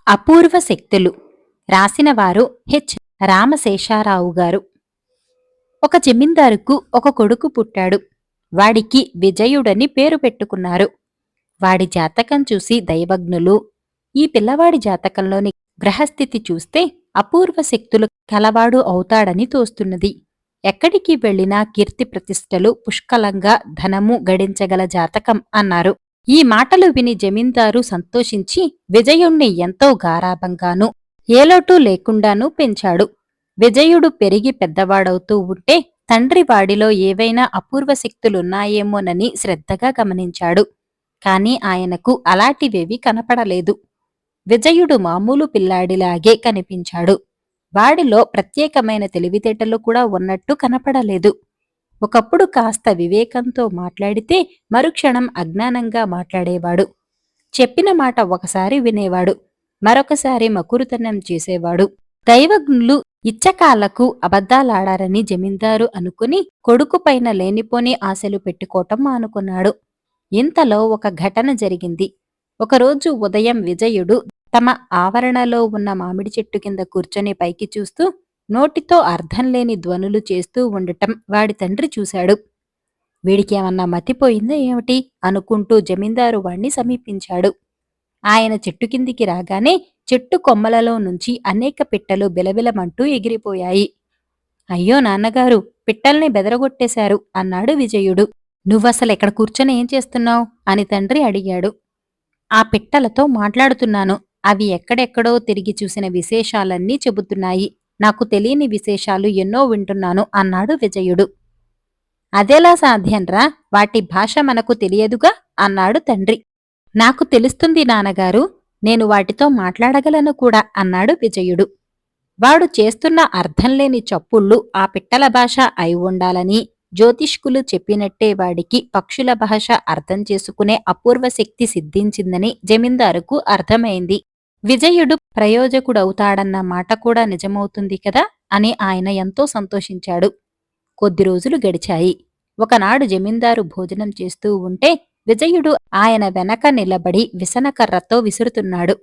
అపూర్వ శక్తులు రాసినవారు హెచ్ రామశేషారావు గారు. ఒక జమీందారుకు ఒక కొడుకు పుట్టాడు. వాడికి విజయుడని పేరు పెట్టుకున్నారు. వాడి జాతకం చూసి దైవజ్ఞులు, ఈ పిల్లవాడి జాతకంలోని గ్రహస్థితి చూస్తే అపూర్వ శక్తులు కలవాడు అవుతాడని తోస్తున్నది. ఎక్కడికి వెళ్లినా కీర్తి ప్రతిష్టలు, పుష్కలంగా ధనము గడించగల జాతకం అన్నారు. ఈ మాటలు విని జమీందారు సంతోషించి విజయుణ్ణి ఎంతో గారాబంగానూ, ఏలోటూ లేకుండానూ పెంచాడు. విజయుడు పెరిగి పెద్దవాడవుతూ ఉంటే తండ్రి వాడిలో ఏవైనా అపూర్వ శక్తులున్నాయేమోనని శ్రద్ధగా గమనించాడు. కాని ఆయనకు అలాంటివేవీ కనపడలేదు. విజయుడు మామూలు పిల్లాడిలాగే కనిపించాడు. వాడిలో ప్రత్యేకమైన తెలివితేటలు కూడా ఉన్నట్టు కనపడలేదు. ఒకప్పుడు కాస్త వివేకంతో మాట్లాడితే మరుక్షణం అజ్ఞానంగా మాట్లాడేవాడు. చెప్పిన మాట ఒకసారి వినేవాడు, మరొకసారి మకురుతనం చేసేవాడు. దైవజ్ఞులు ఇచ్చకాలకు అబద్ధాలాడారని జమీందారు అనుకుని కొడుకుపైన లేనిపోని ఆశలు పెట్టుకోవటం మానుకున్నాడు. ఇంతలో ఒక ఘటన జరిగింది. ఒకరోజు ఉదయం విజయుడు తమ ఆవరణలో ఉన్న మామిడి చెట్టు కింద కూర్చొని పైకి చూస్తూ నోటితో అర్థంలేని ధ్వనులు చేస్తూ ఉండటం వాడి తండ్రి చూశాడు. వీడికేమన్నా మతిపోయిందా ఏమిటి అనుకుంటూ జమీందారు వాణ్ణి సమీపించాడు. ఆయన చెట్టు కిందికి రాగానే చెట్టు కొమ్మలలో నుంచి అనేక పిట్టలు బిలబిలమంటూ ఎగిరిపోయాయి. అయ్యో నాన్నగారు, పిట్టల్ని బెదరగొట్టేశారు అన్నాడు విజయుడు. నువ్వసలెక్కడ కూర్చొని ఏం చేస్తున్నావు అని తండ్రి అడిగాడు. ఆ పిట్టలతో మాట్లాడుతున్నాను. అవి ఎక్కడెక్కడో తిరిగి చూసిన విశేషాలన్నీ చెబుతున్నాయి. నాకు తెలియని విశేషాలు ఎన్నో వింటున్నాను అన్నాడు విజయుడు. అదెలా సాధ్యంరా, వాటి భాష మనకు తెలియదుగా అన్నాడు తండ్రి. నాకు తెలుస్తుంది నాన్నగారు, నేను వాటితో మాట్లాడగలను కూడా అన్నాడు విజయుడు. వాడు చేస్తున్న అర్థంలేని చప్పుళ్ళు ఆ పిట్టల భాష అయి ఉండాలని, జ్యోతిష్కులు చెప్పినట్టే వాడికి పక్షుల భాష అర్థం చేసుకునే అపూర్వ శక్తి సిద్ధించిందని జమీందారుకు అర్థమైంది. విజయుడు ప్రయోజకుడవుతాడన్న మాట కూడా నిజమవుతుంది కదా అని ఆయన ఎంతో సంతోషించాడు. కొద్ది రోజులు గడిచాయి. ఒకనాడు జమీందారు భోజనం చేస్తూ ఉంటే విజయుడు ఆయన వెనక నిలబడి విసనకర్రతో విసురుతున్నాడు.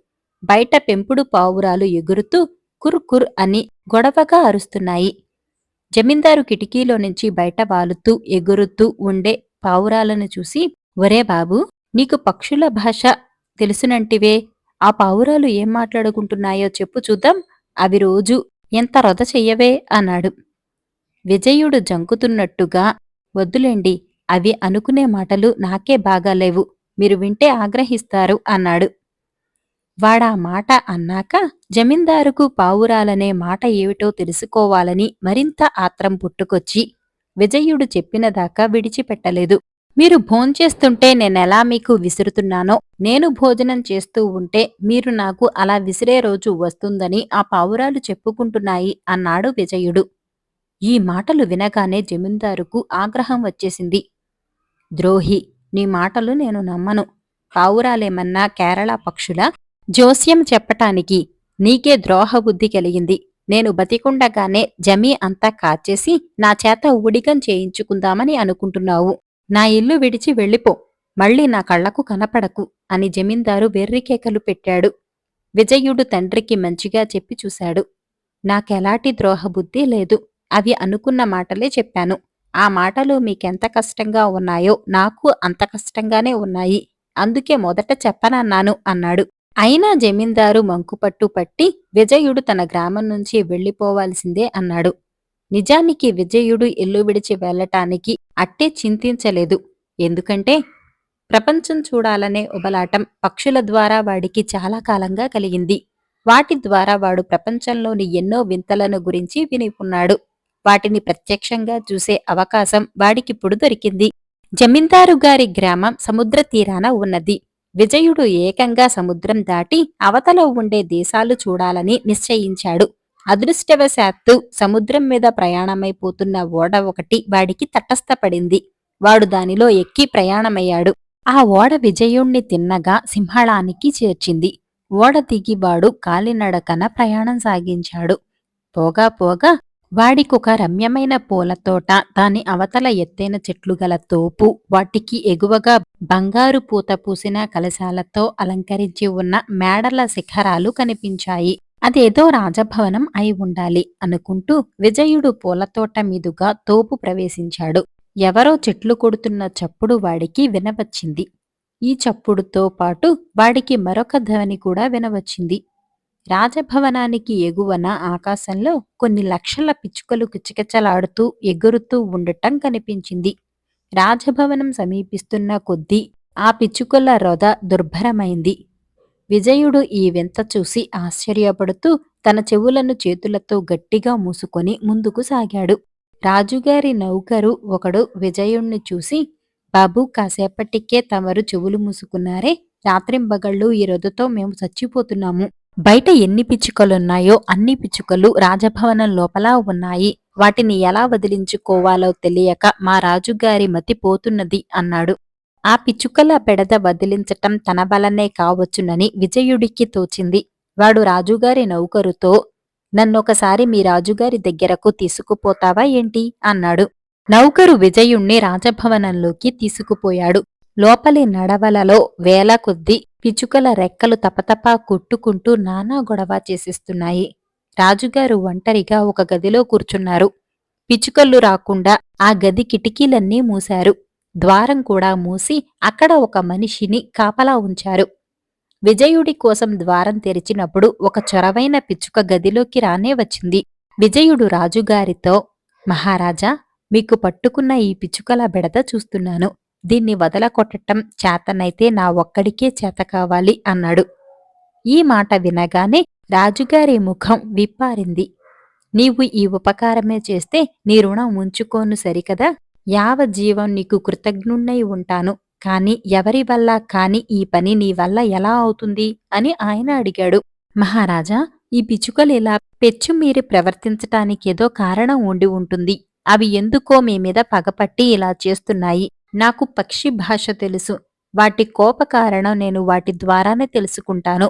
బయట పెంపుడు పావురాలు ఎగురుతూ కుర్ కుర్ అని గొడవగా అరుస్తున్నాయి. జమీందారు కిటికీలో నుంచి బయట వాలుతూ ఎగురుతూ ఉండే పావురాలను చూసి, ఒరే బాబూ, నీకు పక్షుల భాష తెలుసునంటివే, ఆ పావురాలు ఏం మాట్లాడుకుంటున్నాయో చెప్పు చూద్దాం, అవి రోజు ఎంత రొద చెయ్యవే అన్నాడు. విజయుడు జంకుతున్నట్టుగా, వద్దులేండి, అవి అనుకునే మాటలు నాకే బాగాలేవు, మీరు వింటే ఆగ్రహిస్తారు అన్నాడు. వాడా మాట అన్నాక జమీందారుకు పావురాలనే మాట ఏమిటో తెలుసుకోవాలని మరింత ఆత్రం పుట్టుకొచ్చి విజయుడు చెప్పినదాకా విడిచిపెట్టలేదు. మీరు భోంచేస్తుంటే నేనెలా మీకు విసురుతున్నానో, నేను భోజనం చేస్తూ ఉంటే మీరు నాకు అలా విసిరే రోజు వస్తుందని ఆ పావురాలు చెప్పుకుంటున్నాయి అన్నాడు విజయుడు. ఈ మాటలు వినగానే జమీందారుకు ఆగ్రహం వచ్చేసింది. ద్రోహి, నీ మాటలు నేను నమ్మను. పావురాలేమన్నా కేరళ పక్షుల జోస్యం చెప్పటానికి నీకే ద్రోహబుద్ధి కలిగింది. నేను బతికుండగానే జమీ అంతా కాచేసి నా చేత ఊడిగం చేయించుకుందామని అనుకుంటున్నావు. నా ఇల్లు విడిచి వెళ్ళిపో, మళ్ళీ నా కళ్లకు కనపడకు అని జమీందారు వెర్రికేకలు పెట్టాడు. విజయుడు తండ్రికి మంచిగా చెప్పి చూశాడు. నాకెలాంటి ద్రోహబుద్ధి లేదు. అవి అనుకున్న మాటలే చెప్పాను. ఆ మాటలు మీకెంత కష్టంగా ఉన్నాయో నాకు అంత కష్టంగానే ఉన్నాయి. అందుకే మొదట చెప్పనన్నాను అన్నాడు. అయినా జమీందారు మంకుపట్టు పట్టి విజయుడు తన గ్రామం నుంచి వెళ్ళిపోవాల్సిందే అన్నాడు. నిజానికి విజయుడు ఇల్లు విడిచి వెళ్లటానికి అట్టే చింతించలేదు. ఎందుకంటే ప్రపంచం చూడాలనే ఉబలాటం పక్షుల ద్వారా వాడికి చాలా కాలంగా కలిగింది. వాటి ద్వారా వాడు ప్రపంచంలోని ఎన్నో వింతలను గురించి వినిపున్నాడు. వాటిని ప్రత్యక్షంగా చూసే అవకాశం వాడికిప్పుడు దొరికింది. జమీందారు గారి గ్రామం సముద్ర తీరాన ఉన్నది. విజయుడు ఏకంగా సముద్రం దాటి అవతల ఉండే దేశాలు చూడాలని నిశ్చయించాడు. అదృష్టవశాత్తు సముద్రం మీద ప్రయాణమైపోతున్న ఓడ ఒకటి వాడికి తటస్థపడింది. వాడు దానిలో ఎక్కి ప్రయాణమయ్యాడు. ఆ ఓడ విజయుణ్ణి తిన్నగా సింహళానికి చేర్చింది. ఓడ దిగి వాడు కాలినడకన ప్రయాణం సాగించాడు. పోగా పోగా వాడికొక రమ్యమైన పూలతోట, దాని అవతల ఎత్తైన చెట్లు గల తోపు, వాటికి ఎగువగా బంగారు పూత పూసిన కలశాలతో అలంకరించి ఉన్న మేడల శిఖరాలు కనిపించాయి. అదేదో రాజభవనం అయి ఉండాలి అనుకుంటూ విజయుడు పూలతోట మీదుగా తోపు ప్రవేశించాడు. ఎవరో చెట్లు కొడుతున్న చప్పుడు వాడికి వినవచ్చింది. ఈ చప్పుడుతో పాటు వాడికి మరొక ధ్వని కూడా వినవచ్చింది. రాజభవనానికి ఎగువన ఆకాశంలో కొన్ని లక్షల పిచ్చుకలు కిచకిచలాడుతూ ఎగురుతూ ఉండటం కనిపించింది. రాజభవనం సమీపిస్తున్న కొద్దీ ఆ పిచ్చుకల రొద దుర్భరమైంది. విజయుడు ఈ వింత చూసి ఆశ్చర్యపడుతూ తన చెవులను చేతులతో గట్టిగా మూసుకొని ముందుకు సాగాడు. రాజుగారి నౌకరు ఒకడు విజయుణ్ణి చూసి, బాబూ, కాసేపటికే తమరు చెవులు మూసుకున్నారే, రాత్రింబగళ్ళు ఈ రొదతో మేము చచ్చిపోతున్నాము. బయట ఎన్ని పిచ్చుకలున్నాయో అన్ని పిచ్చుకలు రాజభవనం లోపల ఉన్నాయి. వాటిని ఎలా వదిలించుకోవాలో తెలియక మా రాజుగారి మతి పోతున్నది అన్నాడు. ఆ పిచ్చుకల బెడద వదిలించటం తన వలనే కావచ్చునని విజయుడికి తోచింది. వాడు రాజుగారి నౌకరుతో, నన్నొకసారి మీ రాజుగారి దగ్గరకు తీసుకుపోతావా ఏంటి అన్నాడు. నౌకరు విజయుణ్ణి రాజభవనంలోకి తీసుకుపోయాడు. లోపలి నడవలలో వేల కొద్దీ పిచ్చుకల రెక్కలు తపతపా కొట్టుకుంటూ నానా గొడవ చేసిస్తున్నాయి. రాజుగారు ఒంటరిగా ఒక గదిలో కూర్చున్నారు. పిచ్చుకలు రాకుండా ఆ గది కిటికీలన్నీ మూశారు. ద్వారం కూడా మూసి అక్కడ ఒక మనిషిని కాపలా ఉంచారు. విజయుడి కోసం ద్వారం తెరిచినప్పుడు ఒక చొరవైన పిచ్చుక గదిలోకి రానే వచ్చింది. విజయుడు రాజుగారితో, మహారాజా, మీకు పట్టుకున్న ఈ పిచ్చుకల బెడద చూస్తున్నాను. దీన్ని వదలకొట్టటం చేతనైతే నా ఒక్కడికే చేత కావాలి అన్నాడు. ఈ మాట వినగానే రాజుగారి ముఖం విప్పారింది. నీవు ఈ ఉపకారమే చేస్తే నీ రుణం ఉంచుకోను సరికదా? యావజ్జీవం నీకు కృతజ్ఞుణ్ణై ఉంటాను. కాని ఎవరి వల్ల కాని ఈ పని నీ వల్ల ఎలా అవుతుంది అని ఆయన అడిగాడు. మహారాజా, ఈ పిచ్చుకలు ఇలా పెచ్చుమీరి ప్రవర్తించటానికేదో కారణం ఉండి ఉంటుంది. అవి ఎందుకో మీ మీద పగపట్టి ఇలా చేస్తున్నాయి. నాకు పక్షి భాష తెలుసు. వాటి కోప కారణం నేను వాటి ద్వారానే తెలుసుకుంటాను.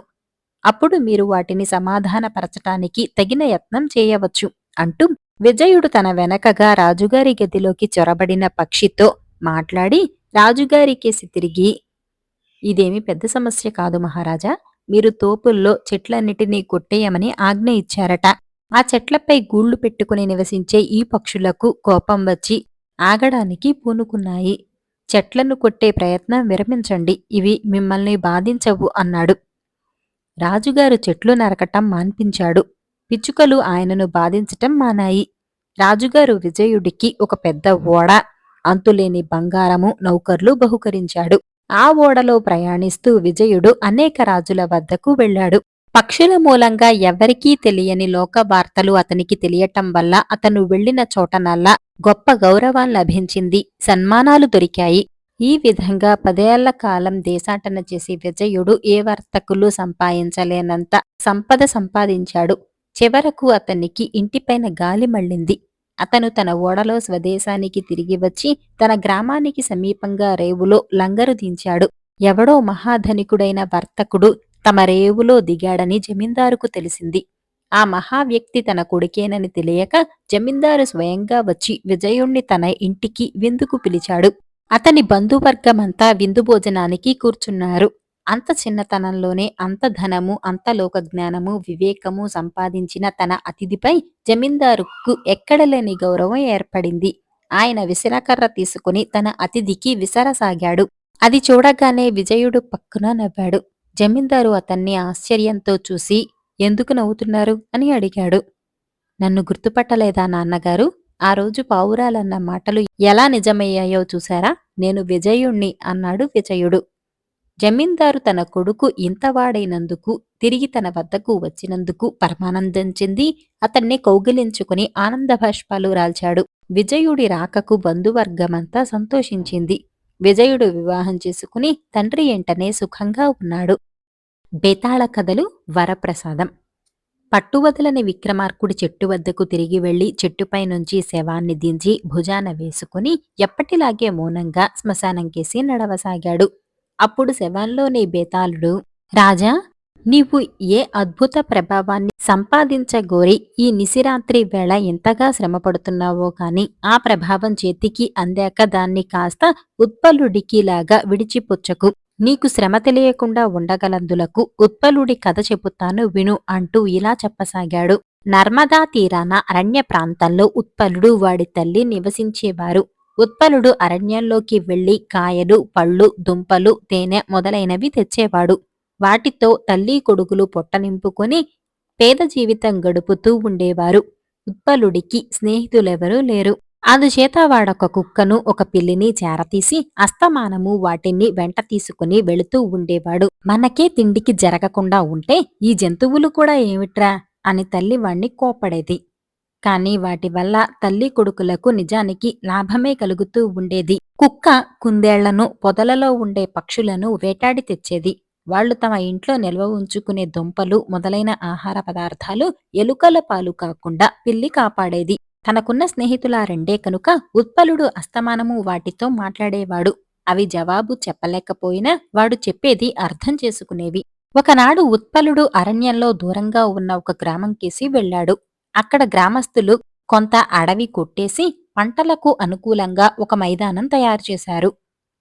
అప్పుడు మీరు వాటిని సమాధానపరచటానికి తగిన యత్నం చేయవచ్చు అంటూ విజయుడు తన వెనకగా రాజుగారి గదిలోకి చొరబడిన పక్షితో మాట్లాడి రాజుగారికేసి తిరిగి, ఇదేమి పెద్ద సమస్య కాదు మహారాజా. మీరు తోపుల్లో చెట్లన్నిటినీ కొట్టేయమని ఆజ్ఞ ఇచ్చారట. ఆ చెట్లపై గూళ్లు పెట్టుకుని నివసించే ఈ పక్షులకు కోపం వచ్చి ఆగడానికి పూనుకున్నాయి. చెట్లను కొట్టే ప్రయత్నం విరమించండి. ఇవి మిమ్మల్ని బాధించవు అన్నాడు. రాజుగారు చెట్లు నరకటం మాన్పించాడు. పిచ్చుకలు ఆయనను బాధించటం మానాయి. రాజుగారు విజయుడికి ఒక పెద్ద ఓడ, అంతులేని బంగారము, నౌకర్లు బహుకరించాడు. ఆ ఓడలో ప్రయాణిస్తూ విజయుడు అనేక రాజుల వద్దకు వెళ్ళాడు. పక్షుల మూలంగా ఎవ్వరికీ తెలియని లోకవార్తలు అతనికి తెలియటం వల్ల అతను వెళ్లిన చోటనల్లా గొప్ప గౌరవం లభించింది, సన్మానాలు దొరికాయి. ఈ విధంగా 10 ఏళ్ల కాలం దేశాటన చేసి విజయుడు ఏ వర్తకులు సంపాదించలేనంత సంపద సంపాదించాడు. చివరకు అతనికి ఇంటిపైన గాలి మళ్ళింది. అతను తన ఓడలో స్వదేశానికి తిరిగి వచ్చి తన గ్రామానికి సమీపంగా రేవులో లంగరు దించాడు. ఎవడో మహాధనికుడైన వర్తకుడు తమ రేవులో దిగాడని జమీందారుకు తెలిసింది. ఆ మహావ్యక్తి తన కొడుకేనని తెలియక జమీందారు స్వయంగా వచ్చి విజయుణ్ణి తన ఇంటికి విందుకు పిలిచాడు. అతని బంధువర్గమంతా విందు భోజనానికి కూర్చున్నారు. అంత చిన్నతనంలోనే అంత ధనము, అంత లోకజ్ఞానము, వివేకము సంపాదించిన తన అతిథిపై జమీందారుకు ఎక్కడలేని గౌరవం ఏర్పడింది. ఆయన విసనకర్ర తీసుకుని తన అతిథికి విసరసాగాడు. అది చూడగానే విజయుడు పక్కున నవ్వాడు. జమీందారు అతన్ని ఆశ్చర్యంతో చూసి, ఎందుకు నవ్వుతున్నారు అని అడిగాడు. నన్ను గుర్తుపట్టలేదా నాన్నగారు? ఆ రోజు పావురాలన్న మాటలు ఎలా నిజమయ్యాయో చూశారా? నేను విజయుణ్ణి అన్నాడు విజయుడు. జమీందారు తన కొడుకు ఇంతవాడైనందుకు, తిరిగి తన వద్దకు వచ్చినందుకు పరమానందం చెంది అతన్ని కౌగిలించుకుని ఆనందభాష్పాలు రాల్చాడు. విజయుడి రాకకు బంధువర్గమంతా సంతోషించింది. విజయుడు వివాహం చేసుకుని తండ్రి ఎంటనే సుఖంగా ఉన్నాడు. బేతాళ కథలు వరప్రసాదం. పట్టువదలని విక్రమార్కుడి చెట్టు వద్దకు తిరిగి వెళ్లి చెట్టుపై నుంచి శవాన్ని దించి భుజాన వేసుకుని ఎప్పటిలాగే మౌనంగా శ్మశానంకేసి నడవసాగాడు. అప్పుడు శవంలోని బేతాళుడు, రాజా, నీవు ఏ అద్భుత ప్రభావాన్ని సంపాదించగోరి ఈ నిశిరాత్రి వేళ ఎంతగా శ్రమపడుతున్నావో కాని ఆ ప్రభావం చేతికి అందాక దాన్ని కాస్త ఉత్పలుడికిలాగా విడిచిపుచ్చకు. నీకు శ్రమ తెలియకుండా ఉండగలందులకు ఉత్పలుడి కథ చెబుతాను విను అంటూ ఇలా చెప్పసాగాడు. నర్మదా తీరాన అరణ్య ప్రాంతంలో ఉత్పలుడు వాడి తల్లి నివసించేవారు. ఉత్పలుడు అరణ్యంలోకి వెళ్లి కాయలు, పళ్ళు, దుంపలు, తేనె మొదలైనవి తెచ్చేవాడు. వాటితో తల్లి కొడుకులు పొట్టనింపుకొని పేద జీవితం గడుపుతూ ఉండేవారు. ఉత్పలుడికి స్నేహితులెవరూ లేరు. అందుచేత వాడొక కుక్కను, ఒక పిల్లిని చేరతీసి అస్తమానము వాటిని వెంట తీసుకుని వెళుతూ ఉండేవాడు. మనకే తిండికి జరగకుండా ఉంటే ఈ జంతువులు కూడా ఏమిట్రా అని తల్లి వాణ్ణి కోప్పడేది. కాని వాటి వల్ల తల్లి కొడుకులకు నిజానికి లాభమే కలుగుతూ ఉండేది. కుక్క కుందేళ్లను, పొదలలో ఉండే పక్షులను వేటాడి తెచ్చేది. వాళ్ళు తమ ఇంట్లో నిల్వ ఉంచుకునే దుంపలు మొదలైన ఆహార పదార్థాలు ఎలుకల పాలు కాకుండా పిల్లి కాపాడేది. తనకున్న స్నేహితులా రెండే కనుక ఉత్పలుడు అస్తమానము వాటితో మాట్లాడేవాడు. అవి జవాబు చెప్పలేకపోయినా వాడు చెప్పేది అర్థం చేసుకునేవి. ఒకనాడు ఉత్పలుడు అరణ్యంలో దూరంగా ఉన్న ఒక గ్రామంకేసి వెళ్ళాడు. అక్కడ గ్రామస్తులు కొంత అడవి కొట్టేసి పంటలకు అనుకూలంగా ఒక మైదానం తయారు చేశారు.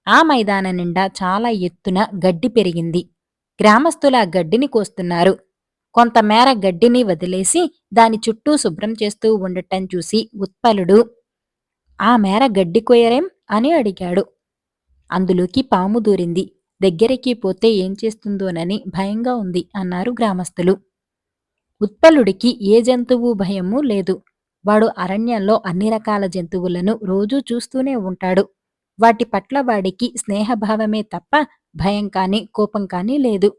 ఆ మైదానం నిండా చాలా ఎత్తున గడ్డి పెరిగింది. గ్రామస్తుల గడ్డిని కోస్తున్నారు. కొంతమేర గడ్డిని వదిలేసి దాని చుట్టూ శుభ్రం చేస్తూ ఉండటం చూసి ఉత్పలుడు, "ఆ మేర గడ్డి కోయరేం?" అని అడిగాడు. అందులోకి పాము దూరింది. దగ్గరికి పోతే ఏం చేస్తుందోనని భయంగా ఉంది అన్నారు గ్రామస్తులు. ఉత్పలుడికి ఏ జంతువు భయమూ లేదు. వాడు అరణ్యంలో అన్ని రకాల జంతువులను రోజూ చూస్తూనే ఉంటాడు. వాటి పట్ల వాడికి స్నేహభావమే తప్ప భయం కాని, కోపం కాని లేదు.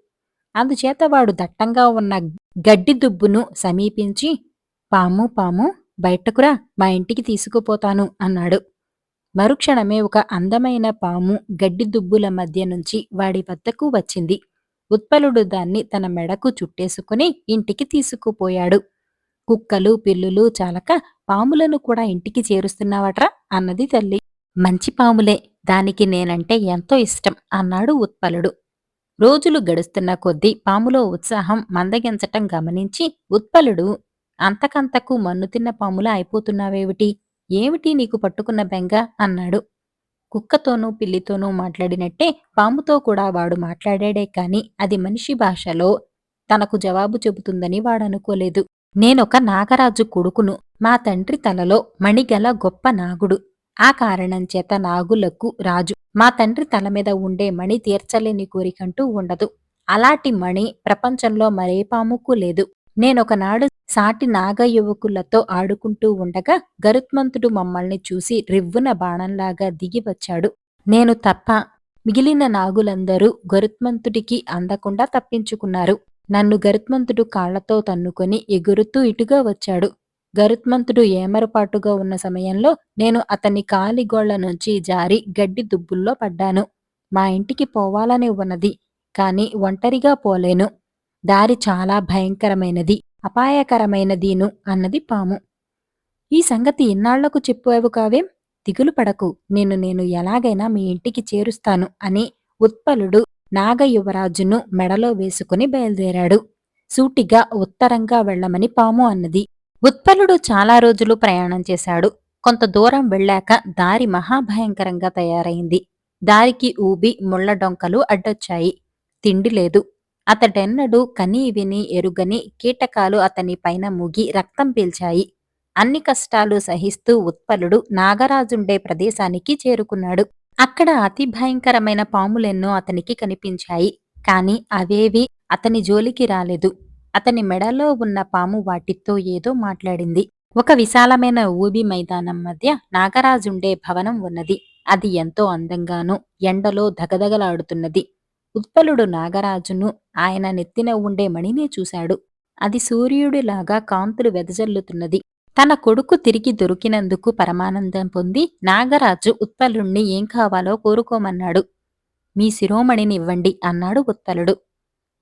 అందుచేత వాడు దట్టంగా ఉన్న గడ్డి దుబ్బును సమీపించి, "పాము పాము, బయటకురా, మా ఇంటికి తీసుకుపోతాను" అన్నాడు. మరుక్షణమే ఒక అందమైన పాము గడ్డి దుబ్బుల మధ్య నుంచి వాడి వద్దకు వచ్చింది. ఉత్పలుడు దాన్ని తన మెడకు చుట్టేసుకుని ఇంటికి తీసుకుపోయాడు. కుక్కలు, పిల్లులు చాలక పాములను కూడా ఇంటికి చేరుస్తున్నావట్రా అన్నది తల్లి. మంచి పాములే, దానికి నేనంటే ఎంతో ఇష్టం అన్నాడు ఉత్పలుడు. రోజులు గడుస్తున్న కొద్దీ పాములో ఉత్సాహం మందగించటం గమనించి ఉత్పలుడు, అంతకంతకు మన్నుతిన్న పాములా అయిపోతున్నావేమిటి? ఏమిటి నీకు పట్టుకున్న బెంగ అన్నాడు. కుక్కతోనూ పిల్లితోనూ మాట్లాడినట్టే పాముతో కూడా వాడు మాట్లాడాడే కాని అది మనిషి భాషలో తనకు జవాబు చెబుతుందని వాడనుకోలేదు. నేనొక నాగరాజు కొడుకును. మా తండ్రి తలలో మణిగల గొప్ప నాగుడు. ఆ కారణం చేత నాగులకు రాజు. మా తండ్రి తల మీద ఉండే మణి తీర్చలేని కోరికంటూ ఉండదు. అలాంటి మణి ప్రపంచంలో మరే పాముకు లేదు. నేనొకనాడు సాటి నాగ యువకులతో ఆడుకుంటూ ఉండగా గరుత్మంతుడు మమ్మల్ని చూసి రివ్వున బాణంలాగా దిగి వచ్చాడు. నేను తప్ప మిగిలిన నాగులందరూ గరుత్మంతుడికి అందకుండా తప్పించుకున్నారు. నన్ను గరుత్మంతుడు కాళ్లతో తన్నుకొని ఎగురుతూ ఇటుగా వచ్చాడు. గరుత్మంతుడు ఏమరపాటుగా ఉన్న సమయంలో నేను అతని కాలిగోళ్ల నుంచి జారి గడ్డి దుబ్బుల్లో పడ్డాను. మా ఇంటికి పోవాలని ఉన్నది, కాని ఒంటరిగా పోలేను. దారి చాలా భయంకరమైనది, అపాయకరమైనదీను అన్నది పాము. ఈ సంగతి ఇన్నాళ్లకు చెప్పావు కావేం? దిగులు పడకు, నేను ఎలాగైనా మీ ఇంటికి చేరుస్తాను అని ఉత్పలుడు నాగయువరాజును మెడలో వేసుకుని బయలుదేరాడు. సూటిగా ఉత్తరంగా వెళ్లమని పాము అన్నది. ఉత్పలుడు చాలా రోజులు ప్రయాణం చేశాడు. కొంత దూరం వెళ్ళాక దారి మహాభయంకరంగా తయారైంది. దారికి ఊబి ముళ్ల డొంకలు అడ్డొచ్చాయి. తిండి లేదు. అతడెన్నడూ కనీ విని ఎరుగని కీటకాలు అతని పైన ముగి రక్తం పీల్చాయి. అన్ని కష్టాలు సహిస్తూ ఉత్పలుడు నాగరాజుండే ప్రదేశానికి చేరుకున్నాడు. అక్కడ అతి భయంకరమైన పాములెన్నో అతనికి కనిపించాయి. కాని అవేవీ అతని జోలికి రాలేదు. అతని మెడలో ఉన్న పాము వాటితో ఏదో మాట్లాడింది. ఒక విశాలమైన ఊబి మైదానం మధ్య నాగరాజుండే భవనం ఉన్నది. అది ఎంతో అందంగానూ ఎండలో దగదగలాడుతున్నది. ఉత్పలుడు నాగరాజును ఆయన నెత్తిన ఉండే మణిని చూశాడు. అది సూర్యుడిలాగా కాంతులు వెదజల్లుతున్నది. తన కొడుకు తిరిగి దొరికినందుకు పరమానందం పొంది నాగరాజు ఉత్పలుణ్ణి ఏం కావాలో కోరుకోమన్నాడు. మీ శిరోమణినివ్వండి అన్నాడు ఉత్పలుడు.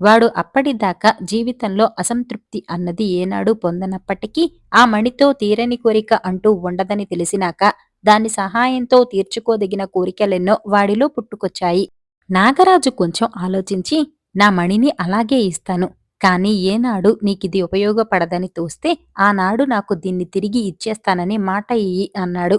వాడు అప్పటిదాకా జీవితంలో అసంతృప్తి అన్నది ఏనాడు పొందనప్పటికీ ఆ మణితో తీరని కోరిక అంటూ ఉండదని తెలిసినాక దాని సహాయంతో తీర్చుకోదగిన కోరికలెన్నో వాడిలో పుట్టుకొచ్చాయి. నాగరాజు కొంచెం ఆలోచించి, నా మణిని అలాగే ఇస్తాను. కానీ ఏనాడు నీకిది ఉపయోగపడదని తోస్తే ఆనాడు నాకు దీన్ని తిరిగి ఇచ్చేస్తానని మాట ఇయ్యి అన్నాడు.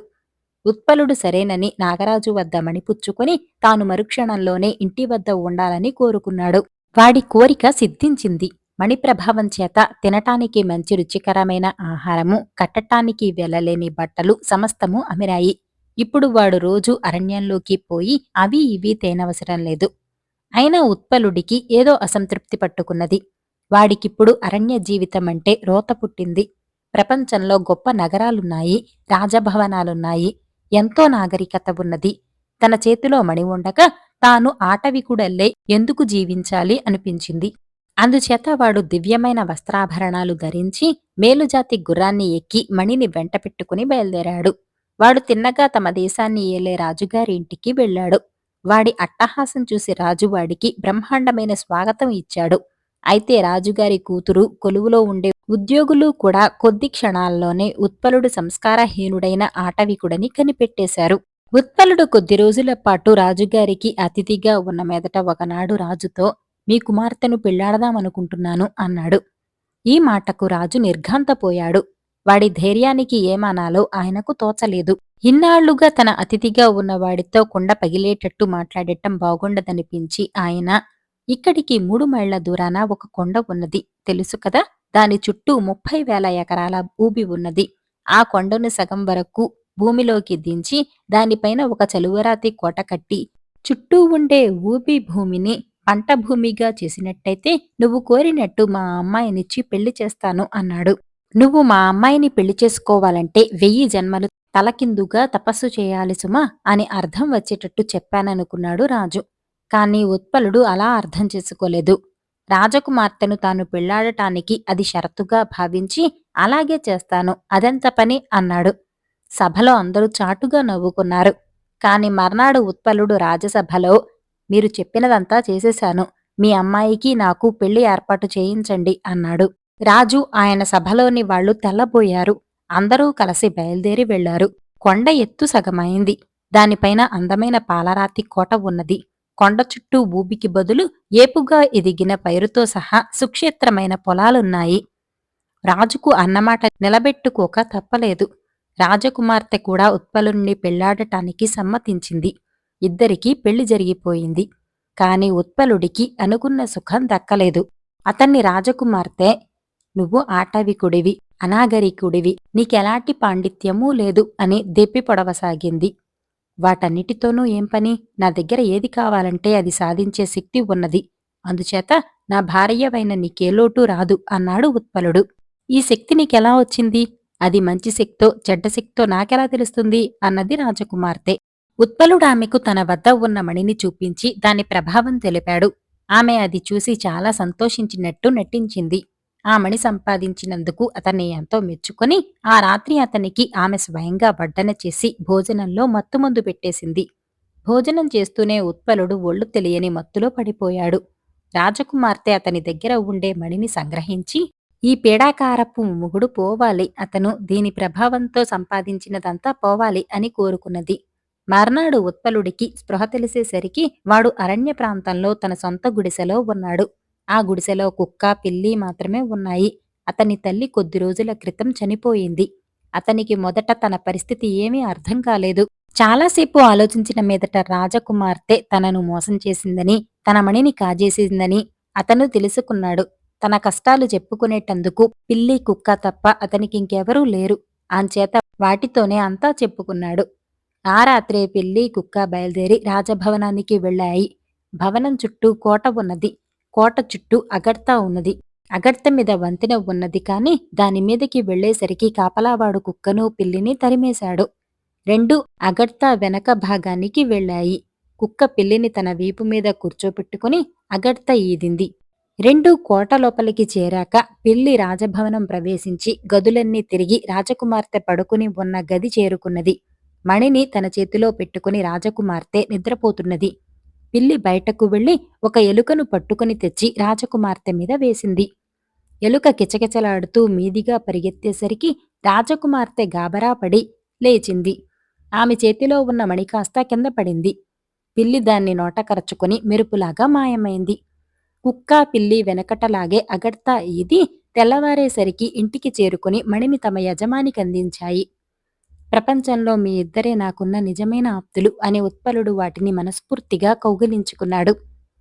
ఉత్పలుడు సరేనని నాగరాజు వద్ద మణిపుచ్చుకొని తాను మరుక్షణంలోనే ఇంటి వద్ద ఉండాలని కోరుకున్నాడు. వాడి కోరిక సిద్ధించింది. మణి ప్రభావం చేత తినటానికి మంచి రుచికరమైన ఆహారము, కట్టటానికి వెలలేని బట్టలు సమస్తము అమిరాయి. ఇప్పుడు వాడు రోజూ అరణ్యంలోకి పోయి అవి ఇవి తేనవసరం లేదు. అయినా ఉత్పలుడికి ఏదో అసంతృప్తి పట్టుకున్నది. వాడికిప్పుడు అరణ్య జీవితమంటే రోత పుట్టింది. ప్రపంచంలో గొప్ప నగరాలున్నాయి, రాజభవనాలున్నాయి, ఎంతో నాగరికత ఉన్నది. తన చేతిలో మణి ఉండగా తాను ఆటవికుడల్లే ఎందుకు జీవించాలి అనిపించింది. అందుచేత వాడు దివ్యమైన వస్త్రాభరణాలు ధరించి మేలుజాతి గుర్రాన్ని ఎక్కి మణిని వెంటపెట్టుకుని బయలుదేరాడు. వాడు తిన్నగా తమ దేశాన్ని ఏలే రాజుగారి ఇంటికి వెళ్ళాడు. వాడి అట్టహాసం చూసి రాజు వాడికి బ్రహ్మాండమైన స్వాగతం ఇచ్చాడు. అయితే రాజుగారి కూతురు, కొలువులో ఉండే ఉద్యోగులు కూడా కొద్ది క్షణాల్లోనే ఉత్పలుడు సంస్కారహీనుడైన ఆటవికుడని కనిపెట్టేశారు. ఉత్పలుడు కొద్ది రోజుల పాటు రాజుగారికి అతిథిగా ఉన్న మీదట ఒకనాడు రాజుతో, మీ కుమార్తెను పెళ్లాడదామనుకుంటున్నాను అన్నాడు. ఈ మాటకు రాజు నిర్ఘాంతపోయాడు. వాడి ధైర్యానికి ఏమనాలో ఆయనకు తోచలేదు. ఇన్నాళ్లుగా తన అతిథిగా ఉన్నవాడితో కుండ పగిలేటట్టు మాట్లాడటం బాగుండదనిపించి ఆయన, ఇక్కడికి 3 మైళ్ల దూరాన ఒక కొండ ఉన్నది తెలుసు కదా, దాని చుట్టూ 30,000 ఎకరాల ఊబి ఉన్నది. ఆ కొండను సగం వరకు భూమిలోకి దించి దానిపైన ఒక చలువరాతి కోట కట్టి చుట్టూ ఉండే ఊబి భూమిని పంట భూమిగా చేసినట్టయితే నువ్వు కోరినట్టు మా అమ్మాయినిచ్చి పెళ్లి చేస్తాను అన్నాడు. నువ్వు మా అమ్మాయిని పెళ్లి చేసుకోవాలంటే 1000 జన్మలు తలకిందుగా తపస్సు చేయాలి సుమా అని అర్థం వచ్చేటట్టు చెప్పాననుకున్నాడు రాజు. కాని ఉత్పలుడు అలా అర్థం చేసుకోలేదు. రాజకుమార్తెను తాను పెళ్లాడటానికి అది షరతుగా భావించి అలాగే చేస్తాను, అదెంత పని అన్నాడు. సభలో అందరూ చాటుగా నవ్వుకున్నారు. కాని మర్నాడు ఉత్పలుడు రాజసభలో, మీరు చెప్పినదంతా చేసేశాను, మీ అమ్మాయికి నాకు పెళ్లి ఏర్పాటు చేయించండి అన్నాడు. రాజు, ఆయన సభలోని వాళ్లు తెల్లబోయారు. అందరూ కలిసి బయలుదేరి వెళ్లారు. కొండ ఎత్తు సగమైంది. దానిపైన అందమైన పాలరాతి కోట ఉన్నది. కొండ చుట్టూ ఊబికి బదులు ఏపుగా ఎదిగిన పైరుతో సహా సుక్షేత్రమైన పొలాలున్నాయి. రాజుకు అన్నమాట నిలబెట్టుకోక తప్పలేదు. రాజకుమార్తె కూడా ఉత్పలుణ్ణి పెళ్లాడటానికి సమ్మతించింది. ఇద్దరికీ పెళ్లి జరిగిపోయింది. కాని ఉత్పలుడికి అనుకున్న సుఖం దక్కలేదు. అతన్ని రాజకుమార్తె, నువ్వు ఆటవికుడివి, అనాగరికుడివి, నీకెలాంటి పాండిత్యమూ లేదు అని దెప్పి పొడవసాగింది. వాటన్నిటితోనూ ఏం పని? నా దగ్గర ఏది కావాలంటే అది సాధించే శక్తి ఉన్నది. అందుచేత నా భార్యవైన నీకే లోటు రాదు అన్నాడు ఉత్పలుడు. ఈ శక్తి నీకెలా వచ్చింది? అది మంచి శక్తో చెడ్డ శక్తో నాకెలా తెలుస్తుంది అన్నది రాజకుమార్తె. ఉత్పలుడామెకు తన వద్ద ఉన్న మణిని చూపించి దాని ప్రభావం తెలిపాడు. ఆమె అది చూసి చాలా సంతోషించినట్టు నటించింది. ఆ మణి సంపాదించినందుకు అతన్ని ఎంతో మెచ్చుకొని ఆ రాత్రి అతనికి ఆమె స్వయంగా వడ్డన చేసి భోజనంలో మత్తుమందు పెట్టేసింది. భోజనం చేస్తూనే ఉత్పలుడు ఒళ్ళు తెలియని మత్తులో పడిపోయాడు. రాజకుమార్తె అతని దగ్గర ఉండే మణిని సంగ్రహించి, ఈ పీడాకారపు మొగుడు పోవాలి, అతను దీని ప్రభావంతో సంపాదించినదంతా పోవాలి అని కోరుకున్నది. మర్నాడు ఉత్పలుడికి స్పృహ తెలిసేసరికి వాడు అరణ్య ప్రాంతంలో తన సొంత గుడిసెలో ఉన్నాడు. ఆ గుడిసెలో కుక్క, పిల్లి మాత్రమే ఉన్నాయి. అతని తల్లి కొద్ది రోజుల క్రితం చనిపోయింది. అతనికి మొదట తన పరిస్థితి ఏమీ అర్థం కాలేదు. చాలాసేపు ఆలోచించిన మీదట రాజకుమార్తె తనను మోసం చేసిందని, తన మణిని కాజేసిందని అతను తెలుసుకున్నాడు. తన కష్టాలు చెప్పుకునేటందుకు పిల్లి, కుక్క తప్ప అతనికింకెవరూ లేరు. అంచేత వాటితోనే అంతా చెప్పుకున్నాడు. ఆ రాత్రే పిల్లి, కుక్క బయలుదేరి రాజభవనానికి వెళ్ళాయి. భవనం చుట్టూ కోట ఉన్నది. కోట చుట్టూ అగర్తా ఉన్నది. అగర్త మీద వంతెన ఉన్నది కాని దానిమీదకి వెళ్లేసరికి కాపలావాడు కుక్కను, పిల్లిని తరిమేశాడు. రెండు అగర్తా వెనక భాగానికి వెళ్ళాయి. కుక్క పిల్లిని తన వీపు మీద కూర్చోపెట్టుకుని అగర్త ఈదింది. రెండు కోట లోపలికి చేరాక పిల్లి రాజభవనం ప్రవేశించి గదులన్నీ తిరిగి రాజకుమార్తె పడుకుని ఉన్న గది చేరుకున్నది. మణిని తన చేతిలో పెట్టుకుని రాజకుమార్తె నిద్రపోతున్నది. పిల్లి బయటకు వెళ్లి ఒక ఎలుకను పట్టుకుని తెచ్చి రాజకుమార్తె మీద వేసింది. ఎలుక కిచకిచలాడుతూ మీదిగా పరిగెత్తేసరికి రాజకుమార్తె గాబరాపడి లేచింది. ఆమె చేతిలో ఉన్న మణి కాస్త కింద పడింది. పిల్లి దాన్ని నోట కరచుకుని మెరుపులాగా మాయమైంది. కుక్క పిల్లి వెనకటలాగే అగడ్తా ఈది తెల్లవారేసరికి ఇంటికి చేరుకుని మణిని తమ యజమానికి అందించాయి. ప్రపంచంలో మీ ఇద్దరే నాకున్న నిజమైన ఆప్తులు అని ఉత్పలుడు వాటిని మనస్ఫూర్తిగా కౌగిలించుకున్నాడు.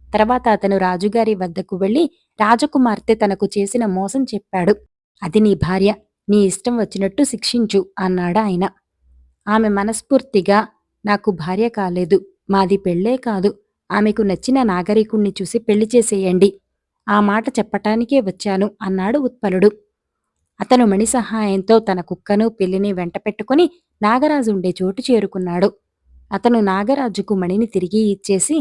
తర్వాత అతను రాజుగారి వద్దకు వెళ్లి రాజకుమార్తె తనకు చేసిన మోసం చెప్పాడు. అది నీ భార్య, నీ ఇష్టం వచ్చినట్టు శిక్షించు అన్నాడాయన. ఆమె మనస్ఫూర్తిగా నాకు భార్య కాలేదు, మాది పెళ్ళే కాదు, ఆమెకు నచ్చిన నాగరికుణ్ణి చూసి పెళ్లి చేసేయండి, ఆ మాట చెప్పటానికే వచ్చాను అన్నాడు ఉత్పలుడు. అతను మణి సహాయంతో తన కుక్కను పిల్లిని వెంటపెట్టుకుని నాగరాజుండే చోటు చేరుకున్నాడు. అతను నాగరాజుకు మణిని తిరిగి ఇచ్చేసి,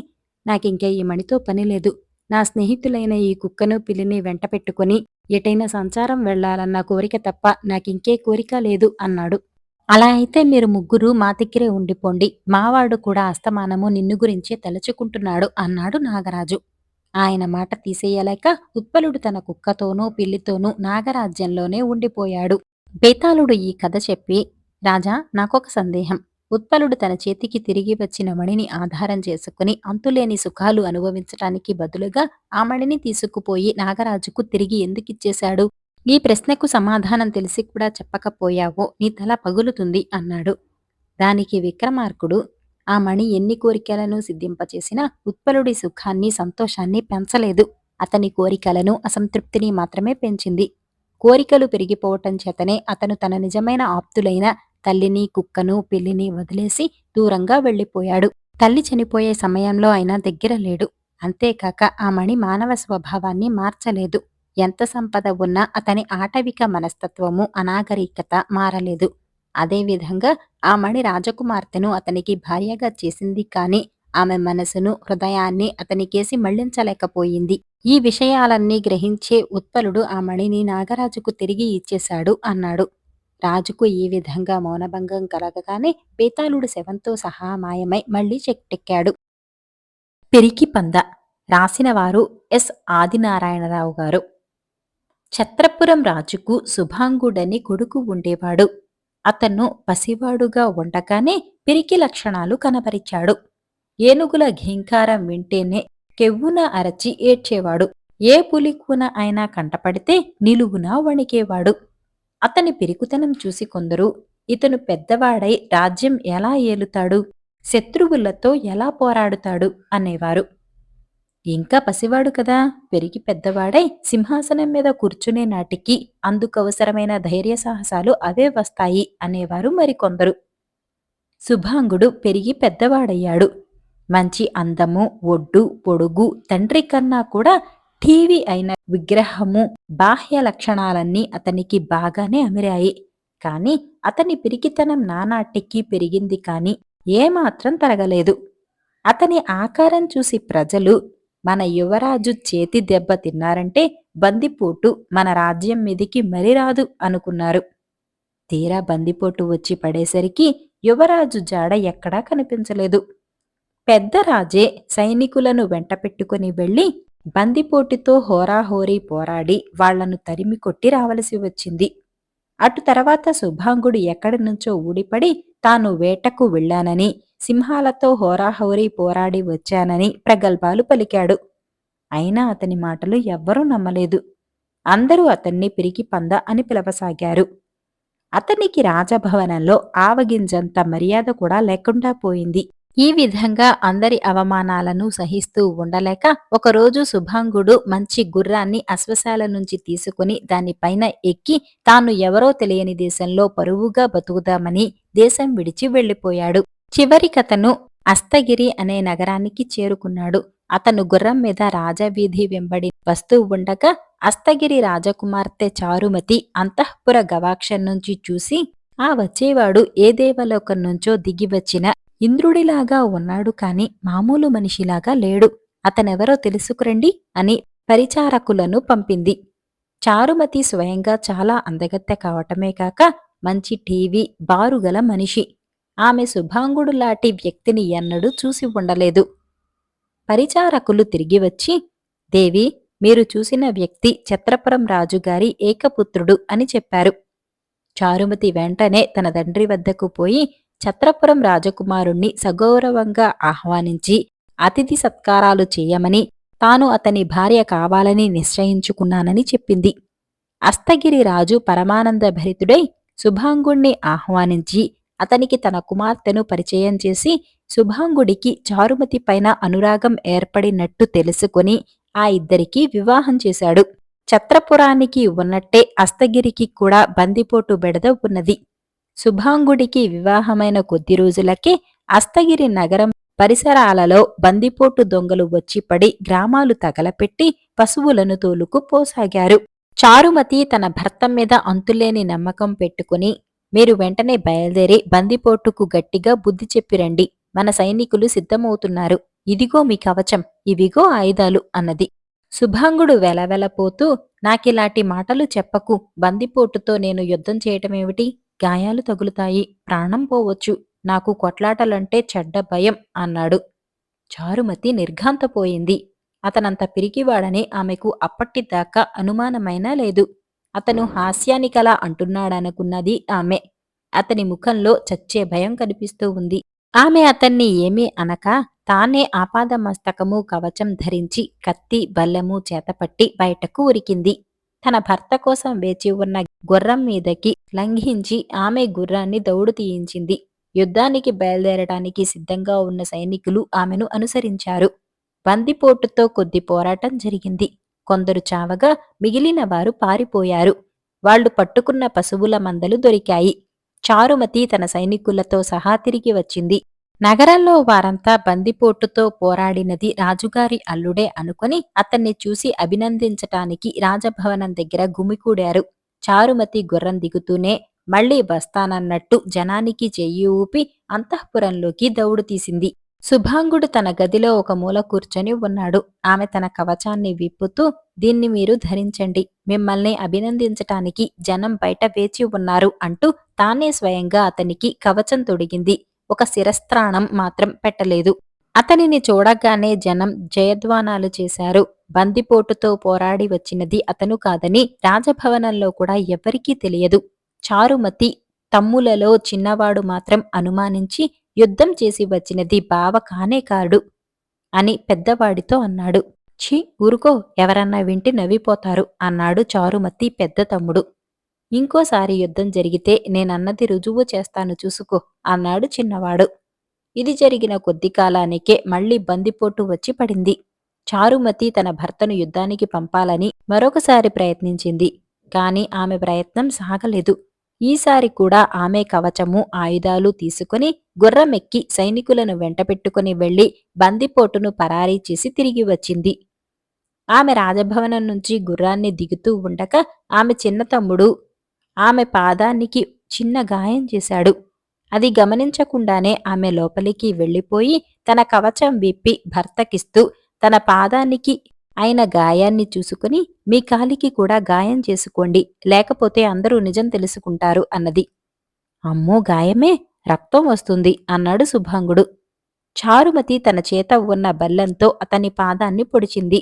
నాకింక ఈ మణితో పనిలేదు, నా స్నేహితులైన ఈ కుక్కను పిల్లిని వెంటపెట్టుకుని ఎటైనా సంచారం వెళ్లాలన్న కోరిక తప్ప నాకింకే కోరిక లేదు అన్నాడు. అలా అయితే మీరు ముగ్గురు మా దగ్గరే ఉండిపోండి, మావాడు కూడా అస్తమానము నిన్ను గురించే తలుచుకుంటున్నాడు అన్నాడు నాగరాజు. ఆయన మాట తీసేయలేక ఉత్పలుడు తన కుక్కతోనూ పిల్లితోనూ నాగరాజ్యంలోనే ఉండిపోయాడు. బేతాళుడు ఈ కథ చెప్పి, రాజా నాకొక సందేహం, ఉత్పలుడు తన చేతికి తిరిగి వచ్చిన మణిని ఆధారం చేసుకుని అంతులేని సుఖాలు అనుభవించటానికి బదులుగా ఆ మణిని తీసుకుపోయి నాగరాజుకు తిరిగి ఎందుకిచ్చేశాడు? ఈ ప్రశ్నకు సమాధానం తెలిసి కూడా చెప్పకపోయావో నీ తల పగులుతుంది అన్నాడు. దానికి విక్రమార్కుడు, ఆ మణి ఎన్ని కోరికలను సిద్ధింపచేసినా ఉత్పలుడి సుఖాన్ని సంతోషాన్ని పెంచలేదు, అతని కోరికలను అసంతృప్తిని మాత్రమే పెంచింది. కోరికలు పెరిగిపోవటం చేతనే అతను తన నిజమైన ఆప్తులైన తల్లిని కుక్కను పిల్లిని వదిలేసి దూరంగా వెళ్లిపోయాడు. తల్లి చనిపోయే సమయంలో అయినా దగ్గర లేడు. అంతేకాక ఆ మణి మానవ స్వభావాన్ని మార్చలేదు. ఎంత సంపద ఉన్నా అతని ఆటవిక మనస్తత్వము అనాగరికత మారలేదు. అదేవిధంగా ఆ మణి రాజకుమార్తెను అతనికి భార్యగా చేసింది కాని ఆమె మనసును హృదయాన్ని అతనికేసి మళ్లించలేకపోయింది. ఈ విషయాలన్నీ గ్రహించే ఉత్పలుడు ఆ మణిని నాగరాజుకు తిరిగి ఇచ్చేశాడు అన్నాడు. రాజుకు ఈ విధంగా మౌనభంగం కలగగానే బేతాళుడు శవంతో సహా మాయమై మళ్లీ చెట్టెక్కాడు. పిరికి పంద. రాసినవారు ఎస్ ఆదినారాయణరావు గారు. ఛత్రపురం రాజుకు శుభాంగుడని కొడుకు ఉండేవాడు. అతను పసివాడుగా ఉండగానే పిరికి లక్షణాలు కనబరిచాడు. ఏనుగుల ఘీంకారం వింటేనే కెవ్వున అరచి ఏడ్చేవాడు. ఏ పులికూన అయినా కంటపడితే నిలువున వణికేవాడు. అతని పిరికుతనం చూసి కొందరు, ఇతను పెద్దవాడై రాజ్యం ఎలా ఏలుతాడు, శత్రువులతో ఎలా పోరాడుతాడు అనేవారు. ఇంకా పసివాడు కదా, పెరిగి పెద్దవాడై సింహాసనం మీద కూర్చునే నాటికి అందుకవసరమైన ధైర్య సాహసాలు అవే వస్తాయి అనేవారు మరికొందరు. శుభాంగుడు పెరిగి పెద్దవాడయ్యాడు. మంచి అందము, ఒడ్డు, పొడుగు, తండ్రి కన్నా కూడా ఠీవి అయిన విగ్రహము, బాహ్య లక్షణాలన్నీ అతనికి బాగానే అమిరాయి. కాని అతని పిరికితనం నానాటికి పెరిగింది కాని ఏమాత్రం తరగలేదు. అతని ఆకారం చూసి ప్రజలు, మన యువరాజు చేతి దెబ్బ తిన్నారంటే బందిపోటు మన రాజ్యం మీదికి మరి రాదు అనుకున్నారు. తీరా బందిపోటు వచ్చి పడేసరికి యువరాజు జాడ ఎక్కడా కనిపించలేదు. పెద్ద రాజే సైనికులను వెంటపెట్టుకుని వెళ్లి బందిపోటుతో హోరాహోరీ పోరాడి వాళ్లను తరిమి కొట్టి రావలసి వచ్చింది. అటు తర్వాత శుభాంగుడు ఎక్కడి నుంచో ఊడిపడి తాను వేటకు వెళ్లానని, సింహాలతో హోరాహోరీ పోరాడి వచ్చానని ప్రగల్భాలు పలికాడు. అయినా అతని మాటలు ఎవ్వరూ నమ్మలేదు. అందరూ అతన్ని పిరికి పంద అని పిలవసాగారు. అతనికి రాజభవనంలో ఆవగింజంత మర్యాద కూడా లేకుండా పోయింది. ఈ విధంగా అందరి అవమానాలను సహిస్తూ ఉండలేక ఒకరోజు శుభాంగుడు మంచి గుర్రాన్ని అశ్వశాల నుంచి తీసుకుని దానిపైన ఎక్కి తాను ఎవరో తెలియని దేశంలో పరువుగా బతుకుదామని దేశం విడిచి వెళ్లిపోయాడు. చివరికతను అస్తగిరి అనే నగరానికి చేరుకున్నాడు. అతను గుర్రం మీద రాజవీధి వెంబడి వస్తూ ఉండగా అస్తగిరి రాజకుమార్తె చారుమతి అంతఃపుర గవాక్షం నుంచి చూసి, ఆ వచ్చేవాడు ఏ దేవలోకం నుంచో దిగివచ్చిన ఇంద్రుడిలాగా ఉన్నాడు కాని మామూలు మనిషిలాగా లేడు, అతనెవరో తెలుసుకురండి అని పరిచారకులను పంపింది. చారుమతి స్వయంగా చాలా అందగత్తె కావటమే కాక మంచి టీవీ బారుగల మనిషి. ఆమె శుభాంగుడు లాంటి వ్యక్తిని ఎన్నడూ చూసి ఉండలేదు. పరిచారకులు తిరిగి వచ్చి, దేవి, మీరు చూసిన వ్యక్తి ఛత్రపురం రాజుగారి ఏకపుత్రుడు అని చెప్పారు. చారుమతి వెంటనే తన తండ్రి వద్దకు పోయి ఛత్రపురం రాజకుమారుణ్ణి సగౌరవంగా ఆహ్వానించి అతిథి సత్కారాలు చేయమని తాను అతని భార్య కావాలని నిశ్చయించుకున్నానని చెప్పింది. అస్తగిరి రాజు పరమానంద భరితుడై శుభాంగుణ్ణి ఆహ్వానించి అతనికి తన కుమార్తెను పరిచయం చేసి శుభాంగుడికి చారుమతి పైన అనురాగం ఏర్పడినట్టు తెలుసుకొని ఆ ఇద్దరికీ వివాహం చేశాడు. ఛత్రపురానికి ఉన్నట్టే అస్తగిరికి కూడా బందిపోటు బెడద ఉన్నది. శుభాంగుడికి వివాహమైన కొద్ది రోజులకే అస్తగిరి నగరం పరిసరాలలో బందిపోటు దొంగలు వచ్చిపడి గ్రామాలు తగలపెట్టి పశువులను తోలుకుపోసాగారు. చారుమతి తన భర్త మీద అంతులేని నమ్మకం పెట్టుకుని, మీరు వెంటనే బయలుదేరి బందిపోటుకు గట్టిగా బుద్ధి చెప్పిరండి. మన సైనికులు సిద్ధమవుతున్నారు. ఇదిగో మీ కవచం, ఇవిగో ఆయుధాలు అన్నది. శుభాంగుడు వెలవెలపోతూ, నాకిలాంటి మాటలు చెప్పకు. బందిపోటుతో నేను యుద్ధం చేయటమేమిటి? గాయాలు తగులుతాయి, ప్రాణం పోవచ్చు. నాకు కొట్లాటలంటే చెడ్డ భయం అన్నాడు. చారుమతి నిర్ఘాంతపోయింది. అతనంత పిరికివాడని ఆమెకు అప్పటిదాకా అనుమానమైనా లేదు. అతను హాస్యానికలా అంటున్నాడనుకున్నది ఆమె. అతని ముఖంలో చచ్చే భయం కనిపిస్తూ ఉంది. ఆమె అతన్ని ఏమీ అనక తానే ఆపాదమస్తకము కవచం ధరించి కత్తి బల్లెము చేతపట్టి బయటకు ఉరికింది. తన భర్త కోసం వేచి ఉన్న గుర్రం మీదకి లంఘించి ఆమె గుర్రాన్ని దౌడు తీయించింది. యుద్ధానికి బయలుదేరటానికి సిద్ధంగా ఉన్న సైనికులు ఆమెను అనుసరించారు. బందిపోటుతో కొద్ది పోరాటం జరిగింది. కొందరు చావగా మిగిలిన వారు పారిపోయారు. వాళ్లు పట్టుకున్న పశువుల మందలు దొరికాయి. చారుమతి తన సైనికులతో సహా తిరిగి వచ్చింది. నగరంలో వారంతా బందిపోటుతో పోరాడినది రాజుగారి అల్లుడే అనుకుని అతన్ని చూసి అభినందించటానికి రాజభవనం దగ్గర గుమికూడారు. చారుమతి గుర్రం దిగుతూనే మళ్లీ వస్తానన్నట్టు జనానికి చెయ్యి ఊపి అంతఃపురంలోకి దౌడు తీసింది. శుభాంగుడు తన గదిలో ఒక మూల కూర్చొని ఉన్నాడు. ఆమె తన కవచాన్ని విప్పుతూ, దీన్ని మీరు ధరించండి. మిమ్మల్ని అభినందించటానికి జనం బయట వేచి ఉన్నారు అంటూ తానే స్వయంగా అతనికి కవచం తొడిగింది. ఒక శిరస్త్రాణం మాత్రం పెట్టలేదు. అతనిని చూడగానే జనం జయధ్వానాలు చేశారు. బందిపోటుతో పోరాడి వచ్చినది అతను కాదని రాజభవనంలో కూడా ఎవ్వరికీ తెలియదు. చారుమతి తమ్ములలో చిన్నవాడు మాత్రం అనుమానించి యుద్ధం చేసి వచ్చినది బావ కానే కాడు అని పెద్దవాడితో అన్నాడు. ఛీ, ఊరుకో, ఎవరన్నా వింటి నవ్విపోతారు అన్నాడు చారుమతి పెద్ద తమ్ముడు. ఇంకోసారి యుద్ధం జరిగితే నేనన్నది రుజువు చేస్తాను చూసుకో అన్నాడు చిన్నవాడు. ఇది జరిగిన కొద్ది కాలానికే మళ్లీ బందిపోటు వచ్చి పడింది. చారుమతి తన భర్తను యుద్ధానికి పంపాలని మరొకసారి ప్రయత్నించింది. కాని ఆమె ప్రయత్నం సాగలేదు. ఈసారి కూడా ఆమె కవచము ఆయుధాలు తీసుకుని గుర్రమెక్కి సైనికులను వెంటపెట్టుకుని వెళ్లి బందిపోటును పరారీ చేసి తిరిగి వచ్చింది. ఆమె రాజభవనం నుంచి గుర్రాన్ని దిగుతూ ఉండగా ఆమె చిన్న తమ్ముడు ఆమె పాదానికి చిన్న గాయం చేశాడు. అది గమనించకుండానే ఆమె లోపలికి వెళ్ళిపోయి తన కవచం విప్పి భర్తకిస్తూ తన పాదానికి అయిన గాయాన్ని చూసుకుని, మీ కాలికి కూడా గాయం చేసుకోండి, లేకపోతే అందరూ నిజం తెలుసుకుంటారు అన్నది. అమ్మో, గాయమే, రక్తం వస్తుంది అన్నాడు శుభాంగుడు. చారుమతి తన చేత ఉన్న బల్లంతో అతని పాదాన్ని పొడిచింది.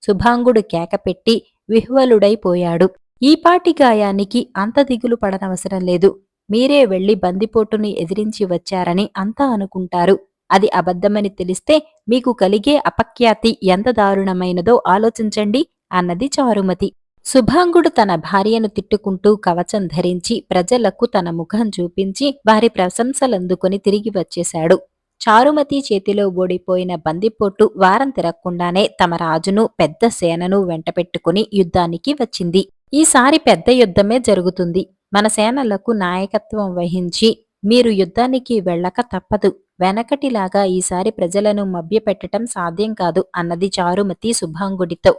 శుభాంగుడు కేకపెట్టి విహ్వలుడైపోయాడు. ఈపాటి గాయానికి అంత దిగులు పడనవసరం లేదు. మీరే వెళ్లి బందిపోటుని ఎదిరించి వచ్చారని అంతా అనుకుంటారు. అది అబద్ధమని తెలిస్తే మీకు కలిగే అపఖ్యాతి ఎంత దారుణమైనదో ఆలోచించండి అన్నది చారుమతి. శుభాంగుడు తన భార్యను తిట్టుకుంటూ కవచం ధరించి ప్రజలకు తన ముఖం చూపించి వారి ప్రశంసలందుకొని తిరిగి వచ్చేశాడు. చారుమతి చేతిలో ఓడిపోయిన బందిపోటు వారం తిరగకుండానే తమ రాజును పెద్ద సేనను వెంటపెట్టుకుని యుద్ధానికి వచ్చింది. ఈసారి పెద్ద యుద్ధమే జరుగుతుంది. మన సేనలకు నాయకత్వం వహించి మీరు యుద్ధానికి వెళ్ళక తప్పదు. వెనకటిలాగా ఈసారి ప్రజలను మభ్యపెట్టటం సాధ్యం కాదు అన్నది చారుమతి శుభాంగుడితో.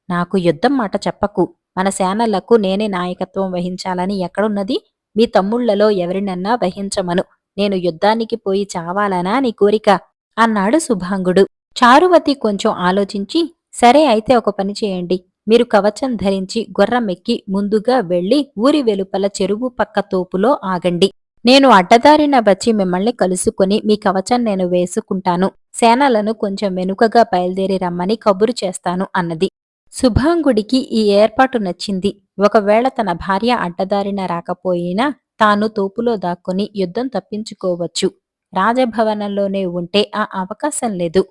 నాకు యుద్ధం మాట చెప్పకు. మన సేనలకు నేనే నాయకత్వం వహించాలని ఎక్కడున్నది? మీ తమ్ముళ్లలో ఎవరినన్నా వహించమను. నేను యుద్ధానికి పోయి చావాలనా నీ కోరిక అన్నాడు శుభాంగుడు. చారుమతి కొంచెం ఆలోచించి, సరే అయితే ఒక పని చేయండి. మీరు కవచం ధరించి గుర్రమెక్కి ముందుగా వెళ్లి ఊరి వెలుపల చెరువు పక్క తోపులో ఆగండి. నేను అడ్డదారిన వచ్చి మిమ్మల్ని కలుసుకుని మీ కవచం నేను వేసుకుంటాను. సేనలను కొంచెం వెనుకగా బయలుదేరి రమ్మని కబురు చేస్తాను అన్నది. శుభాంగుడికి ఈ ఏర్పాటు నచ్చింది. ఒకవేళ తన భార్య అడ్డదారిన రాకపోయినా తాను తోపులో దాక్కుని యుద్ధం తప్పించుకోవచ్చు. రాజభవనంలోనే ఉంటే ఆ అవకాశం లేదు.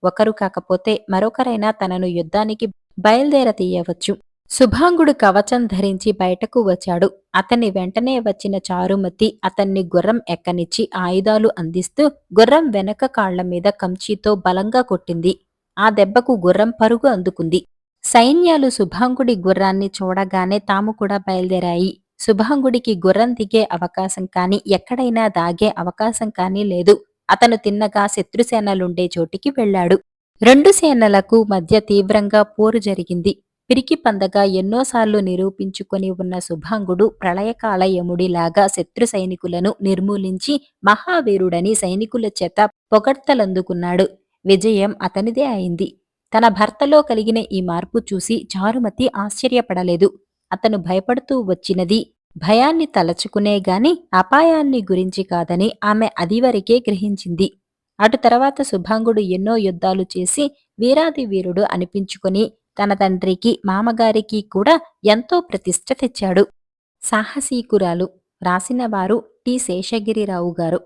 ఒకరు కాకపోతే మరొకరైనా తనను యుద్ధానికి బయలుదేరతీయవచ్చు. శుభాంగుడు కవచం ధరించి బయటకు వచ్చాడు. అతని వెంటనే వచ్చిన చారుమతి అతన్ని గుర్రం ఎక్కనిచ్చి ఆయుధాలు అందిస్తూ గుర్రం వెనక కాళ్లమీద కంచీతో బలంగా కొట్టింది. ఆ దెబ్బకు గుర్రం పరుగు అందుకుంది. సైన్యాలు శుభాంగుడి గుర్రాన్ని చూడగానే తాము కూడా బయలుదేరాయి. శుభాంగుడికి గుర్రం దిగే అవకాశం కాని, ఎక్కడైనా దాగే అవకాశం కానీ లేదు. అతను తిన్నగా శత్రుసేనలుండే చోటికి వెళ్లాడు. రెండు సేనలకు మధ్య తీవ్రంగా పోరు జరిగింది. పిరికి పందగా ఎన్నోసార్లు నిరూపించుకొని ఉన్న శుభాంగుడు ప్రళయకాల యముడిలాగా శత్రు సైనికులను నిర్మూలించి మహావీరుడని సైనికుల చేత పొగడ్తలందుకున్నాడు. విజయం అతనిదే అయింది. తన భర్తలో కలిగిన ఈ మార్పు చూసి చారుమతి ఆశ్చర్యపడలేదు. అతను భయపడుతూ వచ్చినది భయాన్ని తలచుకునే గాని అపాయాన్ని గురించి కాదని ఆమె అదివరకే గ్రహించింది. అటు తర్వాత శుభాంగుడు ఎన్నో యుద్ధాలు చేసి వీరాది వీరుడు అనిపించుకొని తన తండ్రికి మామగారికి కూడా ఎంతో ప్రతిష్ఠ తెచ్చాడు. సాహసీకురాలు. రాసినవారు టి శేషగిరిరావు గారు.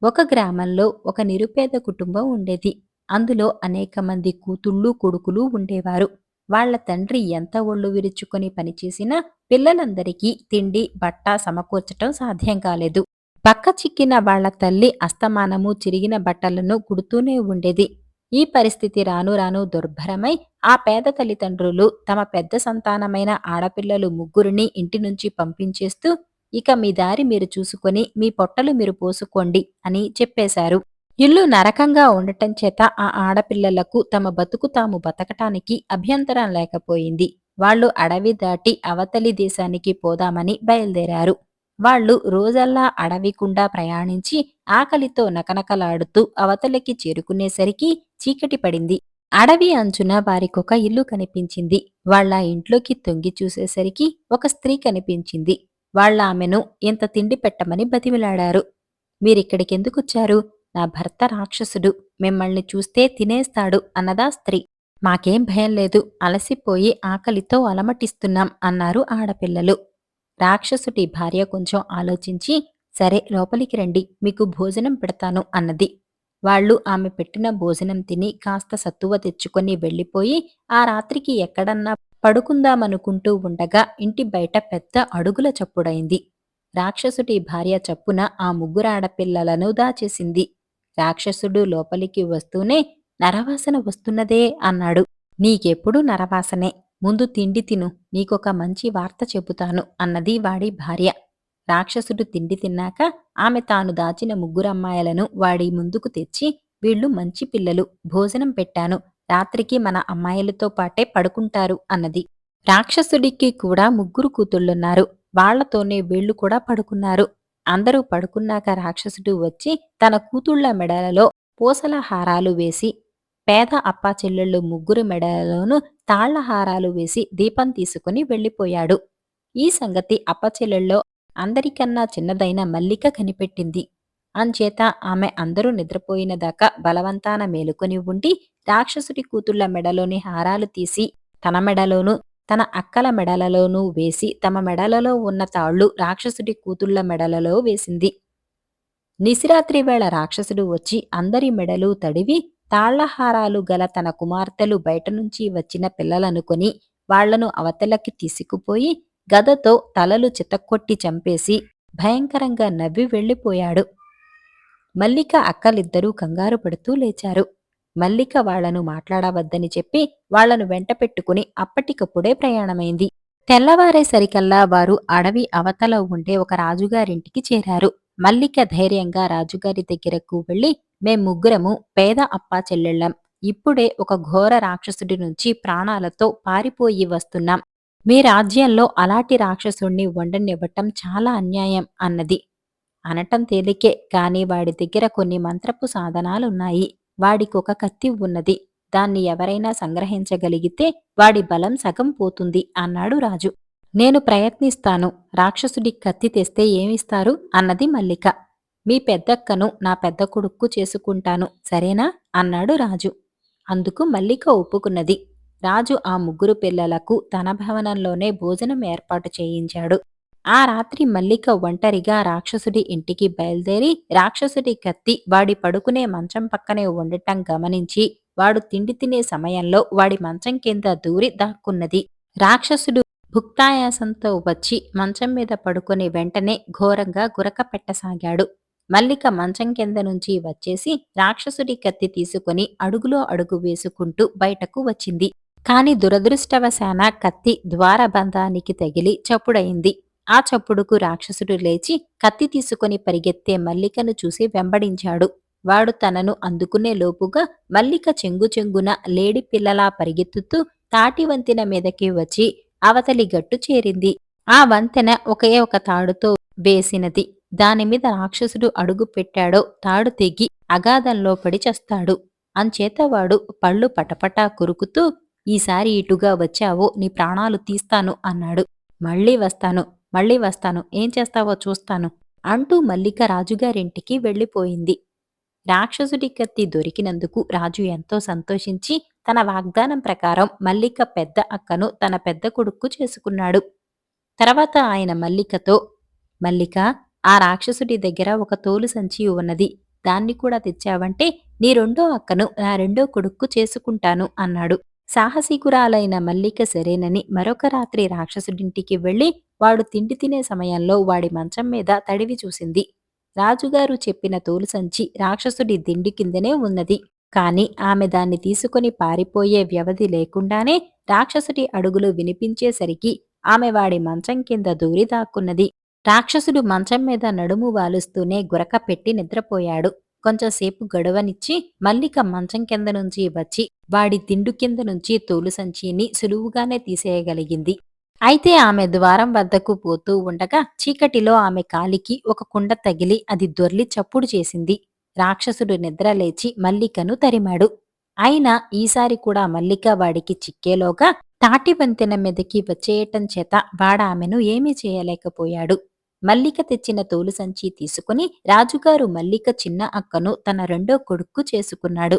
ఒక గ్రామంలో ఒక నిరుపేద కుటుంబం ఉండేది. అందులో అనేక మంది కూతుళ్ళు కొడుకులు ఉండేవారు. వాళ్ల తండ్రి ఎంత ఒళ్ళు విరుచుకొని పనిచేసినా పిల్లలందరికీ తిండి బట్ట సమకూర్చటం సాధ్యం కాలేదు. పక్క చిక్కిన వాళ్ల తల్లి అస్తమానము చిరిగిన బట్టలను కుడుతూనే ఉండేది. ఈ పరిస్థితి రాను రాను దుర్భరమై ఆ పేద తల్లిదండ్రులు తమ పెద్ద సంతానమైన ఆడపిల్లలు ముగ్గురిని ఇంటి నుంచి పంపించేస్తూ ఇక మీ దారి మీరు చూసుకొని మీ పొట్టలు మీరు పోసుకోండి అని చెప్పేశారు. ఇల్లు నరకంగా ఉండటం చేత ఆ ఆడపిల్లలకు తమ బతుకు తాము బతకటానికి అభ్యంతరం లేకపోయింది. వాళ్లు అడవి దాటి అవతలి దేశానికి పోదామని బయలుదేరారు. వాళ్లు రోజల్లా అడవికుండా ప్రయాణించి ఆకలితో నకనకలాడుతూ అవతలికి చేరుకునేసరికి చీకటి పడింది. అడవి అంచున వారికొక ఇల్లు కనిపించింది. వాళ్ల ఇంట్లోకి తొంగి చూసేసరికి ఒక స్త్రీ కనిపించింది. ఆమెను ఇంత తిండి పెట్టమని బతిమిలాడారు. మీరిక్కడికెందుకొచ్చారు? నా భర్త రాక్షసుడు, మిమ్మల్ని చూస్తే తినేస్తాడు అన్నదా స్త్రీ. మాకేం భయం లేదు, అలసిపోయి ఆకలితో అలమటిస్తున్నాం అన్నారు ఆడపిల్లలు. రాక్షసుడి భార్య కొంచెం ఆలోచించి, సరే లోపలికి రండి, మీకు భోజనం పెడతాను అన్నది. వాళ్లు ఆమె పెట్టిన భోజనం తిని కాస్త సత్తువ తెచ్చుకొని వెళ్లిపోయి ఆ రాత్రికి ఎక్కడన్నా పడుకుందామనుకుంటూ ఉండగా ఇంటి బయట పెద్ద అడుగుల చప్పుడైంది. రాక్షసుడి భార్య చప్పున ఆ ముగ్గురు ఆడపిల్లలను దాచేసింది. రాక్షసుడు లోపలికి వస్తూనే నరవాసన వస్తున్నదే అన్నాడు. నీకెప్పుడు నరవాసనే, ముందు తిండి తిను, నీకొక మంచి వార్త చెబుతాను అన్నది వాడి భార్య. రాక్షసుడు తిండి తిన్నాక ఆమె తాను దాచిన ముగ్గురమ్మాయిలను వాడి ముందుకు తెచ్చి, వీళ్ళు మంచి పిల్లలు, భోజనం పెట్టాను, రాత్రికి మన అమ్మాయిలతో పాటే పడుకుంటారు అన్నది. రాక్షసుడికి కూడా ముగ్గురు కూతుళ్లున్నారు. వాళ్లతోనే వీళ్లు కూడా పడుకున్నారు. అందరూ పడుకున్నాక రాక్షసుడు వచ్చి తన కూతుళ్ల మెడలలో పూసల హారాలు వేసి, పేద అప్పాచెల్లెళ్ళు ముగ్గురు మెడలలోనూ తాళ్ల హారాలు వేసి దీపం తీసుకుని వెళ్లిపోయాడు. ఈ సంగతి అప్పచెల్లెళ్ళలో అందరికన్నా చిన్నదైన మల్లిక కనిపెట్టింది. అంచేత ఆమె అందరూ నిద్రపోయిన దాకా బలవంతాన మేలుకొని ఉండి రాక్షసుడి కూతుళ్ల మెడలోని హారాలు తీసి తన మెడలోనూ తన అక్కల మెడలలోనూ వేసి తమ మెడలలో ఉన్న తాళ్లు రాక్షసుడి కూతుళ్ల మెడలలో వేసింది. నిశిరాత్రి వేళ రాక్షసుడు వచ్చి అందరి మెడలు తడివి తాళ్లహారాలు గల తన కుమార్తెలు బయటనుంచి వచ్చిన పిల్లలనుకొని వాళ్లను అవతలకి తీసుకుపోయి గదతో తలలు చితక్కొట్టి చంపేసి భయంకరంగా నవ్వి వెళ్లిపోయాడు. మల్లిక అక్కలిద్దరూ కంగారు పడుతూ లేచారు. మల్లిక వాళ్లను మాట్లాడవద్దని చెప్పి వాళ్లను వెంట పెట్టుకుని అప్పటికప్పుడే ప్రయాణమైంది. తెల్లవారేసరికల్లా వారు అడవి అవతల ఉండే ఒక రాజుగారింటికి చేరారు. మల్లిక ధైర్యంగా రాజుగారి దగ్గరకు వెళ్లి, మేం ముగ్గురము పేద అప్పా చెల్లెళ్ళం, ఇప్పుడే ఒక ఘోర రాక్షసుడి నుంచి ప్రాణాలతో పారిపోయి వస్తున్నాం. మీ రాజ్యంలో అలాంటి రాక్షసుణ్ణి ఉండనివ్వటం చాలా అన్యాయం అన్నది. అనటం తేలికే, కాని వాడి దగ్గర కొన్ని మంత్రపు సాధనాలున్నాయి. వాడికొక కత్తి ఉన్నది. దాన్ని ఎవరైనా సంగ్రహించగలిగితే వాడి బలం సగం పోతుంది అన్నాడు రాజు. నేను ప్రయత్నిస్తాను. రాక్షసుడి కత్తి తెస్తే ఏమిస్తారు అన్నది మల్లిక. మీ పెద్దక్కను నా పెద్ద కొడుక్కు చేసుకుంటాను, సరేనా అన్నాడు రాజు. అందుకు మల్లిక ఒప్పుకున్నది. రాజు ఆ ముగ్గురు పిల్లలకు తన భవనంలోనే భోజనం ఏర్పాటు చేయించాడు. ఆ రాత్రి మల్లిక ఒంటరిగా రాక్షసుడి ఇంటికి బయలుదేరి రాక్షసుడి కత్తి వాడి పడుకునే మంచం పక్కనే ఉండటం గమనించి వాడు తిండి తినే సమయంలో వాడి మంచం కింద దూరి దాక్కున్నది. రాక్షసుడు భుక్తాయాసంతో వచ్చి మంచం మీద పడుకొని వెంటనే ఘోరంగా గురక పెట్టసాగాడు. మల్లిక మంచం కింద నుంచి వచ్చేసి రాక్షసుడి కత్తి తీసుకొని అడుగులో అడుగు వేసుకుంటూ బయటకు వచ్చింది. కాని దురదృష్టవశాన కత్తి ద్వారబంధానికి తగిలి చప్పుడయింది. ఆ చప్పుడుకు రాక్షసుడు లేచి కత్తి తీసుకొని పరిగెత్తే మల్లికను చూసి వెంబడించాడు. వాడు తనను అందుకునే లోపుగా మల్లిక చెంగున లేడి పిల్లలా పరిగెత్తుతూ తాటి వంతెన మీదకి వచ్చి అవతలి గట్టు చేరింది. ఆ వంతెన ఒకే ఒక తాడుతో వేసినది. దానిమీద రాక్షసుడు అడుగు పెట్టాడో తాడు తెగి అగాధంలో పడి చస్తాడు. అంచేత వాడు పళ్ళు పటపటా కొరుకుతూ ఈసారి ఇటుగా వచ్చావో నీ ప్రాణాలు తీస్తాను అన్నాడు. మళ్ళీ వస్తాను, మళ్ళీ వస్తాను, ఏం చేస్తావో చూస్తాను అంటూ మల్లిక రాజుగారింటికి వెళ్ళిపోయింది. రాక్షసుడి కత్తి దొరికినందుకు రాజు ఎంతో సంతోషించి తన వాగ్దానం ప్రకారం మల్లిక పెద్ద అక్కను తన పెద్ద కొడుక్కు చేసుకున్నాడు. తర్వాత ఆయన మల్లికతో, మల్లిక, ఆ రాక్షసుడి దగ్గర ఒక తోలు సంచి ఉన్నది. దాన్ని కూడా తెచ్చావంటే నీ రెండో అక్కను నా రెండో కొడుక్కు చేసుకుంటాను అన్నాడు. సాహసికురాలైన మల్లిక సరేనని మరొక రాత్రి రాక్షసుడింటికి వెళ్లి వాడు తిండి తినే సమయంలో వాడి మంచం మీద తడివి చూసింది. రాజుగారు చెప్పిన తోలు సంచి రాక్షసుడి దిండి కిందనే ఉన్నది. కాని ఆమె దాన్ని తీసుకొని పారిపోయే వ్యవధి లేకుండానే రాక్షసుడి అడుగులు వినిపించేసరికి ఆమె వాడి మంచం కింద దూరి దాక్కున్నది. రాక్షసుడు మంచం మీద నడుము వాలుస్తూనే గురక పెట్టి నిద్రపోయాడు. కొంచెంసేపు గడువనిచ్చి మల్లిక మంచం కింద నుంచి వచ్చి వాడి దిండు కింద నుంచి తోలు సంచిని సులువుగానే తీసేయగలిగింది. అయితే ఆమె ద్వారం వద్దకు పోతూ ఉండగా చీకటిలో ఆమె కాలికి ఒక కుండ తగిలి అది దొర్లి చప్పుడు చేసింది. రాక్షసుడు నిద్రలేచి మల్లికను తరిమాడు. అయినా ఈసారి కూడా మల్లిక వాడికి చిక్కేలోగా తాటి వంతెన మీదకి వచ్చేయటం చేత వాడామెను ఏమీ చేయలేకపోయాడు. మల్లిక తెచ్చిన తోలు సంచి తీసుకుని రాజుగారు మల్లిక చిన్న అక్కను తన రెండో కొడుక్కు చేసుకున్నాడు.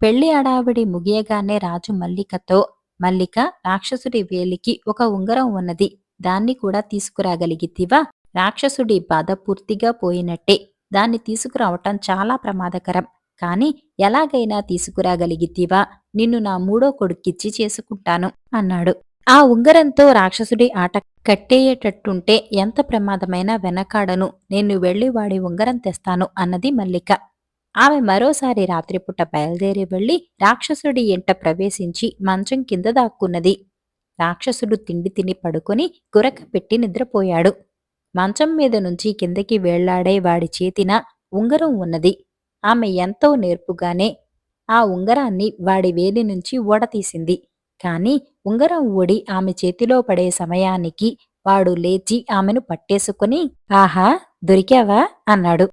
పెళ్లి అడావిడి ముగియగానే రాజు మల్లికతో, మల్లిక, రాక్షసుడి వేలికి ఒక ఉంగరం ఉన్నది. దాన్ని కూడా తీసుకురాగలిగితివా? రాక్షసుడి బాధ పూర్తిగా పోయినట్టే. దాన్ని తీసుకురావటం చాలా ప్రమాదకరం. కాని ఎలాగైనా తీసుకురాగలిగితివా? నిన్ను నా మూడో కొడుక్కిచ్చి చేసుకుంటాను అన్నాడు. ఆ ఉంగరంతో రాక్షసుడి ఆట కట్టేయేటట్టుంటే ఎంత ప్రమాదమైనా వెనకాడను. నేను వెళ్లి వాడి ఉంగరం తెస్తాను అన్నది మల్లిక. ఆమె మరోసారి రాత్రిపూట బయలుదేరి వెళ్లి రాక్షసుడి ఎంట ప్రవేశించి మంచం కింద దాక్కున్నది. రాక్షసుడు తిండి తిని పడుకొని గురక పెట్టి నిద్రపోయాడు. మంచం మీద నుంచి కిందకి వేళ్లాడే వాడి చేతిన ఉంగరం ఉన్నది. ఆమె ఎంతో నేర్పుగానే ఆ ఉంగరాన్ని వాడి వేలి నుంచి ఊడతీసింది. కాని ఉంగరం ఊడి ఆమె చేతిలో పడే సమయానికి వాడు లేచి ఆమెను పట్టేసుకుని, ఆహా, దొరికావా అన్నాడు.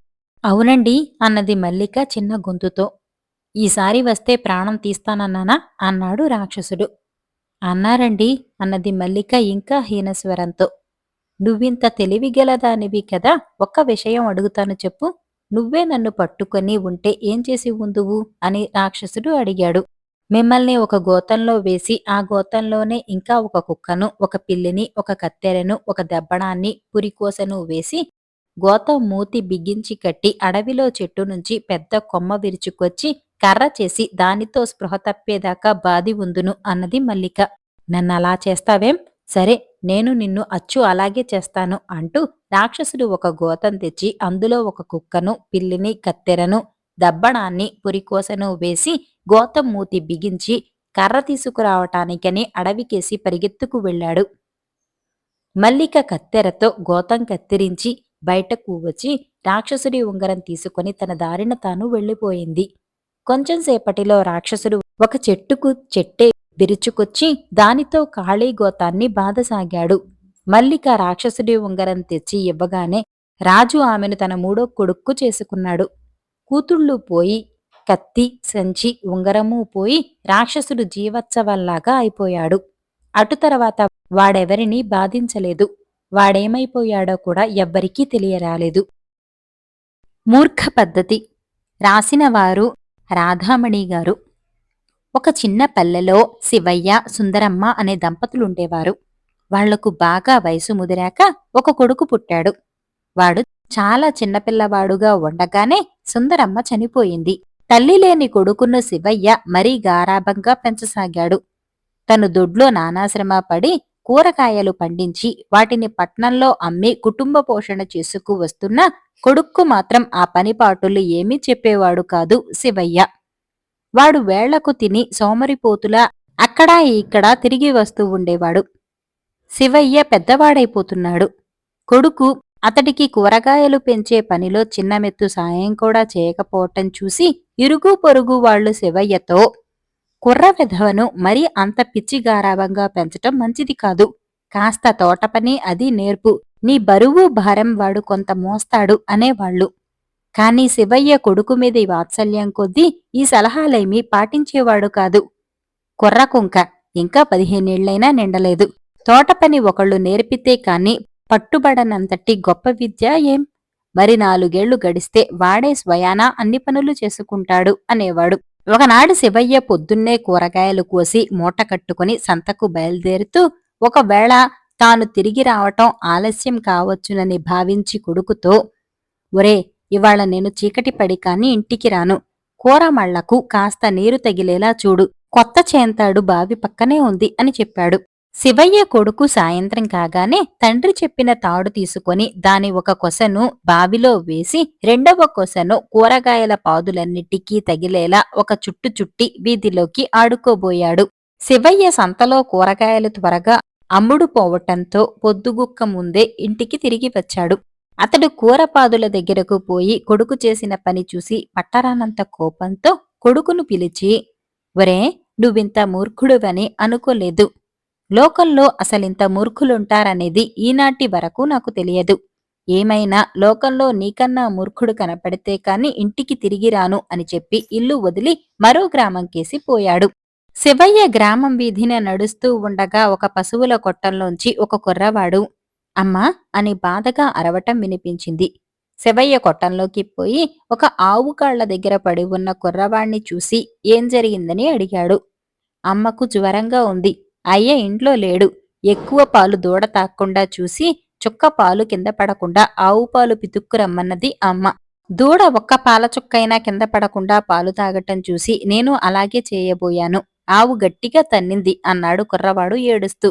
అవునండి అన్నది మల్లిక చిన్న గొంతుతో. ఈసారి వస్తే ప్రాణం తీస్తానన్నానా అన్నాడు రాక్షసుడు. అన్నారండి అన్నది మల్లిక ఇంకా హీనస్వరంతో. నువ్వింత తెలివిగలదానివి కదా, ఒక్క విషయం అడుగుతాను చెప్పు. నువ్వే నన్ను పట్టుకొని ఉంటే ఏం చేసి ఉందువు అని రాక్షసుడు అడిగాడు. మిమ్మల్ని ఒక గోతంలో వేసి ఆ గోతంలోనే ఇంకా ఒక కుక్కను, ఒక పిల్లిని, ఒక కత్తెరను, ఒక దెబ్బడాన్ని, పురికోసను వేసి గోతం మూతి బిగించి కట్టి అడవిలో చెట్టు నుంచి పెద్ద కొమ్మ విరుచుకొచ్చి కర్ర చేసి దానితో స్పృహ తప్పేదాకా బాది ఉందును అన్నది మల్లిక. నన్నలా చేస్తావేం? సరే, నేను నిన్ను అచ్చు అలాగే చేస్తాను అంటూ రాక్షసుడు ఒక గోతం తెచ్చి అందులో ఒక కుక్కను, పిల్లిని, కత్తెరను, దబ్బడాన్ని, పురికోసను వేసి గోతం మూతి బిగించి కర్ర తీసుకురావటానికని అడవికేసి పరిగెత్తుకు వెళ్ళాడు. మల్లిక కత్తెరతో గోతం కత్తిరించి బయటకు వచ్చి రాక్షసుడి ఉంగరం తీసుకుని తన దారిన తాను వెళ్ళిపోయింది. కొంచెం సేపటిలో రాక్షసుడు ఒక చెట్టుకు చెట్టే విరుచుకొచ్చి దానితో ఖాళీ గోతాన్ని బాధసాగాడు. మల్లిక రాక్షసుడి ఉంగరం తెచ్చి ఇవ్వగానే రాజు ఆమెను తన మూడో కొడుక్కు చేసుకున్నాడు. కూతుళ్ళు పోయి, కత్తి, సంచి, ఉంగరమూ పోయి రాక్షసుడు జీవోత్సవంలాగా అయిపోయాడు. అటు తర్వాత వాడెవరినీ బాధించలేదు. వాడేమైపోయాడో కూడా ఎవ్వరికీ తెలియరాలేదు. మూర్ఖ పద్ధతి. రాసినవారు రాధామణి గారు. ఒక చిన్న పల్లెలో శివయ్య, సుందరమ్మ అనే దంపతులుండేవారు. వాళ్లకు బాగా వయసు ముదిరాక ఒక కొడుకు పుట్టాడు. వాడు చాలా చిన్నపిల్లవాడుగా ఉండగానే సుందరమ్మ చనిపోయింది. తల్లి లేని కొడుకును శివయ్య మరీ గారాబంగా పెంచసాగాడు. తను దొడ్లో నానాశ్రమ పడి కూరగాయలు పండించి వాటిని పట్నంలో అమ్మి కుటుంబ పోషణ చేసుకు వస్తున్న కొడుక్కు మాత్రం ఆ పనిపాటులు ఏమీ చెప్పేవాడు కాదు శివయ్య. వాడు వేళ్లకు తిని సోమరిపోతులా అక్కడా ఇక్కడా తిరిగి వస్తూ ఉండేవాడు. శివయ్య పెద్దవాడైపోతున్నాడు. కొడుకు అతడికి కూరగాయలు పెంచే పనిలో చిన్నమెత్తు సాయం కూడా చేయకపోవటం చూసి ఇరుగు పొరుగు వాళ్లు శివయ్యతో, కుర్ర విధవను మరీ అంత పిచ్చి గారాబంగా పెంచటం మంచిది కాదు. కాస్త తోటపని అది నేర్పు, నీ బరువు భారం వాడు కొంత మోస్తాడు అనేవాళ్లు. కాని శివయ్య కొడుకు మీది వాత్సల్యం కొద్దీ ఈ సలహాలేమీ పాటించేవాడు కాదు. కుర్రకుంక ఇంకా 15 ఏళ్లైనా నిండలేదు. తోటపని ఒకళ్ళు నేర్పితే కాని పట్టుబడనంతటి గొప్ప విద్య ఏం? మరి 4 ఏళ్లు గడిస్తే వాడే స్వయానా అన్ని పనులు చేసుకుంటాడు అనేవాడు. ఒకనాడు శివయ్య పొద్దున్నే కూరగాయలు కోసి మూట కట్టుకుని సంతకు బయలుదేరుతూ ఒకవేళ తాను తిరిగి రావటం ఆలస్యం కావచ్చునని భావించి కొడుకుతో, ఒరే, ఇవాళ నేను చీకటి పడి కాని ఇంటికి రాను. కూరమళ్లకు కాస్త నీరు తగిలేలా చూడు. కొత్త చేంతాడు బావి పక్కనే ఉంది అని చెప్పాడు. శివయ్య కొడుకు సాయంత్రం కాగానే తండ్రి చెప్పిన తాడు తీసుకొని దాని ఒక కొసను బావిలో వేసి రెండవ కొసను కూరగాయల పాదులన్నిటికీ తగిలేలా ఒక చుట్టు చుట్టి వీధిలోకి ఆడుకోబోయాడు. శివయ్య సంతలో కూరగాయలు త్వరగా అమ్ముడు పోవటంతో పొద్దుగుక్క ముందే ఇంటికి తిరిగి వచ్చాడు. అతడు కూరపాదుల దగ్గరకు పోయి కొడుకు చేసిన పని చూసి పట్టరానంత కోపంతో కొడుకును పిలిచి, ఒరే, నువ్వింత మూర్ఖుడువని అనుకోలేదు. లోకంలో అసలింత మూర్ఖులుంటారనేది ఈనాటి వరకు నాకు తెలియదు. ఏమైనా లోకంలో నీకన్నా మూర్ఖుడు కనపడితే కాని ఇంటికి తిరిగి రాను అని చెప్పి ఇల్లు వదిలి మరో గ్రామంకేసి పోయాడు. శివయ్య గ్రామం వీధిన నడుస్తూ ఉండగా ఒక పశువుల కొట్టంలోంచి ఒక కుర్రవాడు అమ్మా అని బాధగా అరవటం వినిపించింది. శివయ్య కొట్టంలోకి పోయి ఒక ఆవు కాళ్ల దగ్గర పడి ఉన్న కుర్రవాణ్ణి చూసి ఏం జరిగిందని అడిగాడు. అమ్మకు జ్వరంగా ఉంది. అయ్య ఇంట్లో లేడు. ఎక్కువ పాలు దూడ తాక్కుండా చూసి చుక్క పాలు కింద పడకుండా ఆవు పాలు పితుక్కురమ్మన్నది అమ్మ. దూడ ఒక్క పాల చుక్కైనా కింద పడకుండా పాలు తాగటం చూసి నేను అలాగే చేయబోయాను. ఆవు గట్టిగా తన్నింది అన్నాడు కుర్రవాడు ఏడుస్తూ.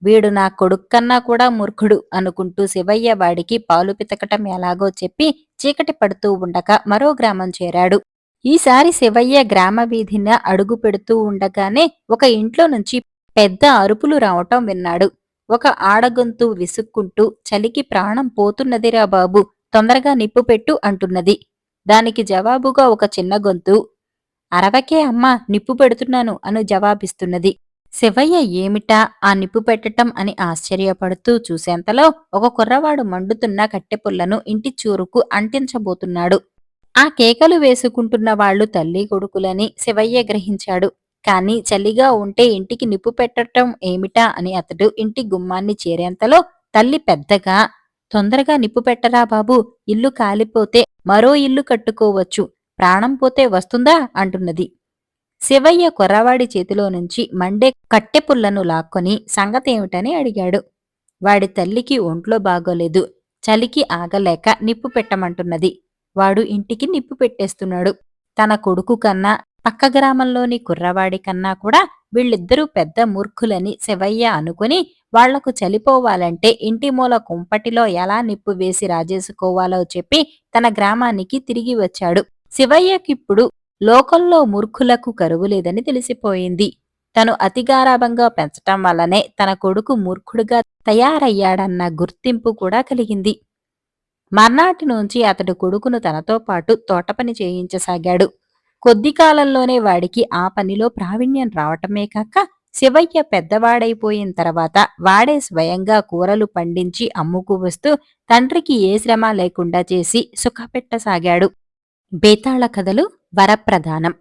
వీడు నా కొడుక్కన్నా కూడా మూర్ఖుడు అనుకుంటూ శివయ్య వాడికి పాలు పితకటం ఎలాగో చెప్పి చీకటి పడుతూ ఉండగా మరో గ్రామం చేరాడు. ఈసారి శివయ్య గ్రామ వీధిన అడుగు పెడుతూ ఉండగానే ఒక ఇంట్లో నుంచి పెద్ద అరుపులు రావటం విన్నాడు. ఒక ఆడగొంతు విసుక్కుంటూ, చలికి ప్రాణం పోతున్నదిరా బాబు, తొందరగా నిప్పు పెట్టు అంటున్నది. దానికి జవాబుగా ఒక చిన్న గొంతు, అరవకే అమ్మా, నిప్పు పెడుతున్నాను అను జవాబిస్తున్నది. శివయ్య ఏమిటా ఆ నిప్పు పెట్టటం అని ఆశ్చర్యపడుతూ చూసేంతలో ఒక కుర్రవాడు మండుతున్న కట్టెపుల్లను ఇంటి చూరుకు అంటించబోతున్నాడు. ఆ కేకలు వేసుకుంటున్న వాళ్లు తల్లి కొడుకులని శివయ్య గ్రహించాడు. కాని చలిగా ఉంటే ఇంటికి నిప్పు పెట్టటం ఏమిటా అని అతడు ఇంటి గుమ్మాన్ని చేరేంతలో తల్లి పెద్దగా, తొందరగా నిప్పు పెట్టరా బాబూ, ఇల్లు కాలిపోతే మరో ఇల్లు కట్టుకోవచ్చు, ప్రాణం పోతే వస్తుందా అంటున్నది. శివయ్య కుర్రవాడి చేతిలో నుంచి మండే కట్టెపుల్లను లాక్కొని సంగతేమిటని అడిగాడు. వాడి తల్లికి ఒంట్లో బాగోలేదు. చలికి ఆగలేక నిప్పు పెట్టమంటున్నది. వాడు ఇంటికి నిప్పు పెట్టేస్తున్నాడు. తన కొడుకు కన్నా పక్క గ్రామంలోని కుర్రవాడి కన్నా కూడా వీళ్ళిద్దరూ పెద్ద మూర్ఖులని శివయ్య అనుకుని వాళ్లకు చలిపోవాలంటే ఇంటి మూల కుంపటిలో ఎలా నిప్పు వేసి రాజేసుకోవాలో చెప్పి తన గ్రామానికి తిరిగి వచ్చాడు. శివయ్యకిప్పుడు లోకంలో మూర్ఖులకు కరువులేదని తెలిసిపోయింది. తను అతిగారాభంగా పెంచటం వల్లనే తన కొడుకు మూర్ఖుడుగా తయారయ్యాడన్న గుర్తింపు కూడా కలిగింది. మర్నాటి నుంచి అతడు కొడుకును తనతో పాటు తోటపని చేయించసాగాడు. కొద్ది కాలంలోనే వాడికి ఆ పనిలో ప్రావీణ్యం రావటమే కాక శివయ్య పెద్దవాడైపోయిన తర్వాత వాడే స్వయంగా కూరలు పండించి అమ్ముకు వస్తూ తండ్రికి ఏ శ్రమ లేకుండా చేసి సుఖపెట్టసాగాడు. బేతాళ కథలు వరప్రధానం.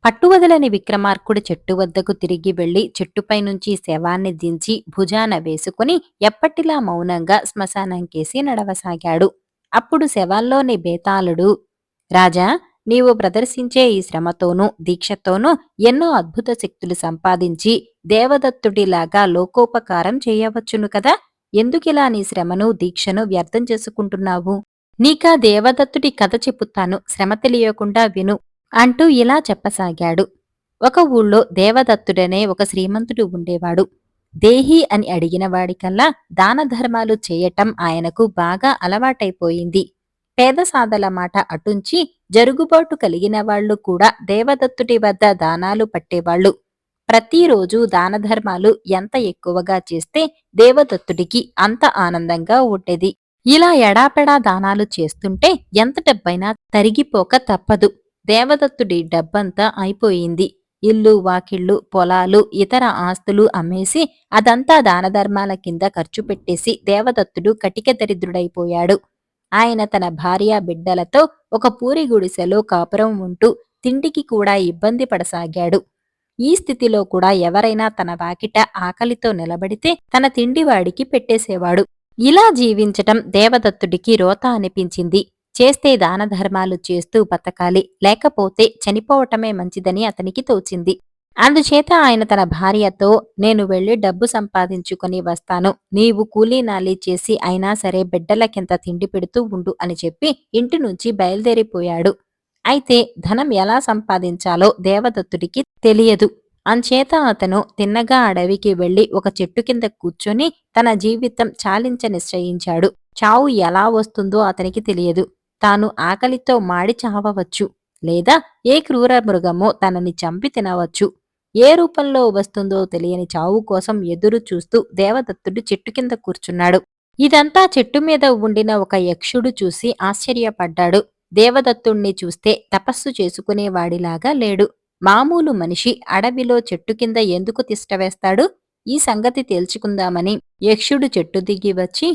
పట్టువదలని విక్రమార్కుడు చెట్టు వద్దకు తిరిగి వెళ్లి చెట్టుపై నుంచి శవాన్ని దించి భుజాన వేసుకుని ఎప్పటిలా మౌనంగా శ్మశానంకేసి నడవసాగాడు. అప్పుడు శవాల్లోని బేతాళుడు, రాజా, నీవు ప్రదర్శించే ఈ శ్రమతోనూ దీక్షతోనూ ఎన్నో అద్భుత శక్తులు సంపాదించి దేవదత్తుడిలాగా లోకోపకారం చేయవచ్చును కదా. ఎందుకిలా నీ శ్రమను దీక్షను వ్యర్థం చేసుకుంటున్నావు? నీకా దేవదత్తుడి కథ చెప్పుతాను, శ్రమ తెలియకుండా విను అంటూ ఇలా చెప్పసాగాడు. ఒక ఊళ్ళో దేవదత్తుడనే ఒక శ్రీమంతుడు ఉండేవాడు. దేహి అని అడిగిన వాడికల్లా దాన ధర్మాలు చేయటం ఆయనకు బాగా అలవాటైపోయింది. పేదసాదల మాట అటుంచి జరుగుబాటు కలిగిన వాళ్లు కూడా దేవదత్తుడి వద్ద దానాలు పట్టేవాళ్లు. ప్రతిరోజూ దానధర్మాలు ఎంత ఎక్కువగా చేస్తే దేవదత్తుడికి అంత ఆనందంగా ఉండేది. ఇలా ఎడాపెడా దానాలు చేస్తుంటే ఎంత డబ్బైనా తరిగిపోక తప్పదు. దేవదత్తుడి డబ్బంతా అయిపోయింది. ఇల్లు వాకిళ్ళు పొలాలు ఇతర ఆస్తులు అమ్మేసి అదంతా దానధర్మాల కింద ఖర్చు పెట్టేసి దేవదత్తుడు కటిక దరిద్రుడైపోయాడు. ఆయన తన భార్య బిడ్డలతో ఒక పూరి గుడిసెలో కాపురం ఉంటూ తిండికి కూడా ఇబ్బంది పడసాగాడు. ఈ స్థితిలో కూడా ఎవరైనా తన వాకిట ఆకలితో నిలబడితే తన తిండి వాడికి పెట్టేసేవాడు. ఇలా జీవించటం దేవదత్తుడికి రోత అనిపించింది. చేస్తే దానధర్మాలు చేస్తూ బతకాలి, లేకపోతే చనిపోవటమే మంచిదని అతనికి తోచింది. అందుచేత ఆయన తన భార్యతో, నేను వెళ్లి డబ్బు సంపాదించుకుని వస్తాను, నీవు కూలీనాలీ చేసి అయినా సరే బిడ్డలకింత తిండి పెడుతూ ఉండు అని చెప్పి ఇంటి నుంచి బయలుదేరిపోయాడు. అయితే ధనం ఎలా సంపాదించాలో దేవదత్తుడికి తెలియదు. అంచేత అతను తిన్నగా అడవికి వెళ్లి ఒక చెట్టు కింద కూర్చొని తన జీవితం చాలించ నిశ్చయించాడు. చావు ఎలా వస్తుందో అతనికి తెలియదు. తాను ఆకలితో మాడి చావవచ్చు, లేదా ఏ క్రూర మృగమో తనని చంపి తినవచ్చు. ఏ రూపంలో వస్తుందో తెలియని చావు కోసం ఎదురు చూస్తూ దేవదత్తుడు చెట్టు కింద కూర్చున్నాడు. ఇదంతా చెట్టు మీద ఉండిన ఒక యక్షుడు చూసి ఆశ్చర్యపడ్డాడు. దేవదత్తుణ్ణి చూస్తే తపస్సు చేసుకునేవాడిలాగా లేడు. మామూలు మనిషి అడవిలో చెట్టు కింద ఎందుకు తిష్టవేస్తాడు? ఈ సంగతి తేల్చుకుందామని యక్షుడు చెట్టు దిగి వచ్చి,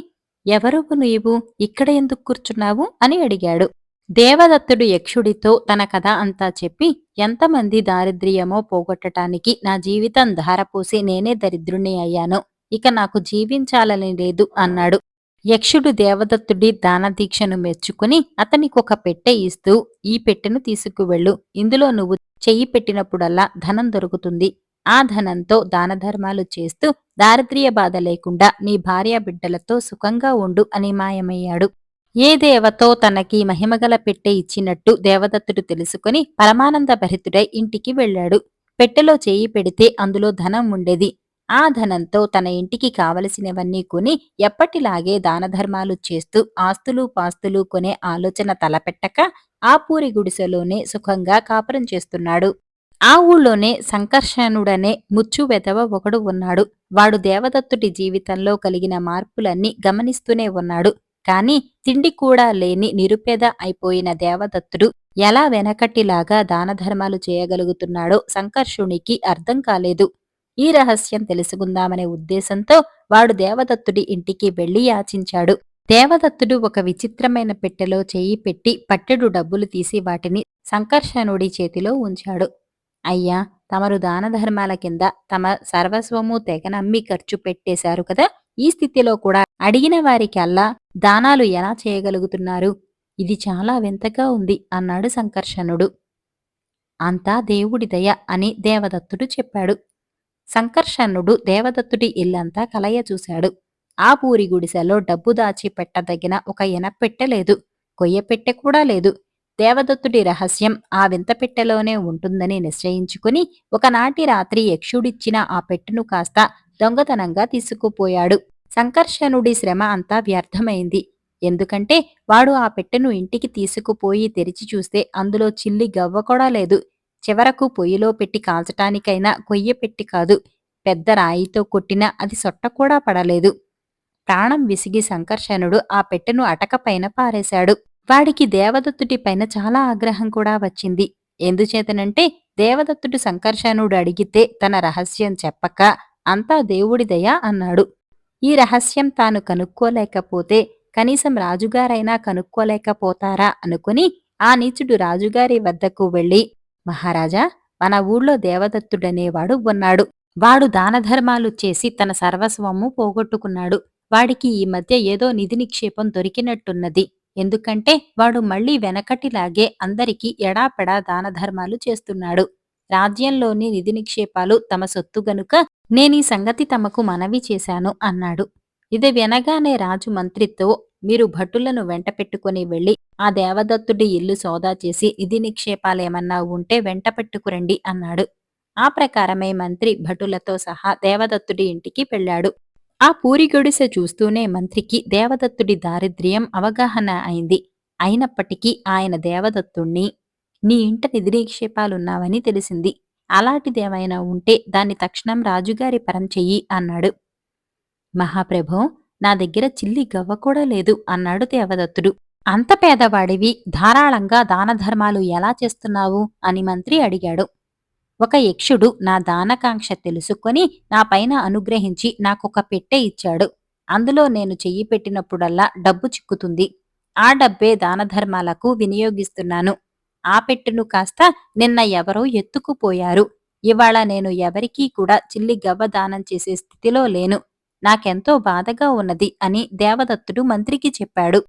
ఎవరువు నీవు, ఇక్కడ ఎందుకు కూర్చున్నావు అని అడిగాడు. దేవదత్తుడు యక్షుడితో తన కథ అంతా చెప్పి, ఎంతమంది దారిద్ర్యమో పోగొట్టటానికి నా జీవితం ధారపోసి నేనే దరిద్రుణ్ణి అయ్యాను, ఇక నాకు జీవించాలని లేదు అన్నాడు. యక్షుడు దేవదత్తుడి దానదీక్షను మెచ్చుకుని అతనికొక పెట్టె ఇస్తూ, ఈ పెట్టెను తీసుకువెళ్ళు, ఇందులో నువ్వు చెయ్యి పెట్టినప్పుడల్లా ధనం దొరుకుతుంది. ఆ ధనంతో దానధర్మాలు చేస్తూ దారిద్ర్య బాధ లేకుండా నీ భార్య బిడ్డలతో సుఖంగా ఉండు అని మాయమయ్యాడు. ఏ దేవతో తనకి మహిమగల పెట్టె ఇచ్చినట్టు దేవదత్తుడు తెలుసుకుని పరమానంద భరితుడై ఇంటికి వెళ్ళాడు. పెట్టెలో చేయి పెడితే అందులో ధనం ఉండేది. ఆ ధనంతో తన ఇంటికి కావలసినవన్నీ కొని ఎప్పటిలాగే దానధర్మాలు చేస్తూ ఆస్తులు పాస్తులు కొనే ఆలోచన తలపెట్టక ఆ పూరి గుడిసెలోనే సుఖంగా కాపురం చేస్తున్నాడు. ఆ ఊళ్ళోనే సంకర్షణుడనే ముచ్చు వెధవ ఒకడు ఉన్నాడు. వాడు దేవదత్తుడి జీవితంలో కలిగిన మార్పులన్నీ గమనిస్తూనే ఉన్నాడు. కాని తిండి కూడా లేని నిరుపేద అయిపోయిన దేవదత్తుడు ఎలా వెనకటిలాగా దానధర్మాలు చేయగలుగుతున్నాడో సంకర్షునికి అర్థం కాలేదు. ఈ రహస్యం తెలుసుకుందామనే ఉద్దేశంతో వాడు దేవదత్తుడి ఇంటికి వెళ్లి యాచించాడు. దేవదత్తుడు ఒక విచిత్రమైన పెట్టెలో చెయ్యి పెట్టి పట్టెడు డబ్బులు తీసి వాటిని సంకర్షణుడి చేతిలో ఉంచాడు. అయ్యా, తమరు దానధర్మాల కింద తమ సర్వస్వము తెగనమ్మి ఖర్చు పెట్టేశారు కదా, ఈ స్థితిలో కూడా అడిగిన వారికల్లా దానాలు ఎలా చేయగలుగుతున్నారు? ఇది చాలా వింతగా ఉంది అన్నాడు సంకర్షణుడు. అంతా దేవుడి దయ అని దేవదత్తుడు చెప్పాడు. సంకర్షణుడు దేవదత్తుడి ఇల్లంతా కలయ చూశాడు. ఆ పూరి గుడిసెలో డబ్బు దాచి పెట్టదగిన ఒక ఎనపెట్టె లేదు, కొయ్యపెట్టె కూడా లేదు. దేవదత్తుడి రహస్యం ఆ వింత పెట్టెలోనే ఉంటుందని నిశ్చయించుకుని ఒకనాటి రాత్రి యక్షుడిచ్చిన ఆ పెట్టెను కాస్త దొంగతనంగా తీసుకుపోయాడు. సంకర్షణుడి శ్రమ అంతా వ్యర్థమైంది. ఎందుకంటే వాడు ఆ పెట్టెను ఇంటికి తీసుకుపోయి తెరిచి చూస్తే అందులో చిల్లి గవ్వ కూడా లేదు. చివరకు పొయ్యిలో పెట్టి కాల్చటానికైనా కొయ్య పెట్టి కాదు, పెద్ద రాయితో కొట్టినా అది సొట్ట కూడా పడలేదు. ప్రాణం విసిగి సంకర్షణుడు ఆ పెట్టెను అటకపైన పారేశాడు. వాడికి దేవదత్తుడి పైన చాలా ఆగ్రహం కూడా వచ్చింది. ఎందుచేతనంటే దేవదత్తుడు సంకర్షణుడు అడిగితే తన రహస్యం చెప్పక అంతా దేవుడి దయ అన్నాడు. ఈ రహస్యం తాను కనుక్కోలేకపోతే కనీసం రాజుగారైనా కనుక్కోలేకపోతారా అనుకుని ఆ నీచుడు రాజుగారి వద్దకు వెళ్లి, మహారాజా, మన ఊళ్ళో దేవదత్తుడనేవాడు ఉన్నాడు. వాడు దానధర్మాలు చేసి తన సర్వస్వము పోగొట్టుకున్నాడు. వాడికి ఈ మధ్య ఏదో నిధి నిక్షేపం దొరికినట్టున్నది. ఎందుకంటే వాడు మళ్లీ వెనకటిలాగే అందరికీ ఎడాపెడా దానధర్మాలు చేస్తున్నాడు. రాజ్యంలోని నిధి నిక్షేపాలు తమ సొత్తు గనుక నేనీ సంగతి తమకు మనవి చేశాను అన్నాడు. ఇది వినగానే రాజు మంత్రితో, మీరు భటులను వెంట పెట్టుకుని వెళ్ళి ఆ దేవదత్తుడి ఇల్లు సోదా చేసి నిధి నిక్షేపాలేమన్నా ఉంటే వెంట పెట్టుకురండి అన్నాడు. ఆ ప్రకారమే మంత్రి భటులతో సహా దేవదత్తుడి ఇంటికి వెళ్ళాడు. ఆ పూరి గుడిసె చూస్తూనే మంత్రికి దేవదత్తుడి దారిద్ర్యం అవగాహన అయింది. అయినప్పటికీ ఆయన దేవదత్తుణ్ణి, నీ ఇంట నిధి నిక్షేపాలున్నావని తెలిసింది. అలాంటిదేమైనా ఉంటే దాన్ని తక్షణం రాజుగారి పరం చెయ్యి అన్నాడు. మహాప్రభో, నా దగ్గర చిల్లి గవ్వ కూడా లేదు అన్నాడు దేవదత్తుడు. అంత పేదవాడివి ధారాళంగా దానధర్మాలు ఎలా చేస్తున్నావు అని మంత్రి అడిగాడు. ఒక యక్షుడు నా దానకాంక్ష తెలుసుకొని నా పైన అనుగ్రహించి నాకొక పెట్టె ఇచ్చాడు. అందులో నేను చెయ్యి పెట్టినప్పుడల్లా డబ్బు చిక్కుతుంది. ఆ డబ్బే దానధర్మాలకు వినియోగిస్తున్నాను. ఆ పెట్టెను కాస్త నిన్న ఎవరో ఎత్తుకుపోయారు. ఇవాళ నేను ఎవరికీ కూడా చిల్లి గవ్వ దానం చేసే స్థితిలో లేను. నాకెంతో బాధగా ఉన్నది అని దేవదత్తుడు మంత్రికి చెప్పాడు.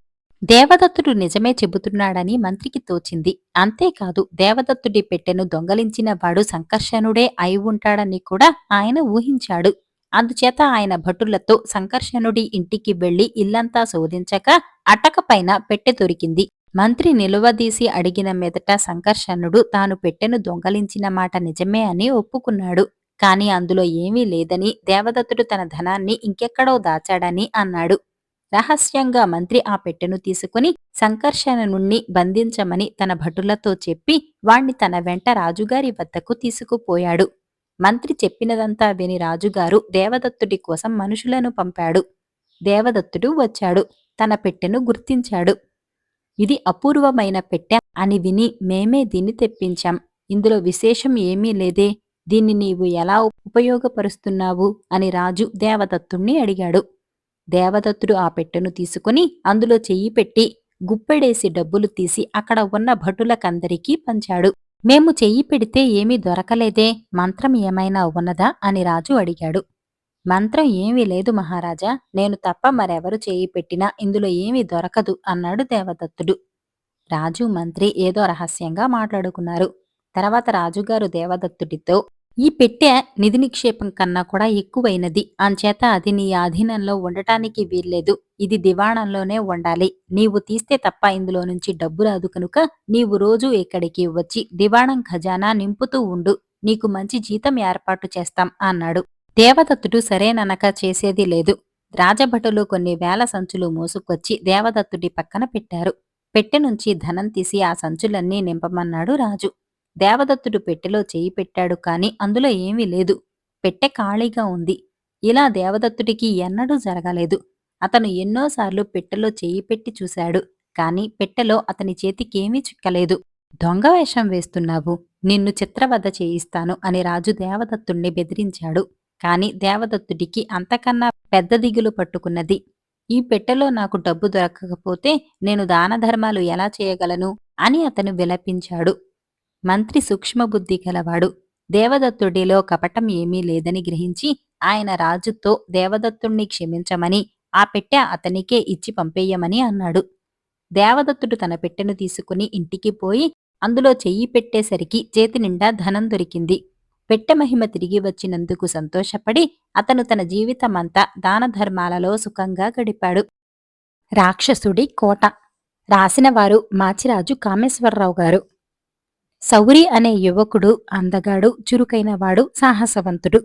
దేవదత్తుడు నిజమే చెబుతున్నాడని మంత్రికి తోచింది. అంతేకాదు దేవదత్తుడి పెట్టెను దొంగలించిన వాడు సంకర్షణుడే అయి ఉంటాడని కూడా ఆయన ఊహించాడు. అందుచేత ఆయన భటులతో సంకర్షణుడి ఇంటికి వెళ్లి ఇల్లంతా శోధించక అటకపైన పెట్టె దొరికింది. మంత్రి నిలువదీసి అడిగిన మీదట సంకర్షణుడు తాను పెట్టెను దొంగలించిన మాట నిజమే అని ఒప్పుకున్నాడు. కాని అందులో ఏమీ లేదని, దేవదత్తుడు తన ధనాన్ని ఇంకెక్కడో దాచాడని అన్నాడు. రహస్యంగా మంత్రి ఆ పెట్టెను తీసుకుని సంకర్షణుణ్ణి బంధించమని తన భటులతో చెప్పి వాణ్ణి తన వెంట రాజుగారి వద్దకు తీసుకుపోయాడు. మంత్రి చెప్పినదంతా విని రాజుగారు దేవదత్తుడి కోసం మనుషులను పంపాడు. దేవదత్తుడు వచ్చాడు. తన పెట్టెను గుర్తించాడు. ఇది అపూర్వమైన పెట్టె అని విని మేమే దీన్ని తెప్పించాం. ఇందులో విశేషం ఏమీ లేదే. దీన్ని నీవు ఎలా ఉపయోగపరుస్తున్నావు అని రాజు దేవదత్తుణ్ణి అడిగాడు. దేవదత్తుడు ఆ పెట్టెను తీసుకుని అందులో చెయ్యి పెట్టి గుప్పెడేసి డబ్బులు తీసి అక్కడ ఉన్న భటులకందరికీ పంచాడు. మేము చెయ్యి పెడితే ఏమీ దొరకలేదే, మంత్రం ఏమైనా ఉన్నదా అని రాజు అడిగాడు. మంత్రం ఏమీ లేదు మహారాజా, నేను తప్ప మరెవరు చేయి పెట్టినా ఇందులో ఏమీ దొరకదు అన్నాడు దేవదత్తుడు. రాజు మంత్రి ఏదో రహస్యంగా మాట్లాడుకున్నారు. తర్వాత రాజుగారు దేవదత్తుడితో, ఈ పెట్టె నిధి నిక్షేపం కన్నా కూడా ఎక్కువైనది. అంచేత అది నీ ఆధీనంలో ఉండటానికి వీల్లేదు. ఇది దివాణంలోనే ఉండాలి. నీవు తీస్తే తప్ప ఇందులో నుంచి డబ్బు రాదు కనుక నీవు రోజూ ఇక్కడికి వచ్చి దివాణం ఖజానా నింపుతూ ఉండు. నీకు మంచి జీతం ఏర్పాటు చేస్తాం అన్నాడు. దేవదత్తుడు సరేననక చేసేది లేదు. రాజభటులు కొన్ని వేల సంచులు మోసుకొచ్చి దేవదత్తుడి పక్కన పెట్టారు. పెట్టె నుంచి ధనం తీసి ఆ సంచులన్నీ నింపమన్నాడు రాజు. దేవదత్తుడు పెట్టెలో చేయి పెట్టాడు కాని అందులో ఏమీ లేదు. పెట్టె ఖాళీగా ఉంది. ఇలా దేవదత్తుడికి ఎన్నడూ జరగలేదు. అతను ఎన్నోసార్లు పెట్టెలో చేయి పెట్టి చూశాడు. కాని పెట్టెలో అతని చేతికేమీ చిక్కలేదు. దొంగ వేషం వేస్తున్నావు, నిన్ను చిత్రవధ చేయిస్తాను అని రాజు దేవదత్తుణ్ణి బెదిరించాడు. కాని దేవదత్తుడికి అంతకన్నా పెద్ద దిగులు పట్టుకున్నది. ఈ పెట్టెలో నాకు డబ్బు దొరకకపోతే నేను దానధర్మాలు ఎలా చేయగలను అని అతను విలపించాడు. మంత్రి సూక్ష్మబుద్ధి గలవాడు. దేవదత్తుడిలో కపటం ఏమీ లేదని గ్రహించి ఆయన రాజుతో దేవదత్తుణ్ణి క్షమించమని ఆ పెట్టె అతనికే ఇచ్చి పంపేయమని అన్నాడు. దేవదత్తుడు తన పెట్టెను తీసుకుని ఇంటికి పోయి అందులో చెయ్యి పెట్టేసరికి చేతినిండా ధనం దొరికింది. పెట్టె మహిమ తిరిగి వచ్చినందుకు సంతోషపడి అతను తన జీవితమంతా దానధర్మాలలో సుఖంగా గడిపాడు. రాక్షసుడి కోట. రాసినవారు మాచిరాజు కామేశ్వరరావు గారు. సౌరి అనే యువకుడు అందగాడు, చురుకైనవాడు, సాహసవంతుడు.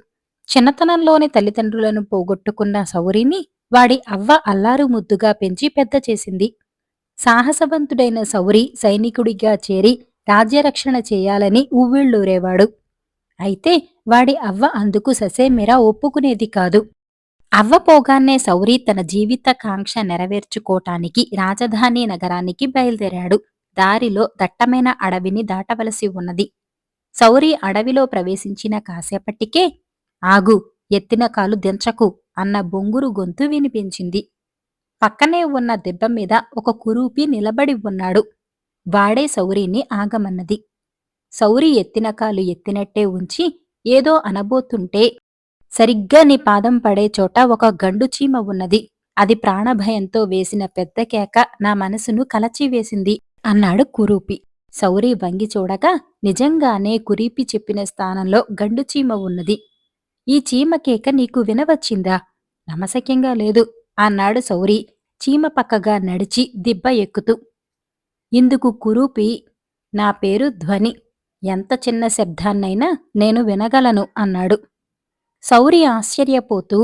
చిన్నతనంలోని తల్లిదండ్రులను పోగొట్టుకున్న సౌరిని వాడి అవ్వ అల్లారు ముద్దుగా పెంచి పెద్ద చేసింది. సాహసవంతుడైన సౌరి సైనికుడిగా చేరి రాజ్యరక్షణ చేయాలని ఉవ్విళ్ళూరేవాడు. అయితే వాడి అవ్వ అందుకు ససేమిరా ఒప్పుకునేది కాదు. అవ్వ పోగాన్నే సౌరి తన జీవిత కాంక్ష నెరవేర్చుకోటానికి రాజధాని నగరానికి బయలుదేరాడు. దారిలో దట్టమైన అడవిని దాటవలసి ఉన్నది. సౌరి అడవిలో ప్రవేశించిన కాసేపటికే, ఆగు, ఎత్తిన కాలు దించకు అన్న బొంగురు గొంతు వినిపించింది. పక్కనే ఉన్న దెబ్బ మీద ఒక కురూపి నిలబడి ఉన్నాడు. వాడే సౌరిని ఆగమన్నది. సౌరి ఎత్తిన కాలు ఎత్తినట్టే ఉంచి ఏదో అనబోతుంటే, సరిగ్గా నీ పాదం పడే చోట ఒక గండు చీమ ఉన్నది. అది ప్రాణభయంతో వేసిన పెద్ద కేక నా మనసును కలచివేసింది అన్నాడు కురూపి. సౌరి వంగి చూడగా నిజంగానే కురీపి చెప్పిన స్థానంలో గండుచీమ ఉన్నది. ఈ చీమకేక నీకు వినవచ్చిందా? నమశక్యంగా లేదు అన్నాడు సౌరి చీమ పక్కగా నడిచి దిబ్బ ఎక్కుతూ. ఇందుకు కురూపి, నా పేరు ధ్వని. ఎంత చిన్న శబ్దాన్నైనా నేను వినగలను అన్నాడు. సౌరి ఆశ్చర్యపోతూ,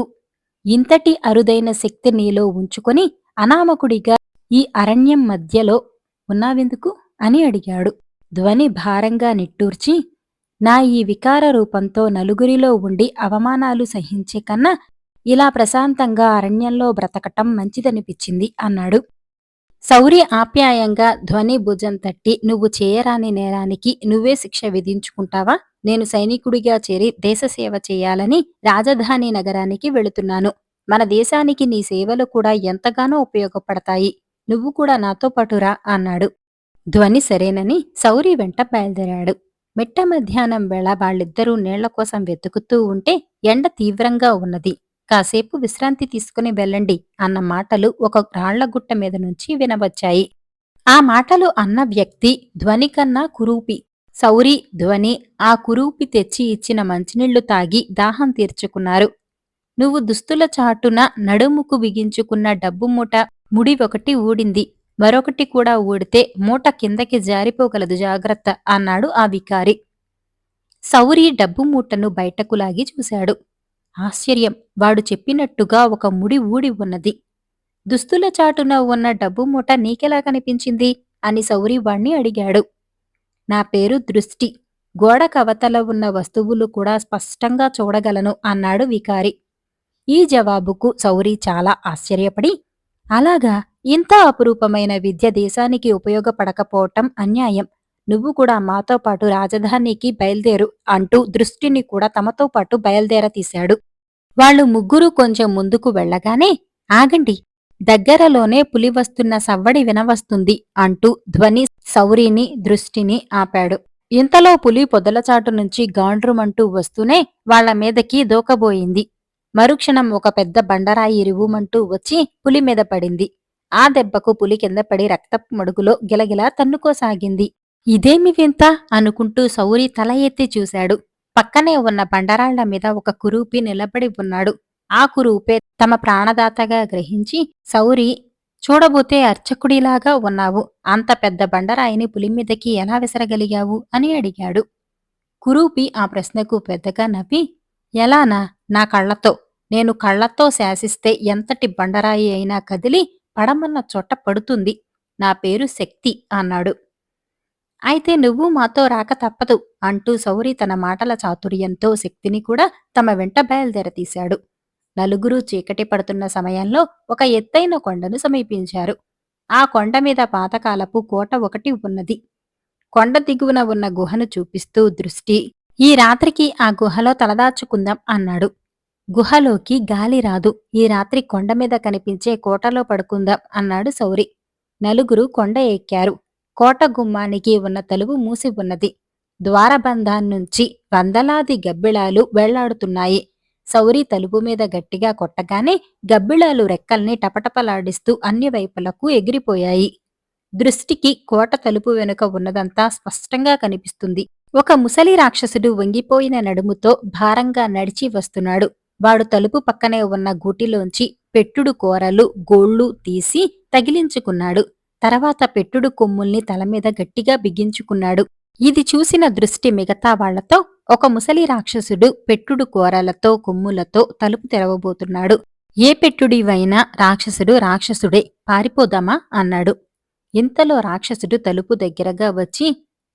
ఇంతటి అరుదైన శక్తి నీలో ఉంచుకొని అనామకుడిగా ఈ అరణ్యం మధ్యలో ఉన్నావెందుకు అని అడిగాడు. ధ్వని భారంగా నిట్టూర్చి, నా ఈ వికార రూపంతో నలుగురిలో ఉండి అవమానాలు సహించే కన్నా ఇలా ప్రశాంతంగా అరణ్యంలో బ్రతకటం మంచిదనిపించింది అన్నాడు. సౌరి ఆప్యాయంగా ధ్వని భుజం తట్టి, నువ్వు చేయరాని నేరానికి నువ్వే శిక్ష విధించుకుంటావా? నేను సైనికుడిగా చేరి దేశసేవ చేయాలని రాజధాని నగరానికి వెళుతున్నాను. మన దేశానికి నీ సేవలు కూడా ఎంతగానో ఉపయోగపడతాయి. నువ్వు కూడా నాతో పాటురా అన్నాడు. ధ్వని సరేనని సౌరి వెంట బయలుదేరాడు. మిట్ట మధ్యాహ్నం వేళ వాళ్ళిద్దరూ నీళ్ల కోసం వెతుకుతూ ఉంటే ఎండ తీవ్రంగా ఉన్నది. కాసేపు విశ్రాంతి తీసుకుని వెళ్ళండి అన్న మాటలు ఒక రాళ్లగుట్ట మీద నుంచి వినవచ్చాయి. ఆ మాటలు అన్న వ్యక్తి ధ్వని కన్నా కురూపి. సౌరి, ధ్వని ఆ కురూపి తెచ్చి ఇచ్చిన మంచినీళ్లు తాగి దాహం తీర్చుకున్నారు. నువ్వు దుస్తుల చాటున నడుముకు బిగించుకున్న డబ్బు మూట ముడి ఒకటి ఊడింది. మరొకటి కూడా ఊడితే మూట కిందకి జారిపోగలదు, జాగ్రత్త అన్నాడు ఆ వికారి. సౌరి డబ్బు మూటను బయటకు లాగి చూశాడు. ఆశ్చర్యం, వాడు చెప్పినట్టుగా ఒక ముడి ఊడి ఉన్నది. దుస్తుల చాటున ఉన్న డబ్బు మూట నీకెలా కనిపించింది అని సౌరి వాణ్ణి అడిగాడు. నా పేరు దృష్టి. గోడ కవతల ఉన్న వస్తువులు కూడా స్పష్టంగా చూడగలను అన్నాడు వికారి. ఈ జవాబుకు సౌరి చాలా ఆశ్చర్యపడి, అలాగా, ఇంత అపురూపమైన విద్య దేశానికి ఉపయోగపడకపోవటం అన్యాయం. నువ్వు కూడా మాతో పాటు రాజధానికి బయల్దేరు అంటూ దృష్టిని కూడా తమతో పాటు బయల్దేరతీశాడు. వాళ్ళు ముగ్గురు కొంచెం ముందుకు వెళ్ళగానే, ఆగండి, దగ్గరలోనే పులి వస్తున్న సవ్వడి వినవస్తుంది అంటూ ధ్వని సౌరిని, దృష్టిని ఆపాడు. ఇంతలో పులి పొదలచాటు నుంచి గాండ్రుమంటూ వస్తూనే వాళ్ల మీదకి దూకబోయింది. మరుక్షణం ఒక పెద్ద బండరాయి ఇరువుమంటూ వచ్చి పులి మీద పడింది. ఆ దెబ్బకు పులి కింద పడి రక్తపు మడుగులో గిలగిలా తన్నుకోసాగింది. ఇదేమి వింత అనుకుంటూ సౌరి తల ఎత్తి చూశాడు. పక్కనే ఉన్న బండరాళ్ల మీద ఒక కురూపి నిలబడి ఉన్నాడు. ఆ కురూపే తమ ప్రాణదాతగా గ్రహించి, సౌరి, చూడబోతే అర్చకుడిలాగా ఉన్నావు. అంత పెద్ద బండరాయిని పులిమీదకి ఎలా విసరగలిగావు అని అడిగాడు. కురూపి ఆ ప్రశ్నకు పెద్దగా నవ్వి, ఎలానా? నా కళ్లతో. నేను కళ్లతో శాసిస్తే ఎంతటి బండరాయి అయినా కదిలి పడమన్న చోట పడుతుంది. నా పేరు శక్తి అన్నాడు. అయితే నువ్వు మాతో రాక తప్పదు అంటూ సౌరి తన మాటల చాతుర్యంతో శక్తిని కూడా తమ వెంట బయలుదేరతీశాడు. నలుగురూ చీకటి పడుతున్న సమయంలో ఒక ఎత్తైన కొండను సమీపించారు. ఆ కొండ మీద పాతకాలపు కోట ఒకటి ఉన్నది. కొండ దిగువన ఉన్న గుహను చూపిస్తూ దృష్టి, ఈ రాత్రికి ఆ గుహలో తలదాచుకుందాం అన్నాడు. గుహలోకి గాలి రాదు. ఈ రాత్రి కొండ మీద కనిపించే కోటలో పడుకుందాం అన్నాడు సౌరి. నలుగురు కొండ ఎక్కారు. కోట గుమ్మానికి ఉన్న తలుపు మూసి ఉన్నది. ద్వారబంధాన్నుంచి వందలాది గబ్బిళాలు వెళ్లాడుతున్నాయి. సౌరి తలుపు మీద గట్టిగా కొట్టగానే గబ్బిళాలు రెక్కల్ని టపటపలాడిస్తూ అన్ని వైపులకు ఎగిరిపోయాయి. దృష్టికి కోట తలుపు వెనుక ఉన్నదంతా స్పష్టంగా కనిపిస్తుంది. ఒక ముసలి రాక్షసుడు వంగిపోయిన నడుముతో భారంగా నడిచి వస్తున్నాడు. వాడు తలుపు పక్కనే ఉన్న గూటిలోంచి పెట్టుడు కూరలు, గోళ్లు తీసి తగిలించుకున్నాడు. తర్వాత పెట్టుడు కొమ్ముల్ని తలమీద గట్టిగా బిగించుకున్నాడు. ఇది చూసిన దృష్టి మిగతా వాళ్లతో, ఒక ముసలి రాక్షసుడు పెట్టుడు కూరలతో, కొమ్ములతో తలుపు తెరవబోతున్నాడు. ఏ పెట్టుడివైనా రాక్షసుడే, పారిపోదామా అన్నాడు. ఇంతలో రాక్షసుడు తలుపు దగ్గరగా వచ్చి,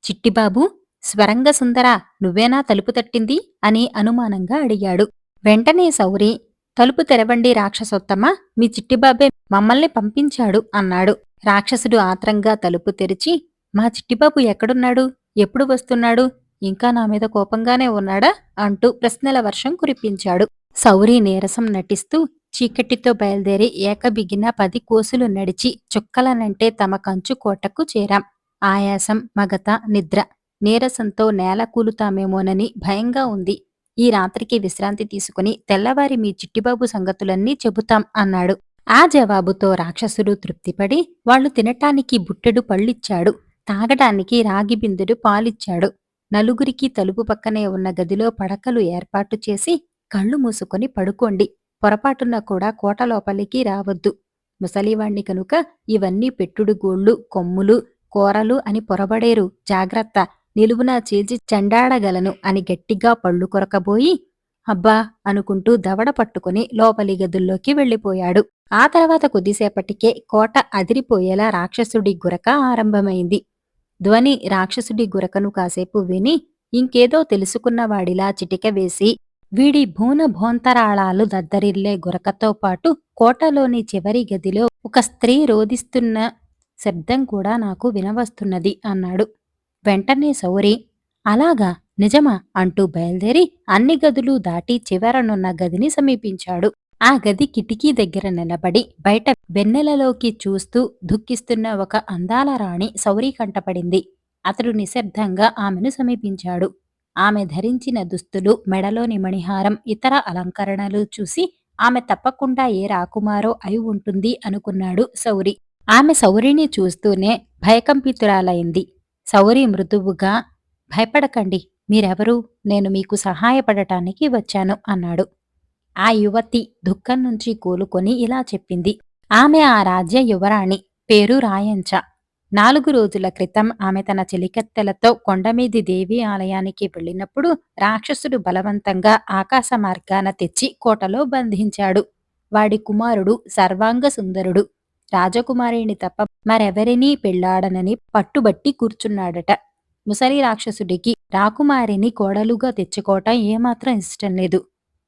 చిట్టిబాబూ, స్వరంగ సుందరా, నువ్వేనా తలుపు తట్టింది అని అనుమానంగా అడిగాడు. వెంటనే సౌరి, తలుపు తెరవండి రాక్షసోత్తమా, మీ చిట్టిబాబే మమ్మల్ని పంపించాడు అన్నాడు. రాక్షసుడు ఆత్రంగా తలుపు తెరిచి, మా చిట్టిబాబు ఎక్కడున్నాడు? ఎప్పుడు వస్తున్నాడు? ఇంకా నా మీద కోపంగానే ఉన్నాడా అంటూ ప్రశ్నల వర్షం కురిపించాడు. సౌరి నీరసం నటిస్తూ, చీకటితో బయలుదేరి ఏకబిగిన 10 కోసులు నడిచి చుక్కలనంటే తమ కంచు కోటకు చేరాం. ఆయాసం, మగత, నిద్ర, నీరసంతో నేల కూలుతామేమోనని భయంగా ఉంది. ఈ రాత్రికి విశ్రాంతి తీసుకుని తెల్లవారి మీ చిట్టిబాబు సంగతులన్నీ చెబుతాం అన్నాడు. ఆ జవాబుతో రాక్షసుడు తృప్తిపడి వాళ్లు తినటానికి బుట్టెడు పళ్ళిచ్చాడు, తాగడానికి రాగి బిందెడు పాలిచ్చాడు. నలుగురికి తలుపు పక్కనే ఉన్న గదిలో పడకలు ఏర్పాటు చేసి కళ్ళు మూసుకొని పడుకోండి. పొరపాటున కూడా కోట లోపలికి రావద్దు. ముసలివాణ్ణి కనుక ఇవన్నీ పెట్టుడు గూళ్ళు, కొమ్ములు, కోరలు అని పొరబడేరు. జాగ్రత్త! నిలువునా చీల్చి చెండాడగలను అని గట్టిగా పళ్ళు కొరకబోయి, అబ్బా! అనుకుంటూ దవడ పట్టుకుని లోపలి గదుల్లోకి వెళ్ళిపోయాడు. ఆ తర్వాత కొద్దిసేపటికే కోట అదిరిపోయేలా రాక్షసుడి గురక ఆరంభమైంది. ధ్వని రాక్షసుడి గురకను కాసేపు విని ఇంకేదో తెలుసుకున్నవాడిలా చిటిక వేసి, వీడి భూన భోంతరాళాలు దద్దరిల్లే గురకతో పాటు కోటలోని చివరి గదిలో ఒక స్త్రీ రోదిస్తున్న శబ్దం కూడా నాకు వినవస్తున్నది అన్నాడు. వెంటనే సౌరి, అలాగా, నిజమా అంటూ బయలుదేరి అన్ని గదులు దాటి చివరనున్న గదిని సమీపించాడు. ఆ గది కిటికీ దగ్గర నిలబడి బయట వెన్నెలలోకి చూస్తూ దుఃఖిస్తున్న ఒక అందాల రాణి సౌరి కంటపడింది. అతడు నిశ్శబ్దంగా ఆమెను సమీపించాడు. ఆమె ధరించిన దుస్తులు, మెడలోని మణిహారం, ఇతర అలంకరణలు చూసి ఆమె తప్పకుండా ఏ రాకుమారో అయి ఉంటుంది అనుకున్నాడు సౌరి. ఆమె సౌరిని చూస్తూనే భయకంపితురాలైంది. సౌరి మృదువుగా, భయపడకండి, మీరెవరు? నేను మీకు సహాయపడటానికి వచ్చాను అన్నాడు. ఆ యువతి దుఃఖం నుంచి కోలుకొని ఇలా చెప్పింది. ఆమె ఆ రాజ్య యువరాణి, పేరు రాయంచ. 4 రోజుల క్రితం ఆమె తన చెలికత్తెలతో కొండమీది దేవి ఆలయానికి వెళ్ళినప్పుడు రాక్షసుడు బలవంతంగా ఆకాశ మార్గాన తెచ్చి కోటలో బంధించాడు. వాడి కుమారుడు సర్వాంగ సుందరుడు. రాజకుమారిని తప్ప మరెవరినీ పెళ్లాడనని పట్టుబట్టి కూర్చున్నాడట. ముసలి రాక్షసుడికి రాకుమారిని కోడలుగా తెచ్చుకోవటం ఏమాత్రం ఇష్టం లేదు.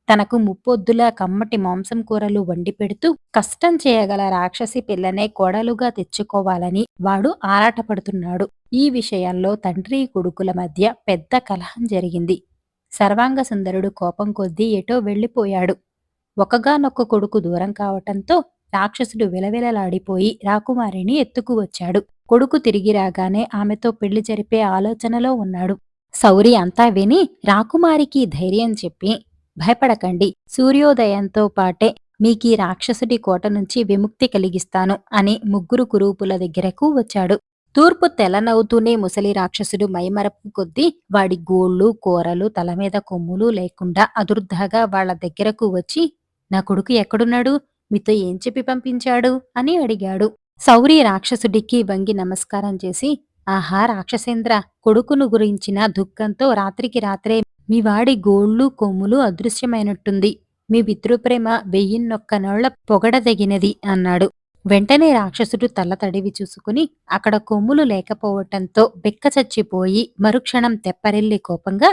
తనకు ముప్పొద్దులా కమ్మటి మాంసం కూరలు వండి పెడుతూ కష్టం చేయగల రాక్షసి పిల్లనే కోడలుగా తెచ్చుకోవాలని వాడు ఆరాటపడుతున్నాడు. ఈ విషయంలో తండ్రి కొడుకుల మధ్య పెద్ద కలహం జరిగింది. సర్వాంగ సుందరుడు కోపం కొద్దీ ఎటో వెళ్ళిపోయాడు. ఒకగానొక్క కొడుకు దూరం కావటంతో రాక్షసుడు విలవిలలాడిపోయి రాకుమారిని ఎత్తుకువచ్చాడు. కొడుకు తిరిగి రాగానే ఆమెతో పెళ్లి జరిపే ఆలోచనలో ఉన్నాడు. సౌరి అంతా విని రాకుమారికి ధైర్యం చెప్పి, భయపడకండి, సూర్యోదయంతో పాటే మీకీ రాక్షసుడి కోట నుంచి విముక్తి కలిగిస్తాను అని 3 కురూపుల దగ్గరకు వచ్చాడు. తూర్పు తెల్లనవుతూనే ముసలి రాక్షసుడు మైమరపు కొద్దీ వాడి గోళ్ళు, కూరలు, తలమీద కొమ్ములు లేకుండా అదుర్దాగా వాళ్ల దగ్గరకు వచ్చి, నా కొడుకు ఎక్కడున్నాడు? మీతో ఏం చెప్పి పంపించాడు? అని అడిగాడు. సౌరి రాక్షసుడికి వంగి నమస్కారం చేసి, ఆహా రాక్షసేంద్ర, కొడుకును గురించిన దుఃఖంతో రాత్రికి రాత్రే మీ వాడి గోళ్ళు, కొమ్ములు అదృశ్యమైనట్టుంది. మీ పితృప్రేమ 1001 నోళ్ల పొగడదగినది అన్నాడు. వెంటనే రాక్షసుడు తల తడివి చూసుకుని అక్కడ కొమ్ములు లేకపోవటంతో బెక్కచచ్చిపోయి మరుక్షణం తెప్పరిల్లి కోపంగా,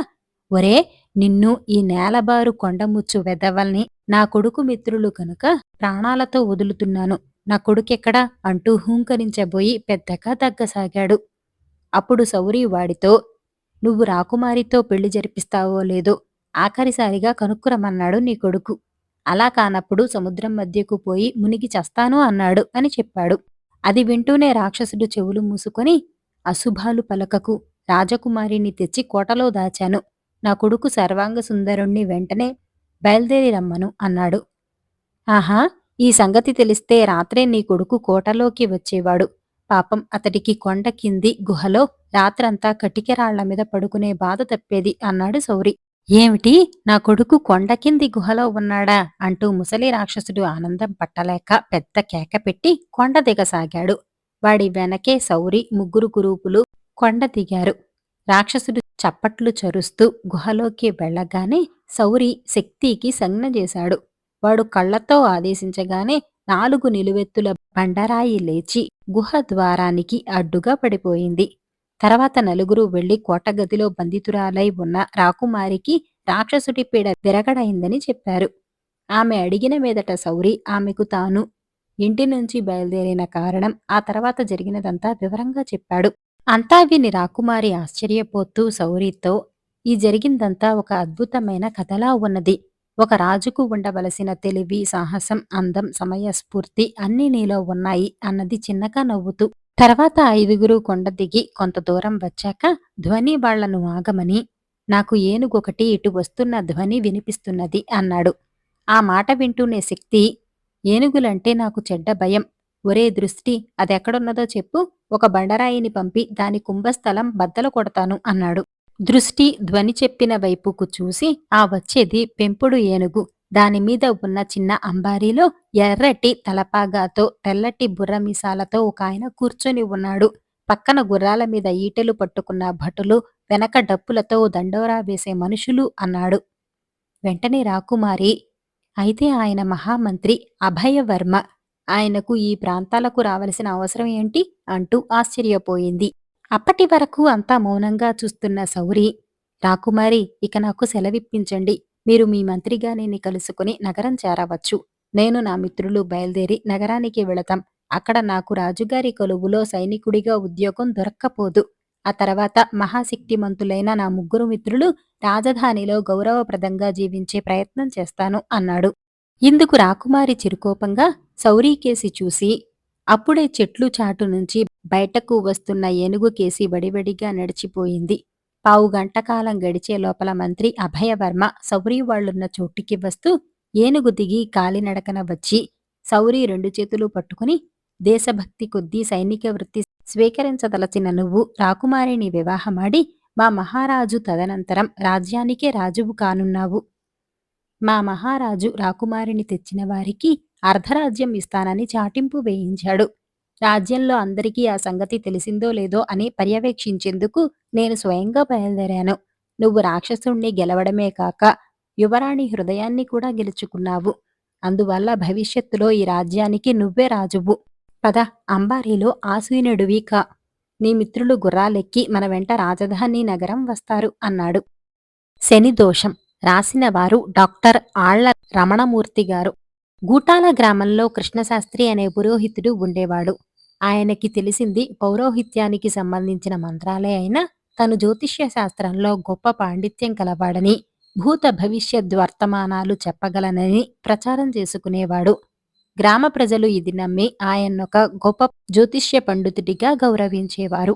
ఒరే, నిన్ను ఈ నేలబారు కొండముచ్చు వెదవల్ని నా కొడుకు మిత్రులు కనుక ప్రాణాలతో వదులుతున్నాను. నా కొడుకెక్కడా అంటూ హూంకరించబోయి పెద్దగా దగ్గసాగాడు. అప్పుడు సౌరి వాడితో, నువ్వు రాకుమారితో పెళ్లి జరిపిస్తావో లేదో ఆఖరిసారిగా కనుక్కురమన్నాడు నీ కొడుకు. అలా కానప్పుడు సముద్రం మధ్యకు పోయి మునిగి చస్తాను అన్నాడు అని చెప్పాడు. అది వింటూనే రాక్షసుడు చెవులు మూసుకొని, అశుభాలు పలకకు, రాజకుమారిని తెచ్చి కోటలో దాచాను. నా కొడుకు సర్వాంగ సుందరుణ్ణి వెంటనే బయలుదేరి రమ్మను అన్నాడు. ఆహా, ఈ సంగతి తెలిస్తే రాత్రే నీ కొడుకు కోటలోకి వచ్చేవాడు. పాపం అతడికి కొండ కింది గుహలో రాత్రంతా కటికెరాళ్ల మీద పడుకునే బాధ తప్పేది అన్నాడు సౌరి. ఏమిటి, నా కొడుకు కొండ కింది గుహలో ఉన్నాడా అంటూ ముసలి రాక్షసుడు ఆనందం పట్టలేక పెద్ద కేక పెట్టి కొండ దిగసాగాడు. వాడి వెనకే సౌరి 3 కురూపులు కొండ దిగారు. రాక్షసుడు చప్పట్లు చరుస్తూ గుహలోకి వెళ్ళగానే సౌరి శక్తికి సంజ్ఞ చేశాడు. వాడు కళ్లతో ఆదేశించగానే 4 నిలువెత్తుల బండరాయి లేచి గుహ ద్వారానికి అడ్డుగా పడిపోయింది. తర్వాత నలుగురు వెళ్లి కోటగదిలో బంధితురాలై ఉన్న రాకుమారికి రాక్షసుడి పీడ విరగడైందని చెప్పారు. ఆమె అడిగిన మీదట సౌరి ఆమెకు తాను ఇంటి నుంచి బయలుదేరిన కారణం, ఆ తర్వాత జరిగినదంతా వివరంగా చెప్పాడు. అంతా విని రాకుమారి ఆశ్చర్యపోతూ సౌరితో, ఈ జరిగిందంతా ఒక అద్భుతమైన కథలా ఉన్నది. ఒక రాజుకు ఉండవలసిన తెలివి, సాహసం, అందం, సమయస్ఫూర్తి అన్నీ నీలో ఉన్నాయి అన్నది చిన్నగా నవ్వుతూ. తర్వాత 5గురు కొండ దిగి కొంత దూరం వచ్చాక ధ్వని వాళ్లను ఆగమని, నాకు ఏనుగొకటి ఇటు వస్తున్న ధ్వని వినిపిస్తున్నది అన్నాడు. ఆ మాట వింటూనే శక్తి, ఏనుగులంటే నాకు చెడ్డ భయం. ఒరే దృష్టి, అదెక్కడున్నదో చెప్పు, ఒక బండరాయిని పంపి దాని కుంభస్థలం బద్దలు కొడతాను అన్నాడు. దృష్టి ధ్వని చెప్పిన వైపుకు చూసి ఆ వచ్చేది పెంపుడు ఏనుగు. దానిమీద ఉన్న చిన్న అంబారీలో ఎర్రటి తలపాగాతో తెల్లటి బుర్రమీసాలతో ఒకాయన కూర్చొని ఉన్నాడు. పక్కన గుర్రాల మీద ఈటెలు పట్టుకున్న భటులు, వెనక డప్పులతో దండోరా వేసే మనుషులు అన్నాడు. వెంటనే రాకుమారి, అయితే ఆయన మహామంత్రి అభయవర్మ. ఆయనకు ఈ ప్రాంతాలకు రావలసిన అవసరం ఏంటి అంటూ ఆశ్చర్యపోయింది. అప్పటి వరకు అంతా మౌనంగా చూస్తున్న సౌరి, రాకుమారి, ఇక నాకు సెలవిప్పించండి. మీరు మీ మంత్రిగారిని కలుసుకుని నగరం చేరవచ్చు. నేను నా మిత్రులు బయలుదేరి నగరానికి వెళతాం. అక్కడ నాకు రాజుగారి కొలువులో సైనికుడిగా ఉద్యోగం దొరక్కపోదు. ఆ తర్వాత మహాశక్తిమంతులైన నా ముగ్గురు మిత్రులు రాజధానిలో గౌరవప్రదంగా జీవించే ప్రయత్నం చేస్తాను అన్నాడు. ఇందుకు రాకుమారి చిరుకోపంగా సౌరీకేసి చూసి, అప్పుడే చెట్లు చాటు నుంచి బయటకు వస్తున్న ఏనుగు కేసి వడివడిగా నడిచిపోయింది. పావుగంట కాలం గడిచే లోపల మంత్రి అభయవర్మ సౌరీ వాళ్లున్న చోటికి వస్తూ ఏనుగు దిగి కాలినడకన వచ్చి సౌరీ రెండు చేతులు పట్టుకుని, దేశభక్తి కొద్దీ సైనిక వృత్తి స్వీకరించదలచిన నువ్వు రాకుమారిని వివాహమాడి మా మహారాజు తదనంతరం రాజ్యానికే రాజువు కానున్నావు. మా మహారాజు రాకుమారిని తెచ్చిన వారికి అర్ధరాజ్యం ఇస్తానని చాటింపు వేయించాడు. రాజ్యంలో అందరికీ ఆ సంగతి తెలిసిందో లేదో అని పర్యవేక్షించేందుకు నేను స్వయంగా బయలుదేరాను. నువ్వు రాక్షసుణ్ణి గెలవడమే కాక యువరాణి హృదయాన్ని కూడా గెలుచుకున్నావు. అందువల్ల భవిష్యత్తులో ఈ రాజ్యానికి నువ్వే రాజువు. పద, అంబారీలో ఆసీనుడివి కా. నీ మిత్రులు గుర్రాలెక్కి మన వెంట రాజధాని నగరం వస్తారు అన్నాడు. శనిదోషం రాసినవారు డాక్టర్ ఆళ్ల రమణమూర్తి గారు. గూటాల గ్రామంలో కృష్ణశాస్త్రి అనే పురోహితుడు ఉండేవాడు. ఆయనకి తెలిసింది పౌరోహిత్యానికి సంబంధించిన మంత్రాలే అయినా తను జ్యోతిష్య శాస్త్రంలో గొప్ప పాండిత్యం కలవాడని, భూత భవిష్యత్ వర్తమానాలు చెప్పగలనని ప్రచారం చేసుకునేవాడు. గ్రామ ప్రజలు ఇది నమ్మి ఆయన్నొక గొప్ప జ్యోతిష్య పండితుడిగా గౌరవించేవారు.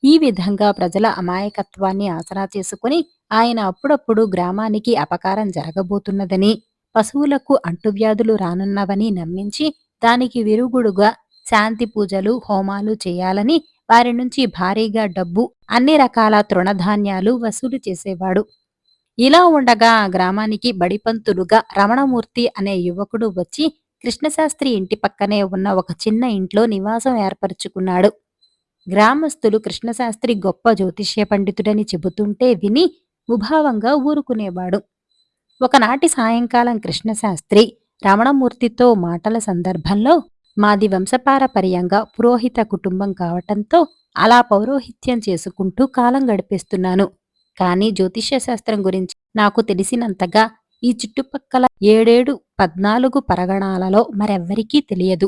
ఈ విధంగా ప్రజల అమాయకత్వాన్ని ఆసరా చేసుకుని ఆయన అప్పుడప్పుడు గ్రామానికి అపకారం జరగబోతున్నదని, పశువులకు అంటువ్యాధులు రానున్నవని నమ్మించి దానికి విరుగుడుగా శాంతి పూజలు, హోమాలు చేయాలని వారి నుంచి భారీగా డబ్బు, అన్ని రకాల తృణధాన్యాలు వసూలు చేసేవాడు. ఇలా ఉండగా ఆ గ్రామానికి బడిపంతులుగా రమణమూర్తి అనే యువకుడు వచ్చి కృష్ణశాస్త్రి ఇంటి పక్కనే ఉన్న ఒక చిన్న ఇంట్లో నివాసం ఏర్పరచుకున్నాడు. గ్రామస్తులు కృష్ణశాస్త్రి గొప్ప జ్యోతిష్య పండితుడని చెబుతుంటే విని ముభావంగా ఊరుకునేవాడు. ఒకనాటి సాయంకాలం కృష్ణశాస్త్రి రమణమూర్తితో మాటల సందర్భంలో, మాది వంశపారపర్యంగా పురోహిత కుటుంబం కావటంతో అలా పౌరోహిత్యం చేసుకుంటూ కాలం గడిపేస్తున్నాను. కానీ జ్యోతిష్య శాస్త్రం గురించి నాకు తెలిసినంతగా ఈ చుట్టుపక్కల 14 పరగణాలలో మరెవ్వరికీ తెలియదు.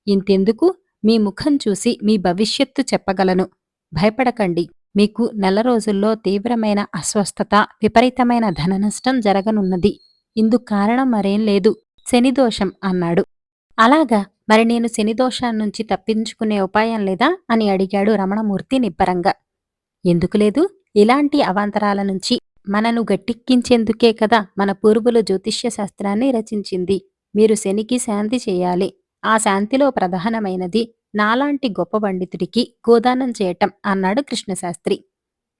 ఇంతెందుకు, మీ ముఖం చూసి మీ భవిష్యత్తు చెప్పగలను. భయపడకండి. మీకు నెల రోజుల్లో తీవ్రమైన అస్వస్థత, విపరీతమైన ధననష్టం జరగనున్నది. ఇందుకు కారణం మరేం లేదు, శనిదోషం అన్నాడు. అలాగా, మరి నేను శనిదోషాన్నుంచి తప్పించుకునే ఉపాయం లేదా అని అడిగాడు రమణమూర్తి నిబ్బరంగా. ఎందుకు లేదు? ఇలాంటి అవాంతరాల నుంచి మనను గట్టెక్కించేందుకే కదా మన పూర్వులు జ్యోతిష్య శాస్త్రాన్ని రచించింది. మీరు శనికి శాంతి చేయాలి. ఆ శాంతిలో ప్రధానమైనది నాలాంటి గొప్ప పండితుడికి గోదానం చేయటం అన్నాడు కృష్ణశాస్త్రి.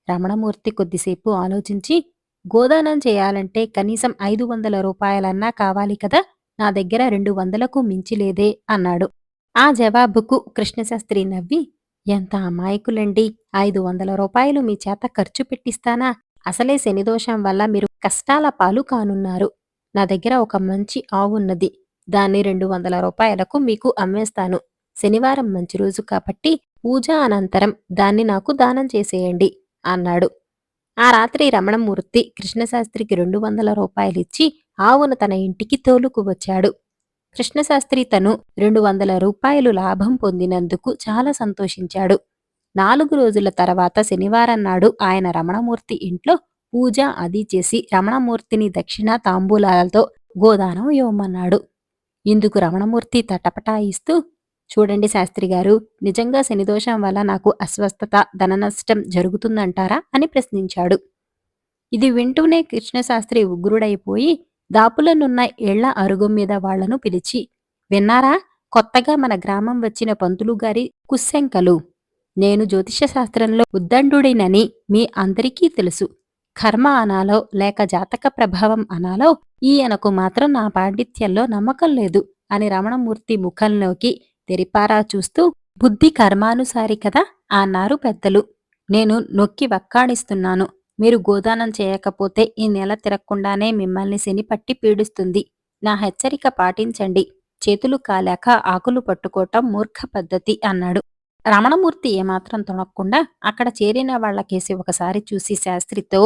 రమణమూర్తి కొద్దిసేపు ఆలోచించి, గోదానం చేయాలంటే కనీసం 500 రూపాయలన్నా కావాలి కదా, నా దగ్గర 200కు మించిలేదే అన్నాడు. ఆ జవాబుకు కృష్ణశాస్త్రి నవ్వి, ఎంత అమాయకులండి, 500 రూపాయలు మీ చేత ఖర్చు పెట్టిస్తానా? అసలే శనిదోషం వల్ల మీరు కష్టాల పాలు కానున్నారు. నా దగ్గర ఒక మంచి ఆవున్నది. దాన్ని 200 రూపాయలకు మీకు అమ్మేస్తాను. శనివారం మంచి రోజు కాబట్టి పూజ అనంతరం దాన్ని నాకు దానం చేసేయండి అన్నాడు. ఆ రాత్రి రమణమూర్తి కృష్ణశాస్త్రికి 200 రూపాయలిచ్చి ఆవును తన ఇంటికి తోలుకు వచ్చాడు. కృష్ణశాస్త్రి తను 200 రూపాయలు లాభం పొందినందుకు చాలా సంతోషించాడు. 4 రోజుల తర్వాత శనివారం నాడు ఆయన రమణమూర్తి ఇంట్లో పూజ అది చేసి రమణమూర్తిని దక్షిణ తాంబూలాలతో గోదానం ఇవ్వమన్నాడు. ఇందుకు రమణమూర్తి తటపటాయిస్తూ, చూడండి శాస్త్రిగారు, నిజంగా శనిదోషం వల్ల నాకు అస్వస్థత, ధననష్టం జరుగుతుందంటారా అని ప్రశ్నించాడు. ఇది వింటూనే కృష్ణశాస్త్రి ఉగ్రుడైపోయి దాపులనున్న ఇళ్ల అరుగు మీద వాళ్లను పిలిచి, విన్నారా, కొత్తగా మన గ్రామం వచ్చిన పంతులుగారి కుస్సెంకలు. నేను జ్యోతిష్య శాస్త్రంలో ఉద్దండుడినని మీ అందరికీ తెలుసు. కర్మ అనాలో లేక జాతక ప్రభావం అనాలో ఈయనకు మాత్రం నా పాండిత్యంలో నమ్మకం లేదు అని రమణమూర్తి ముఖంలోకి తెరిపారా చూస్తూ, బుద్ధి కర్మానుసారి కదా అన్నారు పెద్దలు. నేను నొక్కి వక్కాణిస్తున్నాను. మీరు గోదానం చేయకపోతే ఈ నెల తిరక్కుండానే మిమ్మల్ని శని పట్టి పీడిస్తుంది. నా హెచ్చరిక పాటించండి. చేతులు కాలాక ఆకులు పట్టుకోవటం మూర్ఖ పద్ధతి అన్నాడు. రమణమూర్తి ఏమాత్రం తొణక్కుండా అక్కడ చేరిన వాళ్లకేసి ఒకసారి చూసి శాస్త్రితో,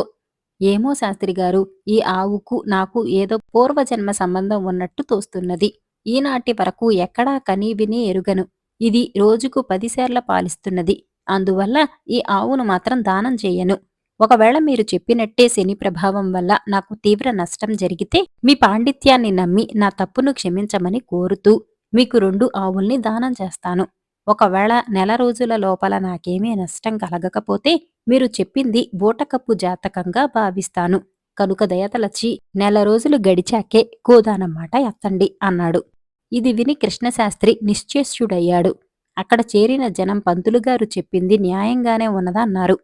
ఏమో శాస్త్రిగారు, ఈ ఆవుకు నాకు ఏదో పూర్వజన్మ సంబంధం ఉన్నట్టు తోస్తున్నది. ఈనాటి వరకు ఎక్కడా కనీ విని ఎరుగను. ఇది రోజుకు 10 సేర్ల పాలిస్తున్నది. అందువల్ల ఈ ఆవును మాత్రం దానం చెయ్యను. ఒకవేళ మీరు చెప్పినట్టే శని ప్రభావం వల్ల నాకు తీవ్ర నష్టం జరిగితే మీ పాండిత్యాన్ని నమ్మి నా తప్పును క్షమించమని కోరుతూ మీకు 2 ఆవుల్ని దానం చేస్తాను. ఒకవేళ నెల రోజుల లోపల నాకేమీ నష్టం కలగకపోతే మీరు చెప్పింది బూటకపు జాతకంగా భావిస్తాను. కనుక దయతలచి నెల రోజులు గడిచాకే గోదానం మాట ఎత్తండి అన్నాడు. ఇది విని కృష్ణశాస్త్రి నిశ్చేష్యుడయ్యాడు. అక్కడ చేరిన జనం పంతులుగారు చెప్పింది న్యాయంగానే ఉన్నదా అన్నారు.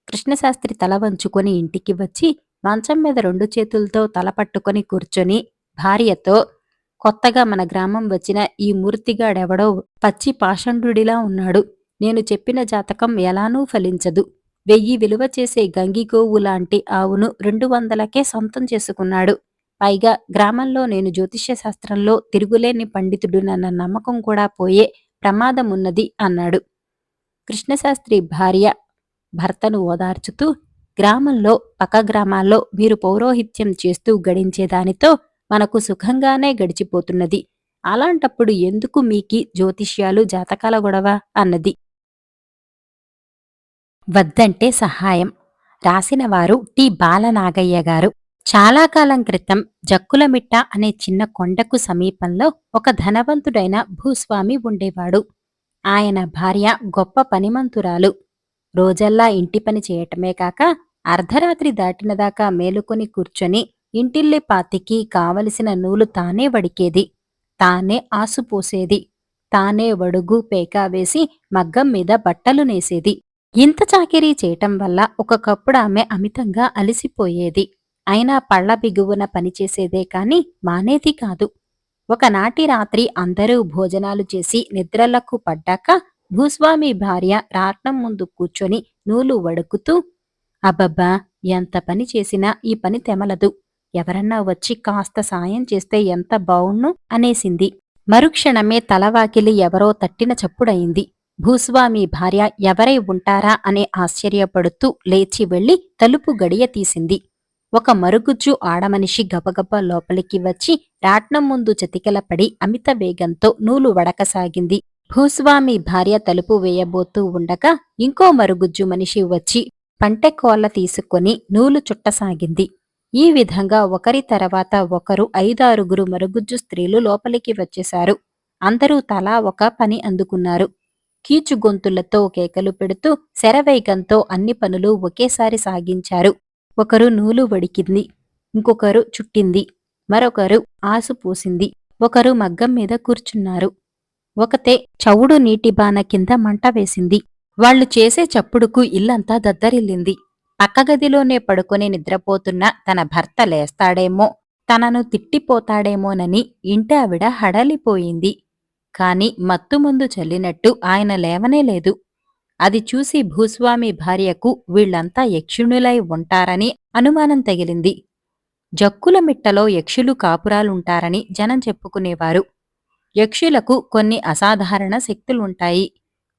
కృష్ణశాస్త్రి తల వంచుకొని ఇంటికి వచ్చి మంచం మీద 2 చేతులతో తల పట్టుకొని కూర్చొని భార్యతో, కొత్తగా మన గ్రామం వచ్చిన ఈ మూర్తిగాడెవడో పచ్చి పాషండుడిలా ఉన్నాడు. నేను చెప్పిన జాతకం ఎలానూ ఫలించదు. 1000 విలువ చేసే గంగిగోవు లాంటి ఆవును 200కే సొంతం చేసుకున్నాడు. పైగా గ్రామంలో నేను జ్యోతిష్య శాస్త్రంలో తిరుగులేని పండితుడునన్న నమ్మకం కూడా పోయే ప్రమాదమున్నది అన్నాడు. కృష్ణశాస్త్రి భార్య భర్తను ఓదార్చుతూ, గ్రామంలో పక్క గ్రామాల్లో మీరు పౌరోహిత్యం చేస్తూ గడించేదానితో మనకు సుఖంగానే గడిచిపోతున్నది. అలాంటప్పుడు ఎందుకు మీకీ జ్యోతిష్యాలు జాతకాల గొడవ అన్నది. వద్దంటే సహాయం. రాసినవారు టి బాలనాగయ్య గారు. చాలా కాలం క్రితం జక్కులమిట్ట అనే చిన్న కొండకు సమీపంలో ఒక ధనవంతుడైన భూస్వామి ఉండేవాడు. ఆయన భార్య గొప్ప పనిమంతురాలు. రోజల్లా ఇంటి పని చేయటమే కాక అర్ధరాత్రి దాటినదాకా మేలుకొని కూర్చొని ఇంటిల్లిపాతికి కావలసిన నూలు తానే వడికేది, తానే ఆసుపోసేది, తానే వడుగు పేకా వేసి మగ్గం మీద బట్టలు నేసేది. ఇంత చాకిరీ చేయటం వల్ల ఒకప్పుడు ఆమె అమితంగా అలసిపోయేది. అయినా పళ్ల బిగువున పనిచేసేదే కాని మానేది కాదు. ఒకనాటి రాత్రి అందరూ భోజనాలు చేసి నిద్రలకు పడ్డాక భూస్వామి భార్య రాట్నం ముందు కూర్చొని నూలు వడుకుతూ, అబ్బబ్బా, ఎంత పని చేసినా ఈ పని తెమలదు. ఎవరన్నా వచ్చి కాస్త సాయం చేస్తే ఎంత బావుణ్ణు అనేసింది. మరుక్షణమే తలవాకిలి ఎవరో తట్టిన చప్పుడయింది. భూస్వామి భార్య ఎవరై ఉంటారా అనే ఆశ్చర్యపడుతూ లేచి వెళ్లి తలుపు గడియ తీసింది. ఒక మరుగుజ్జు ఆడమనిషి గబగబా లోపలికి వచ్చి రాట్నం ముందు చతికిలపడి అమిత వేగంతో నూలు వడకసాగింది. భూస్వామి భార్య తలుపు వేయబోతూ ఉండగా ఇంకో మరుగుజ్జు మనిషి వచ్చి పంటెకోళ్ల తీసుకొని నూలు చుట్టసాగింది. ఈ విధంగా ఒకరి తర్వాత ఒకరు 5-6 మరుగుజ్జు స్త్రీలు లోపలికి వచ్చేశారు. అందరూ తలా ఒక పని అందుకున్నారు. కీచు గొంతులతో కేకలు పెడుతూ శరవేగంతో అన్ని పనులు ఒకేసారి సాగించారు. ఒకరు నూలు వడికింది, ఇంకొకరు చుట్టింది, మరొకరు ఆసు పోసింది, ఒకరు మగ్గం మీద కూర్చున్నారు. ఒకతే చవుడు నీటి బాన కింద మంట వేసింది. వాళ్లు చేసే చప్పుడుకు ఇల్లంతా దద్దరిల్లింది. పక్కగదిలోనే పడుకొని నిద్రపోతున్న తన భర్త లేస్తాడేమో, తనను తిట్టిపోతాడేమోనని ఇంటావిడ హడలిపోయింది. కాని మత్తుమందు చల్లినట్టు ఆయన లేవనేలేదు. అది చూసి భూస్వామి భార్యకు వీళ్లంతా యక్షుణులై ఉంటారని అనుమానం తగిలింది. జక్కులమిట్టలో యక్షులు కాపురాలుంటారని జనం చెప్పుకునేవారు. యక్షులకు కొన్ని అసాధారణ శక్తులుంటాయి.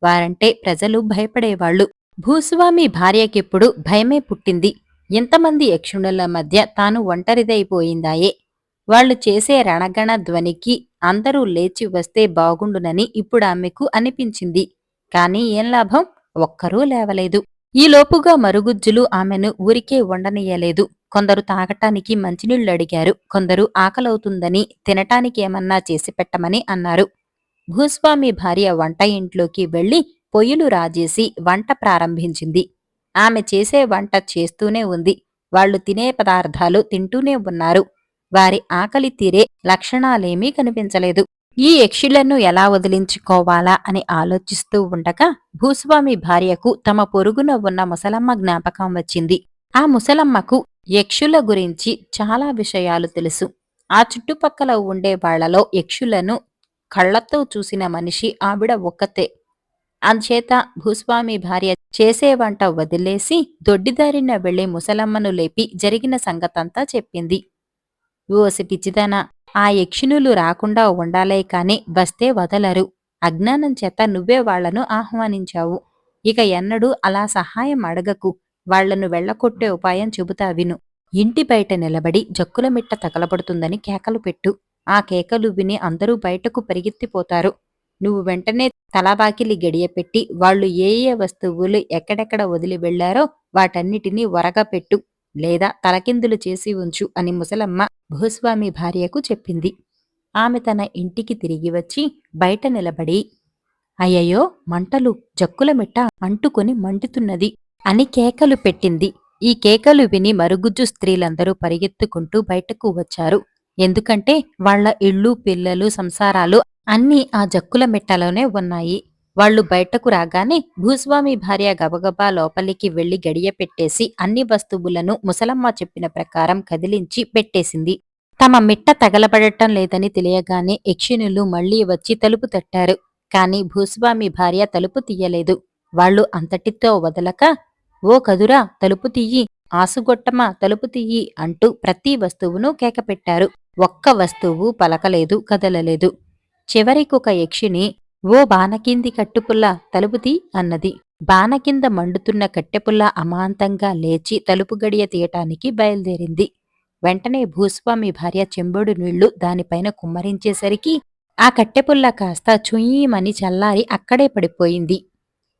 వారంటే ప్రజలు భయపడేవాళ్లు. భూస్వామి భార్యకిప్పుడు భయమే పుట్టింది. ఇంతమంది యక్షుణుల మధ్య తాను ఒంటరిదైపోయిందాయే. వాళ్లు చేసే రణగణ ధ్వనికి అందరూ లేచి వస్తే బాగుండునని ఇప్పుడామెకు అనిపించింది. కాని ఏం లాభం, ఒక్కరూ లేవలేదు. ఈలోపుగా మరుగుజ్జులు ఆమెను ఊరికే ఉండనియ్యలేదు. కొందరు తాగటానికి మంచినీళ్లడిగారు, కొందరు ఆకలవుతుందని తినటానికేమన్నా చేసి పెట్టమని అన్నారు. భూస్వామి భార్య వంట ఇంట్లోకి వెళ్లి పొయ్యిలు రాజేసి వంట ప్రారంభించింది. ఆమె చేసే వంట చేస్తూనే ఉంది. వాళ్లు తినే పదార్థాలు తింటూనే ఉన్నారు. వారి ఆకలి తీరే లక్షణాలేమీ కనిపించలేదు. ఈ యక్షులను ఎలా వదిలించుకోవాలా అని ఆలోచిస్తూ ఉండగా భూస్వామి భార్యకు తమ పొరుగున ఉన్న ముసలమ్మ జ్ఞాపకం వచ్చింది. ఆ ముసలమ్మకు యక్షుల గురించి చాలా విషయాలు తెలుసు. ఆ చుట్టుపక్కల ఉండే వాళ్లలో యక్షులను కళ్లతో చూసిన మనిషి ఆవిడ ఒక్కతే. అంచేత భూస్వామి భార్య చేసే వంట వదిలేసి దొడ్డిదారిన వెళ్లి ముసలమ్మను లేపి జరిగిన సంగతంతా చెప్పింది. ఓసి పిచ్చిదానా, ఆ యక్షిణులు రాకుండా ఉండాలే కాని వస్తే వదలరు. అజ్ఞానం చేత నువ్వే వాళ్లను ఆహ్వానించావు. ఇక ఎన్నడూ అలా సహాయం అడగకు. వాళ్లను వెళ్లకొట్టే ఉపాయం చెబుతా విను. ఇంటి బయట నిలబడి జక్కుల మిట్ట తగలబడుతుందని కేకలు పెట్టు. ఆ కేకలు విని అందరూ బయటకు పరిగెత్తిపోతారు. నువ్వు వెంటనే తలబాకిలి గడియపెట్టి వాళ్లు ఏ ఏ వస్తువులు ఎక్కడెక్కడ వదిలి వెళ్లారో వాటన్నిటినీ వరగపెట్టు, లేదా తలకిందులు చేసి ఉంచు అని ముసలమ్మ భూస్వామి భార్యకు చెప్పింది. ఆమె తన ఇంటికి తిరిగి వచ్చి బయట నిలబడి, అయ్యయ్యో మంటలు, జక్కుల మిట్ట అంటుకొని మండుతున్నది అని కేకలు పెట్టింది. ఈ కేకలు విని మరుగుజ్జు స్త్రీలందరూ పరిగెత్తుకుంటూ బయటకు వచ్చారు. ఎందుకంటే వాళ్ల ఇళ్ళు, పిల్లలు, సంసారాలు అన్నీ ఆ జక్కుల మిట్టలోనే ఉన్నాయి. వాళ్లు బయటకు రాగానే భూస్వామి భార్య గబగబా లోపలికి వెళ్లి గడియ పెట్టేసి అన్ని వస్తువులను ముసలమ్మ చెప్పిన ప్రకారం కదిలించి పెట్టేసింది. తమ మిట్ట తగలబడటం లేదని తెలియగానే యక్షిణులు మళ్లీ వచ్చి తలుపు తట్టారు. కాని భూస్వామి భార్య తలుపు తీయలేదు. వాళ్లు అంతటితో వదలక, ఓ కదురా తలుపు తీయి, ఆసుగొట్టమా తలుపు తీయి అంటూ ప్రతి వస్తువును కేకపెట్టారు. ఒక్క వస్తువు పలకలేదు, కదలలేదు. చివరికొక యక్షిణి, ఓ బానకింది కట్టుపుల్ల తలుపుతీ అన్నది. బానకింద మండుతున్న కట్టెపుల్ల అమాంతంగా లేచి తలుపు గడియ తీయటానికి బయలుదేరింది. వెంటనే భూస్వామి భార్య చెంబుడు నీళ్లు దానిపైన కుమ్మరించేసరికి ఆ కట్టెపుల్ల కాస్త చుయ్యమని చల్లారి అక్కడే పడిపోయింది.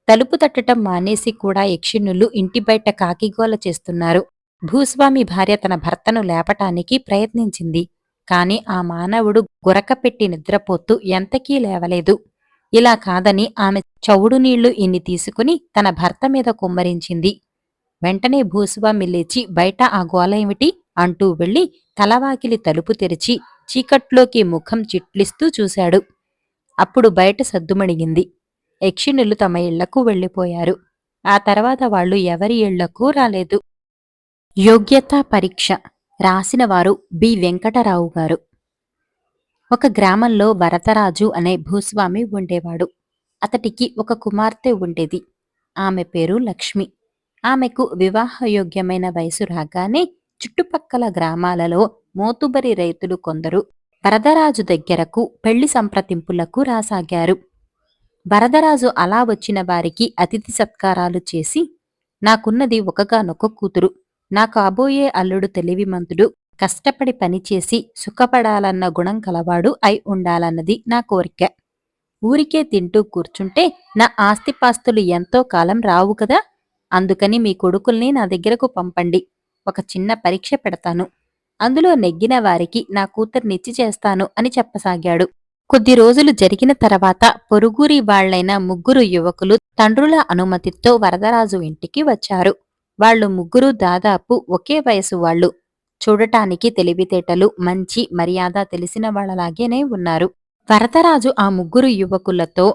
తలుపు తట్టటం మానేసి కూడా యక్షిణులు ఇంటి బయట కాకిగోల చేస్తున్నారు. భూస్వామి భార్య తన భర్తను లేపటానికి ప్రయత్నించింది. కాని ఆ మానవుడు గురకపెట్టి నిద్రపోతూ ఎంతకీ లేవలేదు. ఇలా కాదని ఆమె చవుడు నీళ్లు ఇన్ని తీసుకుని తన భర్త మీద కుమ్మరించింది. వెంటనే భూస్వామి లేచి బయట ఆ గోల ఏమిటి అంటూ వెళ్లి తలవాకిలి తలుపు తెరిచి చీకట్లోకి ముఖం చిట్లిస్తూ చూశాడు. అప్పుడు బయట సద్దుమణిగింది. యక్షిణులు తమ ఇళ్లకు వెళ్లిపోయారు. ఆ తర్వాత వాళ్లు ఎవరి ఇళ్లకూ రాలేదు. యోగ్యతా పరీక్ష రాసినవారు బి వెంకటరావు గారు. ఒక గ్రామంలో వరదరాజు అనే భూస్వామి ఉండేవాడు. అతడికి ఒక కుమార్తె ఉండేది. ఆమె పేరు లక్ష్మి. ఆమెకు వివాహయోగ్యమైన వయసు రాగానే చుట్టుపక్కల గ్రామాలలో మోతుబరి రైతులు కొందరు వరదరాజు దగ్గరకు పెళ్లి సంప్రదింపులకు రాసాగారు. వరదరాజు అలా వచ్చిన వారికి అతిథి సత్కారాలు చేసి, నాకున్నది ఒకగానొక కూతురు. నా కాబోయే అల్లుడు తెలివిమంతుడు, కష్టపడి పనిచేసి సుఖపడాలన్న గుణం కలవాడు అయి ఉండాలన్నది నా కోరిక. ఊరికే తింటూ కూర్చుంటే నా ఆస్తిపాస్తులు ఎంతో కాలం రావు కదా. అందుకని మీ కొడుకుల్ని నా దగ్గరకు పంపండి. ఒక చిన్న పరీక్ష పెడతాను. అందులో నెగ్గిన వారికి నా కూతుర్నిచ్చి చేస్తాను అని చెప్పసాగాడు. కొద్ది రోజులు జరిగిన తర్వాత పొరుగురి వాళ్లైన ముగ్గురు యువకులు తండ్రుల అనుమతితో వరదరాజు ఇంటికి వచ్చారు. వాళ్లు ముగ్గురు దాదాపు ఒకే వయసు వాళ్ళు. చూడటానికి తెలివితేటలు, మంచి మర్యాద తెలిసిన వాళ్లలాగేనే ఉన్నారు. వరదరాజు ఆ ముగ్గురు యువకులతో,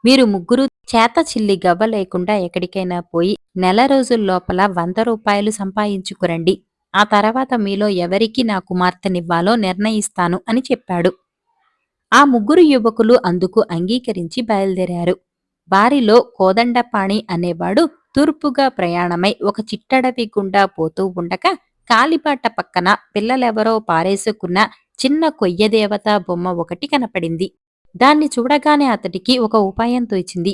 మీరు ముగ్గురు చేత చిల్లి గవ్వ లేకుండా ఎక్కడికైనా పోయి నెల రోజుల్లోపల 100 రూపాయలు సంపాదించుకురండి. ఆ తర్వాత మీలో ఎవరికి నా కుమార్తెనివ్వాలో నిర్ణయిస్తాను అని చెప్పాడు. ఆ ముగ్గురు యువకులు అందుకు అంగీకరించి బయలుదేరారు. వారిలో కోదండపాణి అనేవాడు తూర్పుగా ప్రయాణమై ఒక చిట్టడవి గుండా పోతూ ఉండగా కాలిబాట పక్కన పిల్లలెవరో పారేసుకున్న చిన్న కొయ్యదేవతా బొమ్మ ఒకటి కనపడింది. దాన్ని చూడగానే అతడికి ఒక ఉపాయం తోచింది.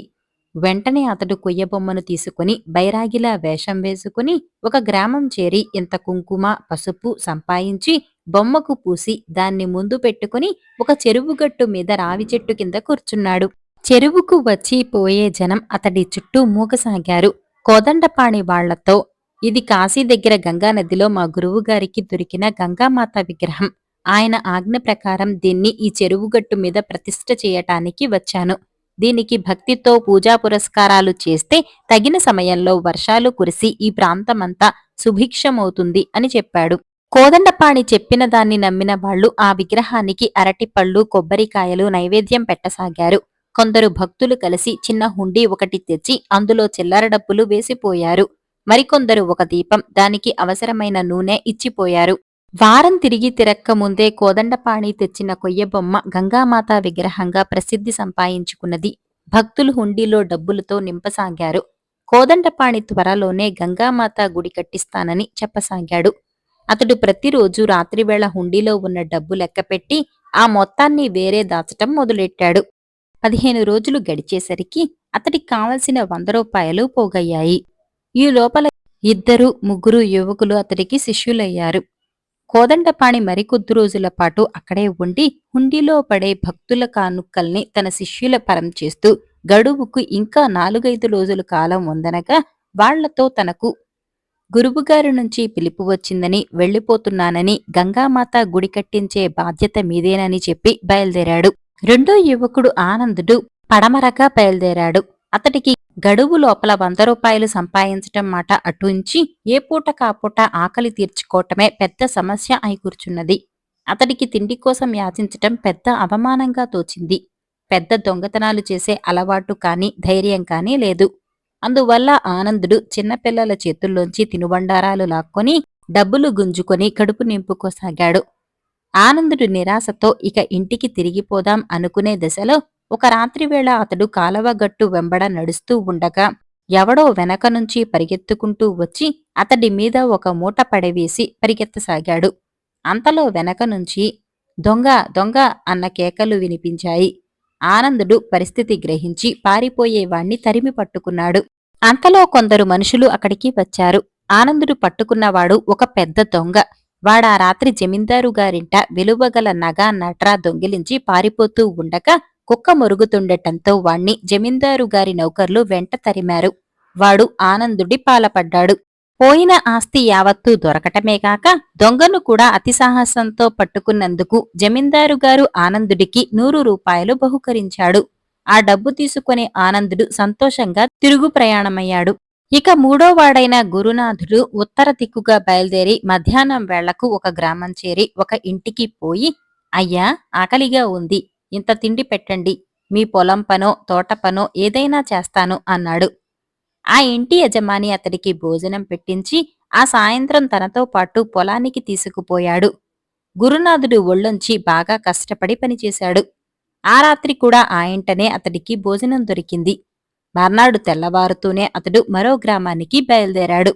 వెంటనే అతడు కొయ్యబొమ్మను తీసుకుని బైరాగిలా వేషం వేసుకుని ఒక గ్రామం చేరి ఇంత కుంకుమ, పసుపు సంపాదించి బొమ్మకు పూసి దాన్ని ముందు పెట్టుకుని ఒక చెరువుగట్టు మీద రావి చెట్టు కింద కూర్చున్నాడు. చెరువుకు వచ్చి పోయే జనం అతడి చుట్టూ మూగసాగారు. కోదండపాణి వాళ్లతో, ఇది కాశీ దగ్గర గంగానదిలో మా గురువుగారికి దొరికిన గంగామాత విగ్రహం. ఆయన ఆజ్ఞ ప్రకారం దీన్ని ఈ చెరువుగట్టు మీద ప్రతిష్ఠ చేయటానికి వచ్చాను. దీనికి భక్తితో పూజా పురస్కారాలు చేస్తే తగిన సమయంలో వర్షాలు కురిసి ఈ ప్రాంతమంతా సుభిక్షమవుతుంది అని చెప్పాడు. కోదండపాణి చెప్పిన దాన్ని నమ్మిన వాళ్లు ఆ విగ్రహానికి అరటిపళ్ళు కొబ్బరికాయలు నైవేద్యం పెట్టసాగారు. కొందరు భక్తులు కలిసి చిన్న హుండీ ఒకటి తెచ్చి అందులో చిల్లర డబ్బులు వేసిపోయారు. మరికొందరు ఒక దీపం, దానికి అవసరమైన నూనె ఇచ్చిపోయారు. వారం తిరిగి తిరక్క ముందే కోదండపాణి తెచ్చిన కొయ్యబొమ్మ గంగామాత విగ్రహంగా ప్రసిద్ధి సంపాదించుకున్నది. భక్తులు హుండీలో డబ్బులతో నింపసాగారు. కోదండపాణి త్వరలోనే గంగామాత గుడి కట్టిస్తానని చెప్పసాగాడు. అతడు ప్రతిరోజు రాత్రివేళ హుండీలో ఉన్న డబ్బు లెక్కపెట్టి ఆ మొత్తాన్ని వేరే దాచటం మొదలెట్టాడు. 15 రోజులు గడిచేసరికి అతడికి కావలసిన 100 రూపాయలు పోగయ్యాయి. ఈ లోపల 2-3 యువకులు అతడికి శిష్యులయ్యారు. కోదండపాణి మరికొద్ది రోజుల పాటు అక్కడే ఉండి హుండీలో పడే భక్తుల కానుక్కల్ని తన శిష్యుల పరం చేస్తూ గడువుకు ఇంకా 4-5 రోజుల కాలం ఉందనగా వాళ్లతో తనకు గురువుగారి నుంచి పిలుపు వచ్చిందని వెళ్లిపోతున్నానని, గంగామాత గుడి కట్టించే బాధ్యత మీదేనని చెప్పి బయలుదేరాడు. రెండో యువకుడు ఆనందుడు పడమరగా బయలుదేరాడు. అతడికి గడువు లోపల 100 రూపాయలు సంపాదించటం మాట అటుంచి ఏ పూట కాపూట ఆకలి తీర్చుకోవటమే పెద్ద సమస్య అయి కూర్చున్నది. అతడికి తిండి కోసం యాచించటం పెద్ద అవమానంగా తోచింది. పెద్ద దొంగతనాలు చేసే అలవాటు కాని ధైర్యం కాని లేదు. అందువల్ల ఆనందుడు చిన్నపిల్లల చేతుల్లోంచి తినుబండారాలు లాక్కొని డబ్బులు గుంజుకొని కడుపు నింపుకోసాగాడు. ఆనందుడు నిరాశతో ఇక ఇంటికి తిరిగిపోదాం అనుకునే దశలో ఒక రాత్రివేళ అతడు కాలవగట్టు వెంబడ నడుస్తూ ఉండగా ఎవడో వెనక నుంచి పరిగెత్తుకుంటూ వచ్చి అతడి మీద ఒక మూట పడవేసి పరిగెత్తసాగాడు. అంతలో వెనక నుంచి దొంగ దొంగ అన్న కేకలు వినిపించాయి. ఆనందుడు పరిస్థితి గ్రహించి పారిపోయేవాణ్ణి తరిమి పట్టుకున్నాడు. అంతలో కొందరు మనుషులు అక్కడికి వచ్చారు. ఆనందుడు పట్టుకున్నవాడు ఒక పెద్ద దొంగ. వాడా రాత్రి జమీందారు గారింట విలువగల నగా నట్రా దొంగిలించి పారిపోతూ ఉండగా కుక్క మొరుగుతుండటంతో వాణ్ణి జమీందారు గారి నౌకర్లు వెంట తరిమారు. వాడు ఆనందుడి పాలపడ్డాడు. పోయిన ఆస్తి యావత్తూ దొరకటమేగాక దొంగను కూడా అతి సాహసంతో పట్టుకున్నందుకు జమీందారు గారు ఆనందుడికి 100 రూపాయలు బహుకరించాడు. ఆ డబ్బు తీసుకుని ఆనందుడు సంతోషంగా తిరుగు ప్రయాణమయ్యాడు. ఇక మూడోవాడైన గురునాథుడు ఉత్తర దిక్కుగా బయలుదేరి మధ్యాహ్నం వేళకు ఒక గ్రామం చేరి ఒక ఇంటికి పోయి, అయ్యా, ఆకలిగా ఉంది, ఇంత తిండి పెట్టండి, మీ పొలం పనో తోట పనో ఏదైనా చేస్తాను అన్నాడు. ఆ ఇంటి యజమాని అతడికి భోజనం పెట్టించి ఆ సాయంత్రం తనతో పాటు పొలానికి తీసుకుపోయాడు. గురునాథుడు ఒళ్ళొంచి బాగా కష్టపడి పనిచేశాడు. ఆ రాత్రి కూడా ఆ ఇంటనే అతడికి భోజనం దొరికింది. మర్నాడు తెల్లవారుతూనే అతడు మరో గ్రామానికి బయలుదేరాడు.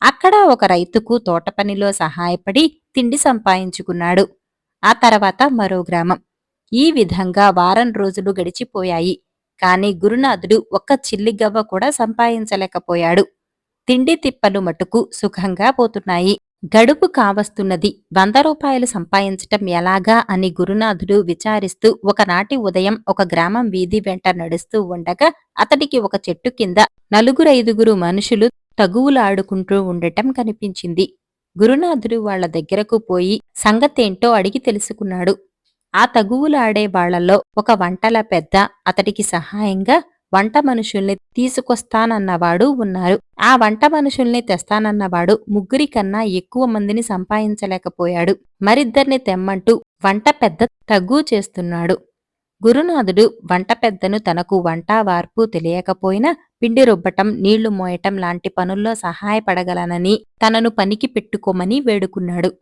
అక్కడ ఒక రైతుకు తోటపనిలో సహాయపడి తిండి సంపాదించుకున్నాడు. ఆ తర్వాత మరో గ్రామం. ఈ విధంగా వారం రోజులు గడిచిపోయాయి. కాని గురునాథుడు ఒక్క చిల్లిగవ్వ కూడా సంపాదించలేకపోయాడు. తిండి తిప్పలు మటుకు సుఖంగా పోతున్నాయి. గడుపు కావస్తున్నది. 100 రూపాయలు సంపాదించటం ఎలాగా అని గురునాథుడు విచారిస్తూ ఒకనాటి ఉదయం ఒక గ్రామం వీధి వెంట నడుస్తూ ఉండగా అతడికి ఒక చెట్టు కింద 4-5 మనుషులు తగువులాడుకుంటూ ఉండటం కనిపించింది. గురునాథుడు వాళ్ల దగ్గరకు పోయి సంగతేంటో అడిగి తెలుసుకున్నాడు. ఆ తగువులాడే వాళ్లలో ఒక వంటల పెద్ద, అతడికి సహాయంగా వంట మనుషుల్ని తీసుకొస్తానన్నవాడు ఉన్నారు. ఆ వంట మనుషుల్ని తెస్తానన్నవాడు 3 కన్నా ఎక్కువ మందిని సంపాదించలేకపోయాడు. మరిద్దరిని తెమ్మంటూ వంట పెద్ద తగ్గు చేస్తున్నాడు. గురునాథుడు వంట పెద్దను తనకు వంట వార్పు తెలియకపోయినా పిండి రుబ్బటం, నీళ్లు మోయటం లాంటి పనుల్లో సహాయపడగలనని తనను పనికి పెట్టుకోమని వేడుకున్నాడు.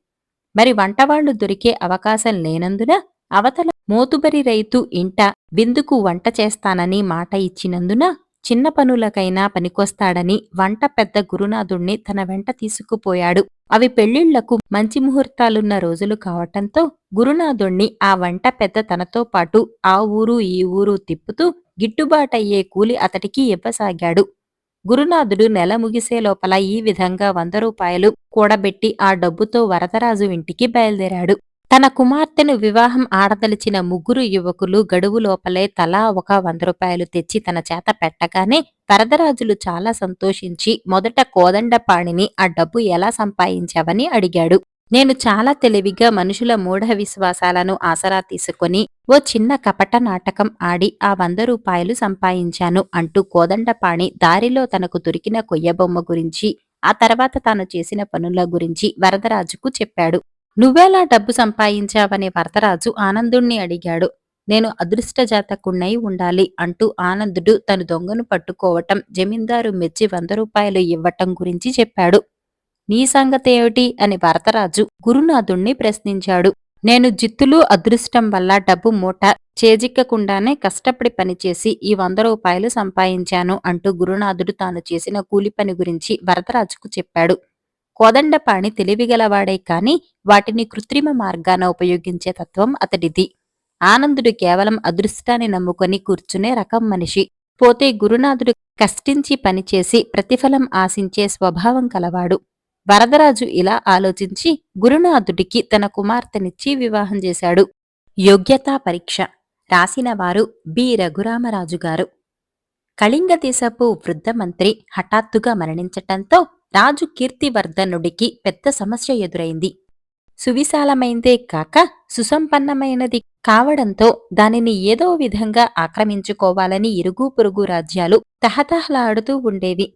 మరి వంటవాళ్లు దొరికే అవకాశం లేనందున అవతల మోతుబరి రైతు ఇంట విందుకు వంట చేస్తానని మాట ఇచ్చినందున చిన్న పనులకైనా పనికొస్తాడని వంట పెద్ద గురునాథుణ్ణి తన వెంట తీసుకుపోయాడు. అవి పెళ్లిళ్లకు మంచి ముహూర్తాలున్న రోజులు కావటంతో గురునాథుణ్ణి ఆ వంట పెద్ద తనతో పాటు ఆ ఊరు ఈ ఊరు తిప్పుతూ గిట్టుబాటయ్యే కూలి అతడికి ఇవ్వసాగాడు. గురునాథుడు నెల ముగిసే లోపల ఈ విధంగా 100 రూపాయలు కూడబెట్టి ఆ డబ్బుతో వరదరాజు ఇంటికి బయలుదేరాడు. తన కుమార్తెను వివాహం ఆడదలిచిన 3 యువకులు గడువు లోపలే తలా ఒక 100 రూపాయలు తెచ్చి తన చేత పెట్టగానే వరదరాజులు చాలా సంతోషించి మొదట కోదండపాణిని ఆ డబ్బు ఎలా సంపాదించావని అడిగాడు. నేను చాలా తెలివిగా మనుషుల మూఢ విశ్వాసాలను ఆసరా తీసుకొని ఓ చిన్న కపట నాటకం ఆడి ఆ 100 రూపాయలు సంపాదించాను అంటూ కోదండపాణి దారిలో తనకు దొరికిన కొయ్యబొమ్మ గురించి, ఆ తర్వాత తాను చేసిన పనుల గురించి వరదరాజుకు చెప్పాడు. నువ్వెలా డబ్బు సంపాదించావని వరదరాజు ఆనందుణ్ణి అడిగాడు. నేను అదృష్టజాతకుణ్ణై ఉండాలి అంటూ ఆనందుడు తను దొంగను పట్టుకోవటం, జమీందారు మెచ్చి 100 రూపాయలు ఇవ్వటం గురించి చెప్పాడు. నీ సంగతేమిటి అని వరదరాజు గురునాథుణ్ణి ప్రశ్నించాడు. నేను జిత్తులు అదృష్టం వల్ల డబ్బు మూట చేజిక్కకుండానే కష్టపడి పనిచేసి ఈ 100 రూపాయలు సంపాదించాను అంటూ గురునాథుడు తాను చేసిన కూలిపని గురించి వరదరాజుకు చెప్పాడు. కోదండపాణి తెలివిగలవాడే కాని వాటిని కృత్రిమ మార్గాన ఉపయోగించే తత్వం అతడిది. ఆనందుడు కేవలం అదృష్టాన్ని నమ్ముకొని కూర్చునే రకం మనిషి. పోతే గురునాథుడు కష్టించి పనిచేసి ప్రతిఫలం ఆశించే స్వభావం కలవాడు. వరదరాజు ఇలా ఆలోచించి గురునాథుడికి తన కుమార్తెనిచ్చి వివాహం చేశాడు. యోగ్యతా పరీక్ష రాసినవారు బి. రఘురామరాజుగారు. కళింగదేశపు వృద్ధ మంత్రి హఠాత్తుగా మరణించటంతో రాజు కీర్తివర్ధనుడికి పెద్ద సమస్య ఎదురైంది. సువిశాలమైందే కాక సుసంపన్నమైనది కావడంతో దానిని ఏదో విధంగా ఆక్రమించుకోవాలని ఇరుగు పొరుగు రాజ్యాలు తహతహలాడుతూ ఉండేవి.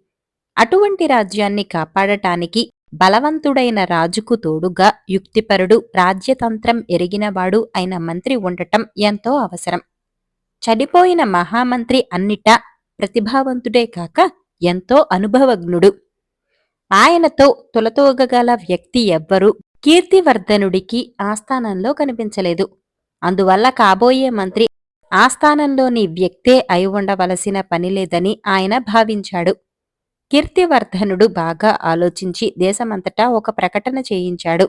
అటువంటి రాజ్యాన్ని కాపాడటానికి బలవంతుడైన రాజుకు తోడుగా యుక్తిపరుడు, రాజ్యతంత్రం ఎరిగినవాడు అయిన మంత్రి ఉండటం ఎంతో అవసరం. చనిపోయిన మహామంత్రి అన్నిటా ప్రతిభావంతుడే కాక ఎంతో అనుభవజ్ఞుడు. ఆయనతో తులతూగగల వ్యక్తి ఎవ్వరూ కీర్తివర్ధనుడికి ఆస్థానంలో కనిపించలేదు. అందువల్ల కాబోయే మంత్రి ఆస్థానంలోని వ్యక్తే అయి ఉండవలసిన పనిలేదని ఆయన భావించాడు. కీర్తివర్ధనుడు బాగా ఆలోచించి దేశమంతటా ఒక ప్రకటన చేయించాడు.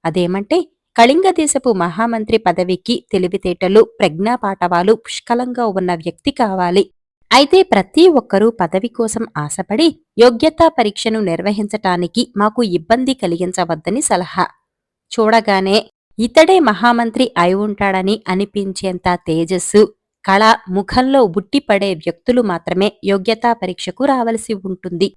అదేమంటే కళింగదేశపు మహామంత్రి పదవికి తెలివితేటలు, ప్రజ్ఞాపాటవాలు పుష్కలంగా ఉన్న వ్యక్తి కావాలి. అయితే ప్రతి ఒక్కరూ పదవి కోసం ఆశపడి యోగ్యతా పరీక్షను నిర్వహించటానికి మాకు ఇబ్బంది కలిగించవద్దని సలహా. చూడగానే ఇతడే మహామంత్రి అయి ఉంటాడని అనిపించేంత తేజస్సు, కళ ముఖంలో బుట్టిపడే వ్యక్తులు మాత్రమే యోగ్యతా పరీక్షకు రావలసి ఉంటుంది.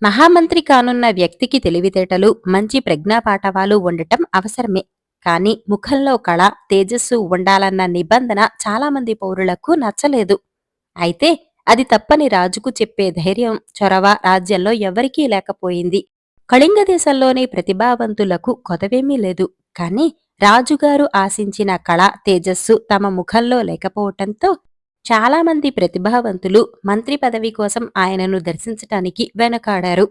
మహామంత్రి కానున్న వ్యక్తికి తెలివితేటలు, మంచి ప్రజ్ఞాపాటవాలు ఉండటం అవసరమే. కాని ముఖంలో కళ, తేజస్సు ఉండాలన్న నిబంధన చాలామంది పౌరులకు నచ్చలేదు. అయితే అది తప్పని రాజుకు చెప్పే ధైర్యం, చొరవ రాజ్యంలో ఎవరికీ లేకపోయింది. కళింగదేశంలోని ప్రతిభావంతులకు కొదవేమీ లేదు. కాని రాజుగారు ఆశించిన కళ, తేజస్సు తమ ముఖంలో లేకపోవటంతో చాలామంది ప్రతిభావంతులు మంత్రి పదవి కోసం ఆయనను దర్శించటానికి వెనకాడారు.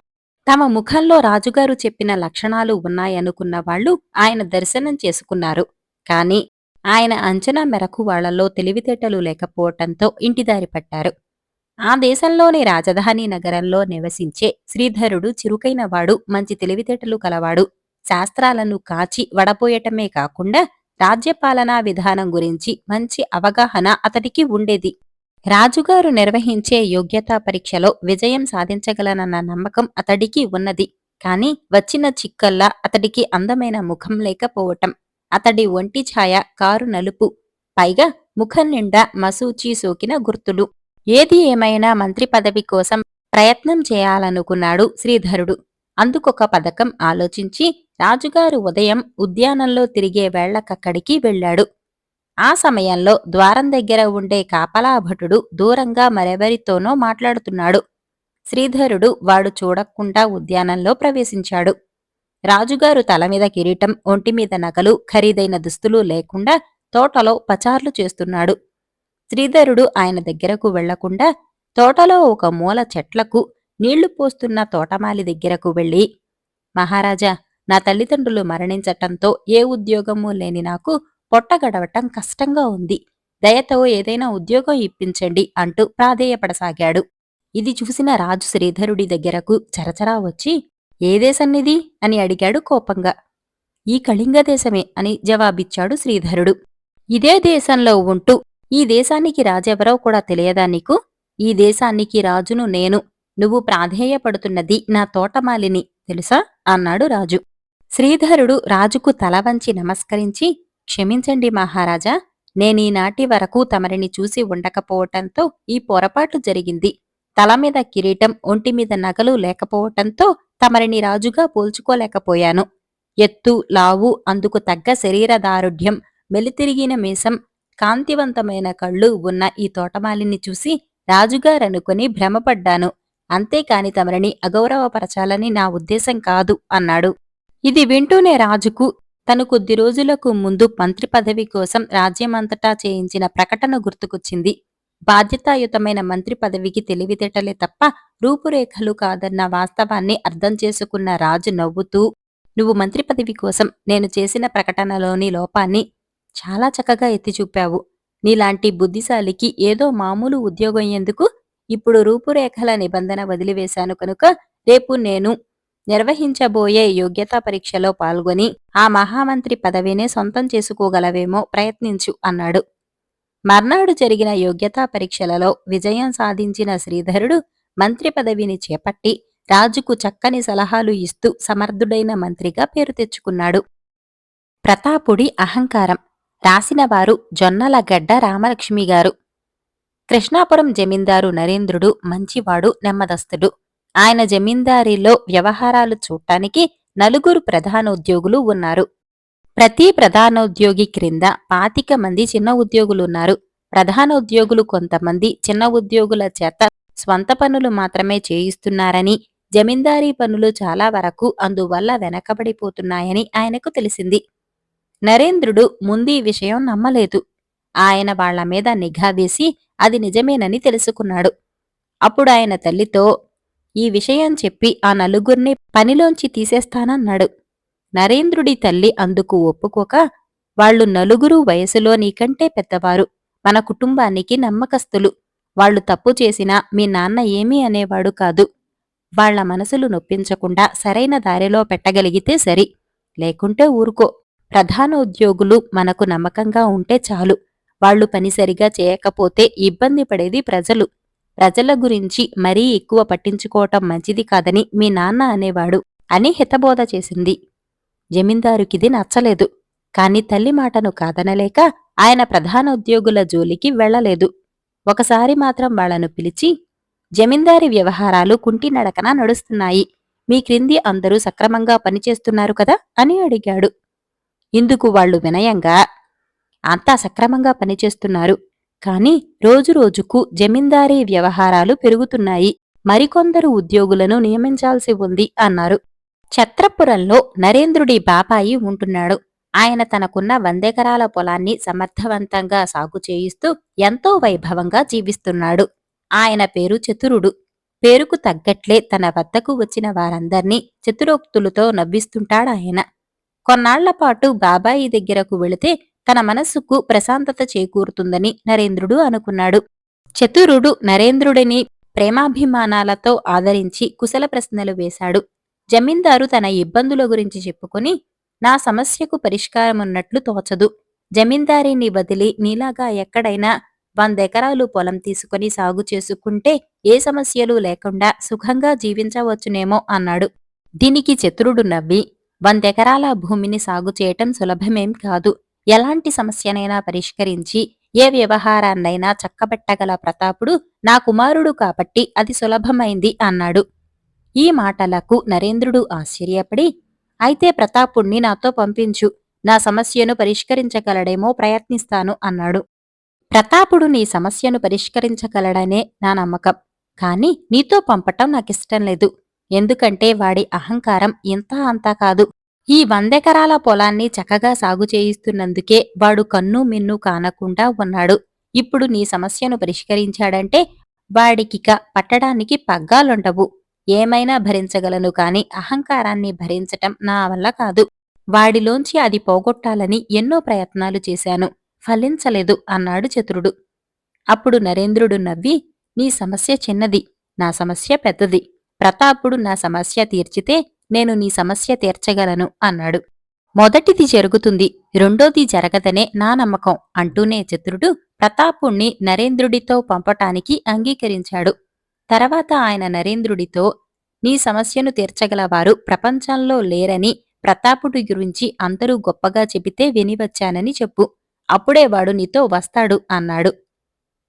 తమ ముఖంలో రాజుగారు చెప్పిన లక్షణాలు ఉన్నాయనుకున్న వాళ్లు ఆయన దర్శనం చేసుకున్నారు. కాని ఆయన అంచనా మేరకు వాళ్లలో తెలివితేటలు లేకపోవటంతో ఇంటిదారి పట్టారు. ఆ దేశంలోని రాజధాని నగరంలో నివసించే శ్రీధరుడు చురుకైనవాడు, మంచి తెలివితేటలు కలవాడు. శాస్త్రాలను కాచి వడపోయటమే కాకుండా రాజ్యపాలనా విధానం గురించి మంచి అవగాహన అతడికి ఉండేది. రాజుగారు నిర్వహించే యోగ్యతా పరీక్షలో విజయం సాధించగలనన్న నమ్మకం అతడికి ఉన్నది. కాని వచ్చిన చిక్కల్లా అతడికి అందమైన ముఖం లేకపోవటం, అతడి ఒంటి ఛాయ కారు నలుపు, పైగా ముఖం నిండా మసూచి సోకిన గుర్తులు. ఏది ఏమైనా మంత్రి పదవి కోసం ప్రయత్నం చేయాలనుకున్నాడు శ్రీధరుడు. అందుకొక పథకం ఆలోచించి రాజుగారు ఉదయం ఉద్యానంలో తిరిగే వేళ్లకక్కడికి వెళ్లాడు. ఆ సమయంలో ద్వారం దగ్గర ఉండే కాపలాభటుడు దూరంగా మరెవరితోనో మాట్లాడుతున్నాడు. శ్రీధరుడు వాడు చూడకుండా ఉద్యానంలో ప్రవేశించాడు. రాజుగారు తలమీద కిరీటం, ఒంటిమీద నగలు, ఖరీదైన దుస్తులు లేకుండా తోటలో పచార్లు చేస్తున్నాడు. శ్రీధరుడు ఆయన దగ్గరకు వెళ్లకుండా తోటలో ఒక మూల చెట్లకు నీళ్లు పోస్తున్న తోటమాలి దగ్గరకు వెళ్లి, మహారాజా, నా తల్లిదండ్రులు మరణించటంతో ఏ ఉద్యోగమూ లేని నాకు పొట్ట గడవటం కష్టంగా ఉంది. దయతో ఏదైనా ఉద్యోగం ఇప్పించండి అంటూ ప్రాధేయపడసాగాడు. ఇది చూసిన రాజు శ్రీధరుడి దగ్గరకు చరచరా వచ్చి, ఏ దేశన్నిది అని అడిగాడు కోపంగా. ఈ కళింగదేశమే అని జవాబిచ్చాడు శ్రీధరుడు. ఇదే దేశంలో ఉంటూ ఈ దేశానికి రాజెవరో కూడా తెలియదా నీకు? ఈ దేశానికి రాజును నేను. నువ్వు ప్రాధేయపడుతున్నది నా తోటమాలిని తెలుసా అన్నాడు రాజు. శ్రీధరుడు రాజుకు తల వంచి నమస్కరించి, క్షమించండి మహారాజా, నేనీనాటి వరకు తమరిని చూసి ఉండకపోవటంతో ఈ పొరపాటు జరిగింది. తలమీద కిరీటం, ఒంటిమీద నగలు లేకపోవటంతో తమరిని రాజుగా పోల్చుకోలేకపోయాను. ఎత్తు, లావు, అందుకు తగ్గ శరీరదారుఢ్యం, మెలితిరిగిన మీసం, కాంతివంతమైన కళ్ళు ఉన్న ఈ తోటమాలిని చూసి రాజుగారనుకుని భ్రమపడ్డాను. అంతేకాని తమరిని అగౌరవపరచాలని నా ఉద్దేశం కాదు అన్నాడు. ఇది వింటూనే రాజుకు తను కొద్ది రోజులకు ముందు మంత్రి పదవి కోసం రాజ్యమంతటా చేయించిన ప్రకటన గుర్తుకొచ్చింది. బాధ్యతాయుతమైన మంత్రి పదవికి తెలివితేటలే తప్ప రూపురేఖలు కాదన్న వాస్తవాన్ని అర్థం చేసుకున్న రాజు నవ్వుతూ, నువ్వు మంత్రి పదవి కోసం నేను చేసిన ప్రకటనలోని లోపాన్ని చాలా చక్కగా ఎత్తిచూపావు. నీలాంటి బుద్ధిశాలికి ఏదో మామూలు ఉద్యోగం ఎందుకు? ఇప్పుడు రూపురేఖల నిబంధన వదిలివేశాను కనుక రేపు నేను నిర్వహించబోయే యోగ్యతా పరీక్షలో పాల్గొని ఆ మహామంత్రి పదవినే సొంతం చేసుకోగలవేమో ప్రయత్నించు అన్నాడు. మర్నాడు జరిగిన యోగ్యతా పరీక్షలలో విజయం సాధించిన శ్రీధరుడు మంత్రి పదవిని చేపట్టి రాజుకు చక్కని సలహాలు ఇస్తూ సమర్థుడైన మంత్రిగా పేరు తెచ్చుకున్నాడు. ప్రతాపుడి అహంకారం. రాసినవారు జొన్నలగడ్డ రామలక్ష్మిగారు. కృష్ణాపురం జమీందారు నరేంద్రుడు మంచివాడు, నెమ్మదస్తుడు. ఆయన జమీందారీలో వ్యవహారాలు చూడటానికి నలుగురు ప్రధానోద్యోగులు ఉన్నారు. ప్రతి ప్రధానోద్యోగి క్రింద 25 మంది చిన్న ఉద్యోగులున్నారు. ప్రధానోద్యోగులు కొంతమంది చిన్న ఉద్యోగుల చేత స్వంత పనులు మాత్రమే చేయిస్తున్నారని, జమీందారీ పనులు చాలా వరకు అందువల్ల వెనకబడిపోతున్నాయని ఆయనకు తెలిసింది. నరేంద్రుడు ముందీ విషయం నమ్మలేదు. ఆయన వాళ్ల మీద నిఘా వేసి అది నిజమేనని తెలుసుకున్నాడు. అప్పుడాయన తల్లితో ఈ విషయం చెప్పి ఆ నలుగురిని పనిలోంచి తీసేస్తానన్నాడు. నరేంద్రుడి తల్లి అందుకు ఒప్పుకోక, వాళ్ళు నలుగురు వయసులో నీకంటే పెద్దవారు, మన కుటుంబానికి నమ్మకస్తులు. వాళ్లు తప్పు చేసినా మీ నాన్న ఏమీ అనేవాడు కాదు. వాళ్ల మనసులు నొప్పించకుండా సరైన దారిలో పెట్టగలిగితే సరి, లేకుంటే ఊరుకో. ప్రధానోద్యోగులు మనకు నమ్మకంగా ఉంటే చాలు. వాళ్లు పని సరిగా చేయకపోతే ఇబ్బంది పడేది ప్రజలు. ప్రజల గురించి మరీ ఎక్కువ పట్టించుకోవటం మంచిది కాదని మీ నాన్న అనేవాడు అని హితబోధ చేసింది. జమీందారుకిది నచ్చలేదు. కాని తల్లి మాటను కాదనలేక ఆయన ప్రధానోద్యోగుల జోలికి వెళ్లలేదు. ఒకసారి మాత్రం వాళ్లను పిలిచి, జమీందారీ వ్యవహారాలు కుంటినడకన నడుస్తున్నాయి. మీ క్రింది అందరూ సక్రమంగా పనిచేస్తున్నారు కదా అని అడిగాడు. ఇందుకు వాళ్లు వినయంగా, అంతా సక్రమంగా పనిచేస్తున్నారు. కాని రోజురోజుకు జమీందారీ వ్యవహారాలు పెరుగుతున్నాయి. మరికొందరు ఉద్యోగులను నియమించాల్సి ఉంది అన్నారు. ఛత్రపురంలో నరేంద్రుడి బాబాయి ఉంటున్నాడు. ఆయన తనకున్న 100 ఎకరాల పొలాన్ని సమర్థవంతంగా సాగు చేయిస్తూ ఎంతో వైభవంగా జీవిస్తున్నాడు. ఆయన పేరు చతురుడు. పేరుకు తగ్గట్లే తన వద్దకు వచ్చిన వారందర్నీ చతురోక్తులతో నవ్విస్తుంటాడాయన. కొన్నాళ్లపాటు బాబాయి దగ్గరకు వెళితే తన మనస్సుకు ప్రశాంతత చేకూరుతుందని నరేంద్రుడు అనుకున్నాడు. చతురుడు నరేంద్రుడిని ప్రేమాభిమానాలతో ఆదరించి కుశల ప్రశ్నలు వేశాడు. జమీందారు తన ఇబ్బందుల గురించి చెప్పుకుని, నా సమస్యకు పరిష్కారమున్నట్లు తోచదు. జమీందారీని వదిలి నీలాగా ఎక్కడైనా 100 ఎకరాలు పొలం తీసుకుని సాగు చేసుకుంటే ఏ సమస్యలు లేకుండా సుఖంగా జీవించవచ్చునేమో అన్నాడు. దీనికి చతురుడు నవ్వి, 100 ఎకరాల భూమిని సాగు చేయటం సులభమేం కాదు. ఎలాంటి సమస్యనైనా పరిష్కరించి ఏ వ్యవహారాన్నైనా చక్కబెట్టగల ప్రతాపుడు నా కుమారుడు కాబట్టి అది సులభమైంది అన్నాడు. ఈ మాటలకు నరేంద్రుడు ఆశ్చర్యపడి, అయితే ప్రతాపుణ్ణి నాతో పంపించు. నా సమస్యను పరిష్కరించగలడేమో ప్రయత్నిస్తాను అన్నాడు. ప్రతాపుడు నీ సమస్యను పరిష్కరించగలడనే నా నమ్మకం. కాని నీతో పంపటం నాకిష్టం లేదు. ఎందుకంటే వాడి అహంకారం ఇంతా అంతా కాదు. ఈ 100 ఎకరాల పొలాన్ని చక్కగా సాగు చేయిస్తున్నందుకే వాడు కన్ను మిన్ను కానకుండా ఉన్నాడు. ఇప్పుడు నీ సమస్యను పరిష్కరించాడంటే వాడికిక పట్టడానికి పగ్గాలుండవు. ఏమైనా భరించగలను కాని అహంకారాన్ని భరించటం నా వల్ల కాదు. వాడిలోంచి అది పోగొట్టాలని ఎన్నో ప్రయత్నాలు చేశాను, ఫలించలేదు అన్నాడు చతురుడు. అప్పుడు నరేంద్రుడు నవ్వి, నీ సమస్య చిన్నది, నా సమస్య పెద్దది. ప్రతాపుడు నా సమస్య తీర్చితే నేను నీ సమస్య తీర్చగలను అన్నాడు. మొదటిది జరుగుతుంది, రెండోది జరగదనే నా నమ్మకం అంటూనే చతురుడు ప్రతాపుణ్ణి నరేంద్రుడితో పంపటానికి అంగీకరించాడు. తర్వాత ఆయన నరేంద్రుడితో, నీ సమస్యను తీర్చగలవారు ప్రపంచంలో లేరని ప్రతాపుడి గురించి అందరూ గొప్పగా చెబితే వినివచ్చానని చెప్పు. అప్పుడే వాడు నీతో వస్తాడు అన్నాడు.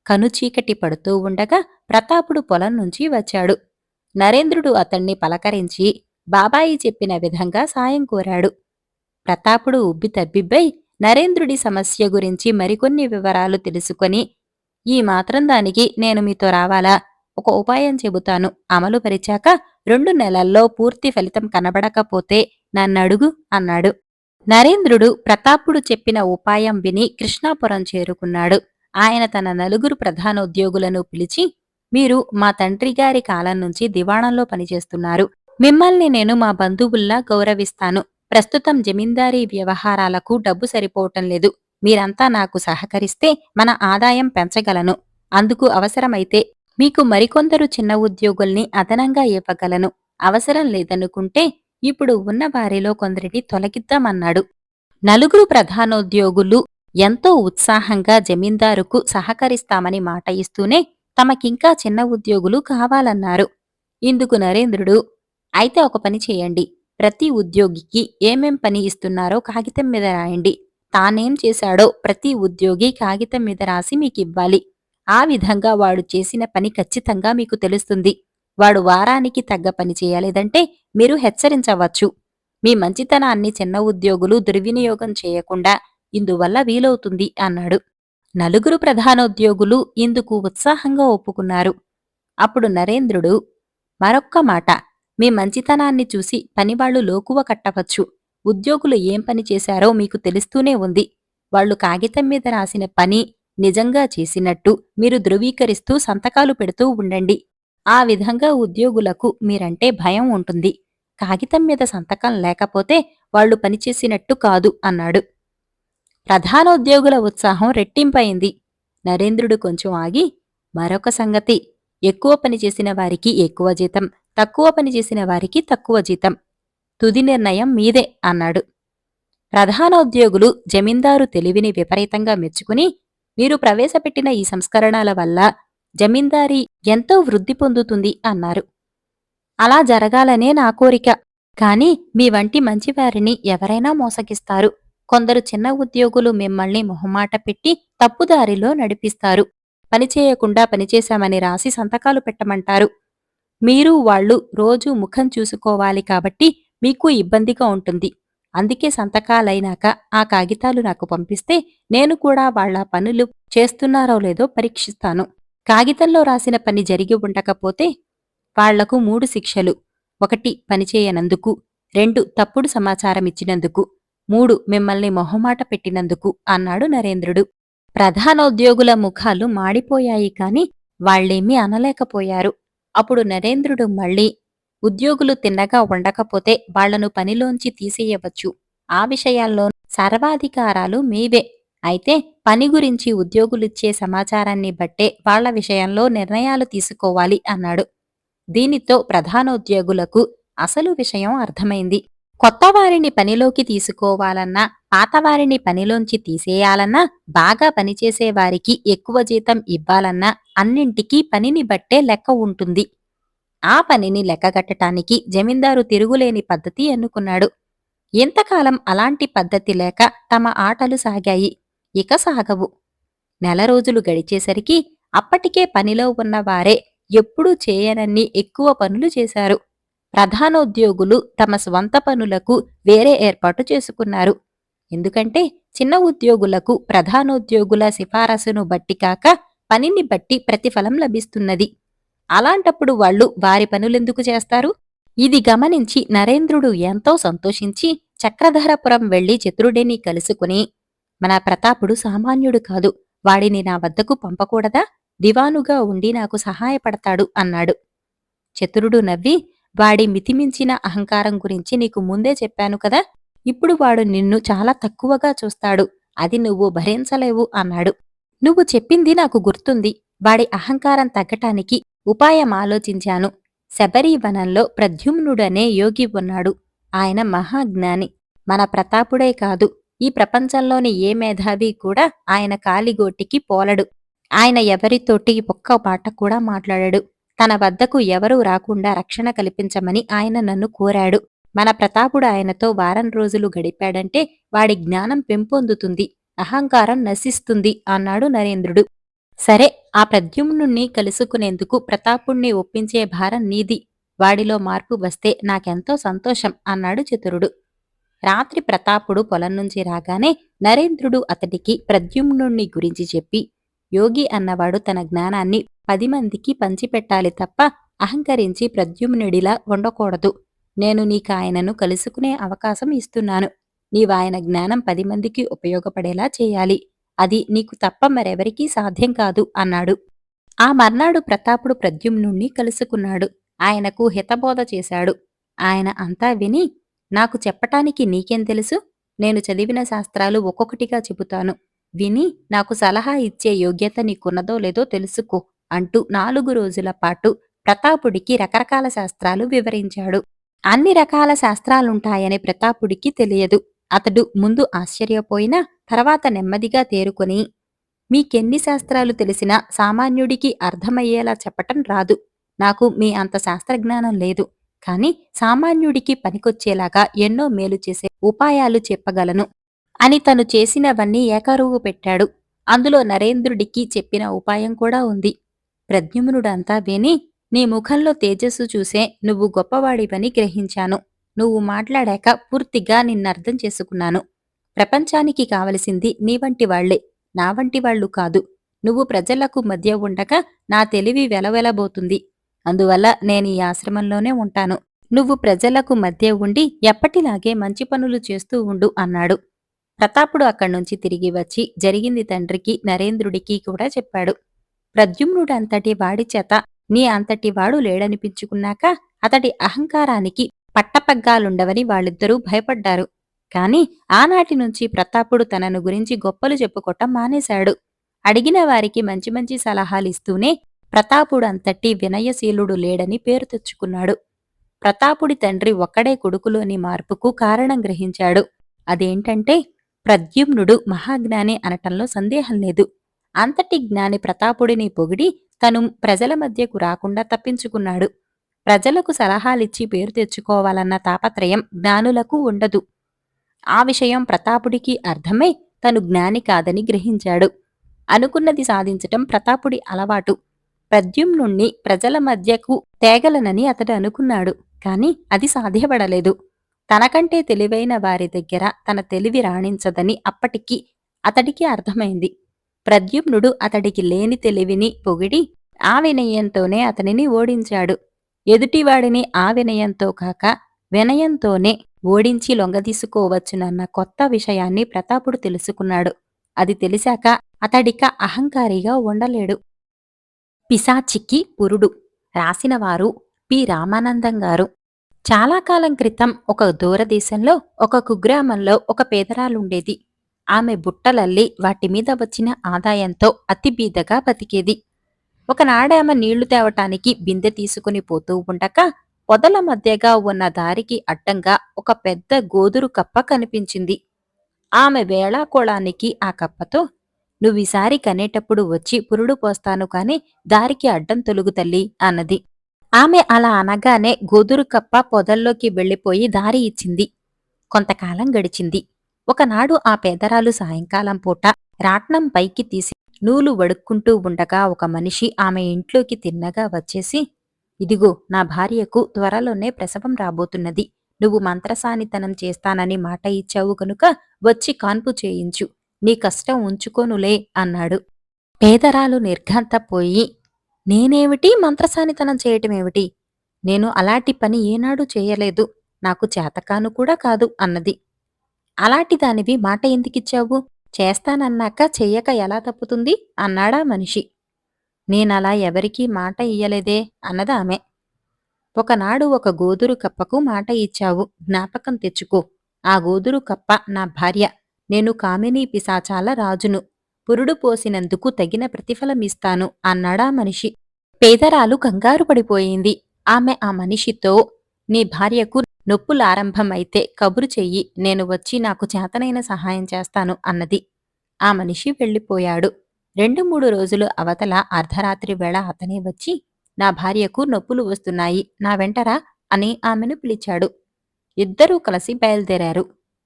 కనుచీకటి పడుతూ ఉండగా ప్రతాపుడు పొలం నుంచి వచ్చాడు. నరేంద్రుడు అతణ్ణి పలకరించి బాబాయి చెప్పిన విధంగా సాయం కోరాడు. ప్రతాపుడు ఉబ్బితబ్బిబ్బై నరేంద్రుడి సమస్య గురించి మరికొన్ని వివరాలు తెలుసుకొని, ఈ మాత్రం దానికి నేను మీతో రావాలా? ఒక ఉపాయం చెబుతాను. అమలు పరిచాక 2 నెలల్లో పూర్తి ఫలితం కనబడకపోతే నన్నడుగు అన్నాడు. నరేంద్రుడు ప్రతాపుడు చెప్పిన ఉపాయం విని కృష్ణాపురం చేరుకున్నాడు. ఆయన తన నలుగురు ప్రధానోద్యోగులను పిలిచి, మీరు మా తండ్రిగారి కాలం నుంచి దివాణంలో పనిచేస్తున్నారు. మిమ్మల్ని నేను మా బంధువుల్లా గౌరవిస్తాను. ప్రస్తుతం జమీందారీ వ్యవహారాలకు డబ్బు సరిపోవటం లేదు. మీరంతా నాకు సహకరిస్తే మన ఆదాయం పెంచగలను. అందుకు అవసరమైతే మీకు మరికొందరు చిన్న ఉద్యోగుల్ని అదనంగా ఇవ్వగలను. అవసరం లేదనుకుంటే ఇప్పుడు ఉన్న వారిలో కొందరిని తొలగిద్దామన్నాడు. నలుగురు ప్రధానోద్యోగులు ఎంతో ఉత్సాహంగా జమీందారుకు సహకరిస్తామని మాట ఇస్తూనే తమకింకా చిన్న ఉద్యోగులు కావాలన్నారు. ఇందుకు నరేంద్రుడు, అయితే ఒక పని చేయండి. ప్రతి ఉద్యోగికి ఏమేం పని ఇస్తున్నారో కాగితం మీద రాయండి. తానేం చేశాడో ప్రతి ఉద్యోగి కాగితం మీద రాసి మీకివ్వాలి. ఆ విధంగా వాడు చేసిన పని ఖచ్చితంగా మీకు తెలుస్తుంది. వాడు వారానికి తగ్గ పని చేయలేదంటే మీరు హెచ్చరించవచ్చు. మీ మంచితనాన్ని చిన్న ఉద్యోగులు దుర్వినియోగం చేయకుండా ఇందువల్ల వీలవుతుంది అన్నాడు. నలుగురు ప్రధానోద్యోగులు ఇందుకు ఉత్సాహంగా ఒప్పుకున్నారు. అప్పుడు నరేంద్రుడు, మరొక్క మాట, మీ మంచితనాన్ని చూసి పనివాళ్లు లోకువ కట్టవచ్చు. ఉద్యోగులు ఏం పని చేశారో మీకు తెలుస్తూనే ఉంది. వాళ్లు కాగితం మీద రాసిన పని నిజంగా చేసినట్టు మీరు ధృవీకరిస్తూ సంతకాలు పెడుతూ ఉండండి. ఆ విధంగా ఉద్యోగులకు మీరంటే భయం ఉంటుంది. కాగితం మీద సంతకం లేకపోతే వాళ్లు పనిచేసినట్టు కాదు అన్నాడు. ప్రధానోద్యోగుల ఉత్సాహం రెట్టింపయింది. నరేంద్రుడు కొంచెం ఆగి, మరొక సంగతి, ఎక్కువ పనిచేసిన వారికి ఎక్కువ జీతం, తక్కువ పనిచేసిన వారికి తక్కువ జీతం. తుది నిర్ణయం మీదే అన్నాడు. ప్రధానోద్యోగులు జమీందారు తెలివిని విపరీతంగా మెచ్చుకుని, మీరు ప్రవేశపెట్టిన ఈ సంస్కరణల వల్ల జమీందారీ ఎంతో వృద్ధి పొందుతుంది అన్నారు. అలా జరగాలనే నా కోరిక. కాని మీ వంటి మంచివారిని ఎవరైనా మోసగిస్తారు. కొందరు చిన్న ఉద్యోగులు మిమ్మల్ని మొహమాట పెట్టి తప్పుదారిలో నడిపిస్తారు. పనిచేయకుండా పనిచేశామని రాసి సంతకాలు పెట్టమంటారు. మీరు వాళ్ళు రోజూ ముఖం చూసుకోవాలి కాబట్టి మీకు ఇబ్బందిగా ఉంటుంది. అందుకే సంతకాలైనాక ఆ కాగితాలు నాకు పంపిస్తే నేను కూడా వాళ్ల పనులు చేస్తున్నారో లేదో పరీక్షిస్తాను. కాగితంలో రాసిన పని జరిగి ఉండకపోతే వాళ్లకు 3 శిక్షలు. 1 పనిచేయనందుకు, 2 తప్పుడు సమాచారమిచ్చినందుకు, 3 మిమ్మల్ని మొహమాట పెట్టినందుకు అన్నాడు నరేంద్రుడు. ప్రధానోద్యోగుల ముఖాలు మాడిపోయాయి కాని వాళ్లేమీ అనలేకపోయారు. అప్పుడు నరేంద్రుడు మళ్ళీ, ఉద్యోగులు తిన్నగా ఉండకపోతే వాళ్లను పనిలోంచి తీసేయవచ్చు. ఆ విషయాల్లో సర్వాధికారాలు మీవే. అయితే పని గురించి ఉద్యోగులిచ్చే సమాచారాన్ని బట్టే వాళ్ల విషయంలో నిర్ణయాలు తీసుకోవాలి అన్నాడు. దీనితో ప్రధానోద్యోగులకు అసలు విషయం అర్థమైంది. కొత్తవారిని పనిలోకి తీసుకోవాలన్నా, పాతవారిని పనిలోంచి తీసేయాలన్నా, బాగా పనిచేసేవారికి ఎక్కువ జీతం ఇవ్వాలన్నా అన్నింటికీ పనిని బట్టే లెక్క ఉంటుంది. ఆ పనిని లెక్కగట్టటానికి జమీందారు తిరుగులేని పద్ధతి ఎన్నుకున్నాడు. ఇంతకాలం అలాంటి పద్ధతి లేక తమ ఆటలు సాగాయి. ఇక సాగవు. 1 రోజులు గడిచేసరికి అప్పటికే పనిలో ఉన్నవారే ఎప్పుడూ చేయనన్ని ఎక్కువ పనులు చేశారు. ప్రధానోద్యోగులు తమ స్వంత పనులకు వేరే ఏర్పాటు చేసుకున్నారు. ఎందుకంటే చిన్న ఉద్యోగులకు ప్రధానోద్యోగుల సిఫారసును బట్టి కాక పనిని బట్టి ప్రతిఫలం లభిస్తున్నది. అలాంటప్పుడు వాళ్లు వారి పనులెందుకు చేస్తారు? ఇది గమనించి నరేంద్రుడు ఎంతో సంతోషించి చక్రధరపురం వెళ్లి చతురుడిని కలుసుకుని, మన ప్రతాపుడు సామాన్యుడు కాదు. వాడిని నా వద్దకు పంపకూడదా? దివానుగా ఉండి నాకు సహాయపడతాడు అన్నాడు. చతురుడు నవ్వి, వాడి మితిమించిన అహంకారం గురించి నీకు ముందే చెప్పాను కదా. ఇప్పుడు వాడు నిన్ను చాలా తక్కువగా చూస్తాడు. అది నువ్వు భరించలేవు అన్నాడు. నువ్వు చెప్పింది నాకు గుర్తుంది. వాడి అహంకారం తగ్గటానికి ఉపాయం ఆలోచించాను. శబరీవనంలో ప్రద్యుమ్నుడనే యోగి ఉన్నాడు. ఆయన మహాజ్ఞాని. మన ప్రతాపుడే కాదు, ఈ ప్రపంచంలోని ఏ మేధావి కూడా ఆయన కాలిగోటికి పోలడు. ఆయన ఎవరితోటి ఒక్క మాట కూడా మాట్లాడాడు. తన వద్దకు ఎవరూ రాకుండా రక్షణ కల్పించమని ఆయన నన్ను కోరాడు. మన ప్రతాపుడు ఆయనతో వారం రోజులు గడిపాడంటే వాడి జ్ఞానం పెంపొందుతుంది, అహంకారం నశిస్తుంది అన్నాడు నరేంద్రుడు. సరే, ఆ ప్రద్యుమ్నుణ్ణి కలుసుకునేందుకు ప్రతాపుణ్ణి ఒప్పించే భారం నీది. వాడిలో మార్పు వస్తే నాకెంతో సంతోషం అన్నాడు చతురుడు. రాత్రి ప్రతాపుడు పొలం నుంచి రాగానే నరేంద్రుడు అతడికి ప్రద్యుమ్నుణ్ణి గురించి చెప్పి, యోగి అన్నవాడు తన జ్ఞానాన్ని 10 మందికి పంచిపెట్టాలి తప్ప అహంకరించి ప్రద్యుమ్నుడిలా ఉండకూడదు. నేను నీకాయనను కలుసుకునే అవకాశం ఇస్తున్నాను. నీవాయన జ్ఞానం 10 మందికి ఉపయోగపడేలా చేయాలి. అది నీకు తప్ప మరెవరికీ సాధ్యం కాదు అన్నాడు. ఆ మర్నాడు ప్రతాపుడు ప్రద్యుమ్నుణ్ణి కలుసుకున్నాడు. ఆయనకు హితబోధ చేశాడు. ఆయన అంతా విని, నాకు చెప్పటానికి నీకేం తెలుసు? నేను చదివిన శాస్త్రాలు ఒక్కొక్కటిగా చెబుతాను. విని నాకు సలహా ఇచ్చే యోగ్యత నీకున్నదో లేదో తెలుసుకో అంటూ 4 రోజుల పాటు ప్రతాపుడికి రకరకాల శాస్త్రాలు వివరించాడు. అన్ని రకాల శాస్త్రాలుంటాయని ప్రతాపుడికి తెలియదు. అతడు ముందు ఆశ్చర్యపోయినా తర్వాత నెమ్మదిగా తేరుకొని, మీకెన్ని శాస్త్రాలు తెలిసినా సామాన్యుడికి అర్థమయ్యేలా చెప్పటం రాదు. నాకు మీ అంత శాస్త్రజ్ఞానం లేదు. కాని సామాన్యుడికి పనికొచ్చేలాగా ఎన్నో మేలు చేసే ఉపాయాలు చెప్పగలను అని తను చేసినవన్నీ ఏకరువు పెట్టాడు. అందులో నరేంద్రుడికి చెప్పిన ఉపాయం కూడా ఉంది. ప్రద్యుమ్నుడంతా విని, నీ ముఖంలో తేజస్సు చూసే నువ్వు గొప్పవాడివని గ్రహించాను. నువ్వు మాట్లాడాక పూర్తిగా నిన్నర్థం చేసుకున్నాను. ప్రపంచానికి కావలసింది నీవంటి వాళ్లే, నా వంటి వాళ్ళు కాదు. నువ్వు ప్రజలకు మధ్య ఉండగా నా తెలివి వెలవెలబోతుంది. అందువల్ల నేను ఈ ఆశ్రమంలోనే ఉంటాను. నువ్వు ప్రజలకు మధ్య ఉండి ఎప్పటిలాగే మంచి పనులు చేస్తూ ఉండు అన్నాడు. ప్రతాపుడు అక్కడ్నుంచి తిరిగి వచ్చి జరిగింది తండ్రికి నరేంద్రుడికి కూడా చెప్పాడు. ప్రద్యుమ్నుడంతటి వాడిచేత నీ అంతటి వాడు లేడనిపించుకున్నాక అతడి అహంకారానికి పట్టపగ్గాలుండవని వాళ్ళిద్దరూ భయపడ్డారు. కాని ఆనాటి నుంచి ప్రతాపుడు తనను గురించి గొప్పలు చెప్పుకోటం మానేశాడు. అడిగిన వారికి మంచి మంచి సలహాలిస్తూనే ప్రతాపుడంతటి వినయశీలుడు లేడని పేరు తెచ్చుకున్నాడు. ప్రతాపుడి తండ్రి ఒక్కడే కొడుకులోని మార్పుకు కారణం గ్రహించాడు. అదేంటంటే ప్రద్యుమ్నుడు మహాజ్ఞాని అనటంలో సందేహం లేదు. అంతటి జ్ఞాని ప్రతాపుడిని పొగిడి తను ప్రజల మధ్యకు రాకుండా తప్పించుకున్నాడు. ప్రజలకు సలహాలిచ్చి పేరు తెచ్చుకోవాలన్న తాపత్రయం జ్ఞానులకు ఉండదు. ఆ విషయం ప్రతాపుడికి అర్థమై తను జ్ఞాని కాదని గ్రహించాడు. అనుకున్నది సాధించటం ప్రతాపుడి అలవాటు. ప్రద్యుమ్నుణ్ణి ప్రజల మధ్యకు తేగలనని అతడు అనుకున్నాడు. కాని అది సాధ్యపడలేదు. తనకంటే తెలివైన వారి దగ్గర తన తెలివి రాణించదని అప్పటికి అతడికి అర్థమైంది. ప్రద్యుమ్నుడు అతడికి లేని తెలివిని పొగిడి ఆ వినయంతోనే అతనిని ఓడించాడు. ఎదుటివాడిని ఆ వినయంతో కాక వినయంతోనే ఓడించి లొంగదీసుకోవచ్చునన్న కొత్త విషయాన్ని ప్రతాపుడు తెలుసుకున్నాడు. అది తెలిసాక అతడిక అహంకారిగా ఉండలేడు. పిశాచికి పురుడు. రాసినవారు పి. రామానందం గారు. చాలా కాలం క్రితం ఒక దూరదేశంలో ఒక కుగ్రామంలో ఒక పేదరాలుండేది. ఆమె బుట్టలల్లి వాటిమీద వచ్చిన ఆదాయంతో అతి బీదగా బతికేది. ఒకనాడామె నీళ్లు తేవటానికి బిందె తీసుకుని పోతూ ఉండగా పొదల మధ్యగా ఉన్న దారికి అడ్డంగా ఒక పెద్ద గోదురు కప్ప కనిపించింది. ఆమె వేళాకోళానికి ఆ కప్పతో, నువ్వీసారి కనేటప్పుడు వచ్చి పురుడు పోస్తాను కాని దారికి అడ్డం తొలుగు తల్లి అన్నది. ఆమె అలా అనగానే గోదురు కప్ప పొదల్లోకి వెళ్లిపోయి దారి ఇచ్చింది. కొంతకాలం గడిచింది. ఒకనాడు ఆ పేదరాలు సాయంకాలం పూట రాట్నం పైకి తీసి నూలు వడుక్కుంటూ ఉండగా ఒక మనిషి ఆమె ఇంట్లోకి తిన్నగా వచ్చేసి, ఇదిగో నా భార్యకు త్వరలోనే ప్రసవం రాబోతున్నది. నువ్వు మంత్రసానితనం చేస్తానని మాట ఇచ్చావు కనుక వచ్చి కాన్పు చేయించు. నీ కష్టం ఉంచుకోనులే అన్నాడు. పేదరాలు నిర్ఘాంతపోయి, నేనేమిటి మంత్రసానితనం చేయటమేమిటి? నేను అలాంటి పని ఏనాడూ చేయలేదు. నాకు చేతకాను కూడా కాదు అన్నది. అలాంటి దానివి మాట ఎందుకిచ్చావు? చేస్తానన్నాక చెయ్యక ఎలా తప్పుతుంది అన్నాడా మనిషి. నేనలా ఎవరికీ మాట ఇయ్యలేదే అన్నదామె. ఒకనాడు ఒక గోదురు కప్పకు మాట ఇచ్చావు, జ్ఞాపకం తెచ్చుకో. ఆ గోదురు కప్ప నా భార్య. నేను కామినీ పిశాచాల రాజును. పురుడు పోసినందుకు తగిన ప్రతిఫలమిస్తాను అన్నాడా మనిషి. పేదరాలు కంగారు పడిపోయింది. ఆమె ఆ మనిషితో, నీ భార్యకు నొప్పులారంభమైతే కబురు చెయ్యి, నేను వచ్చి నాకు చేతనైన సహాయం చేస్తాను అన్నది. ఆ మనిషి వెళ్ళిపోయాడు. 2-3 రోజులు అవతల అర్ధరాత్రి వేళ అతనే వచ్చి, నా భార్యకు నొప్పులు వస్తున్నాయి, నా వెంటరా అని ఆమెను పిలిచాడు. ఇద్దరూ కలిసి బయలుదేరారు.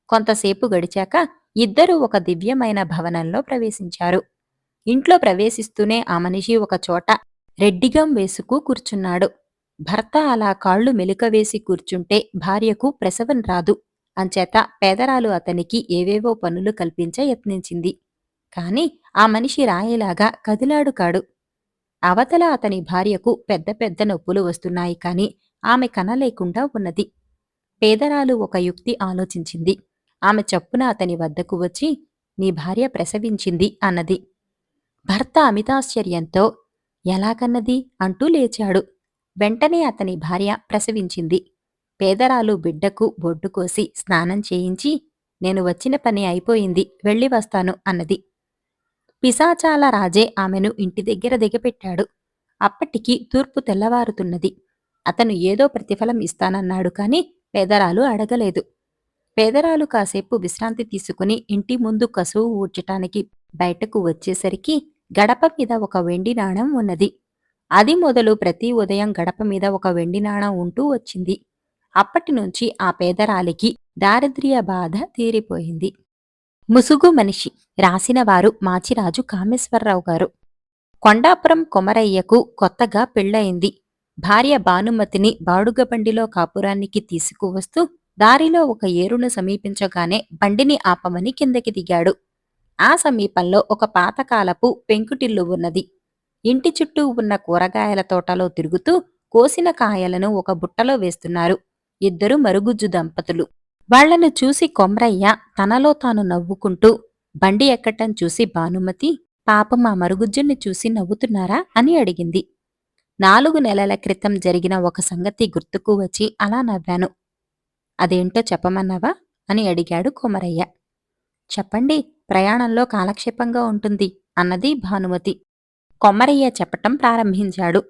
కొంతసేపు గడిచాక ఇద్దరూ ఒక దివ్యమైన భవనంలో ప్రవేశించారు. ఇంట్లో ప్రవేశిస్తూనే ఆ మనిషి ఒకచోట రెడ్డిగం వేసుకు కూర్చున్నాడు. భర్త అలా కాళ్లు మెలికవేసి కూర్చుంటే భార్యకు ప్రసవం రాదు. అంచేత పేదరాలు అతనికి ఏవేవో పనులు కల్పించ యత్నించింది. కాని ఆ మనిషి రాయిలాగా కదిలాడు కాడు. అవతల అతని భార్యకు పెద్ద పెద్ద నొప్పులు వస్తున్నాయి కాని ఆమె కనలేకుండా ఉన్నది. పేదరాలు ఒక యుక్తి ఆలోచించింది. ఆమె చప్పున అతని వద్దకు వచ్చి, నీ భార్య ప్రసవించింది అన్నది. భర్త అమితాశ్చర్యంతో ఎలాగన్నది అంటూ లేచాడు. వెంటనే అతని భార్య ప్రసవించింది. పేదరాలు బిడ్డకు బొడ్డు కోసి స్నానం చేయించి, నేను వచ్చిన పని అయిపోయింది, వెళ్ళి వస్తాను అన్నది. పిశాచాల రాజే ఆమెను ఇంటి దగ్గర దిగపెట్టాడు. అప్పటికి తూర్పు తెల్లవారుతున్నది. అతను ఏదో ప్రతిఫలం ఇస్తానన్నాడు కాని పేదరాలు అడగలేదు. పేదరాలు కాసేపు విశ్రాంతి తీసుకుని ఇంటి ముందు కసువు ఊడ్చటానికి బయటకు వచ్చేసరికి గడప మీద ఒక వెండి నాణం ఉన్నది. అది మొదలు ప్రతి ఉదయం గడప మీద ఒక వెండి నాణం ఉంటూ వచ్చింది. అప్పటినుంచి ఆ పేదరాలికి దారిద్ర్య బాధ తీరిపోయింది. ముసుగు మనిషి రాసినవారు మాచిరాజు కామేశ్వరరావు గారు. కొండాపురం కొమరయ్యకు కొత్తగా పెళ్లయింది. భార్య భానుమతిని బాడుగబండిలో కాపురానికి తీసుకువస్తూ దారిలో ఒక ఏరును సమీపించగానే బండిని ఆపమని కిందకి దిగాడు. ఆ సమీపంలో ఒక పాతకాలపు పెంకుటిల్లు ఉన్నది. ఇంటి చుట్టూ ఉన్న కూరగాయల తోటలో తిరుగుతూ కోసిన కాయలను ఒక బుట్టలో వేస్తున్నారు ఇద్దరు మరుగుజ్జు దంపతులు. వాళ్లను చూసి కొమరయ్య తనలో తాను నవ్వుకుంటూ బండి ఎక్కటం చూసి భానుమతి, పాపం ఆ మరుగుజ్జుని చూసి నవ్వుతున్నారా అని అడిగింది. 4 నెలల క్రితం జరిగిన ఒక సంగతి గుర్తుకు వచ్చి అలా నవ్వాను. అదేంటో చెప్పమన్నావా అని అడిగాడు కొమరయ్య. చెప్పండి, ప్రయాణంలో కాలక్షేపంగా ఉంటుంది అన్నది భానుమతి. కొమరయ్య చెప్పటం ప్రారంభించాడు.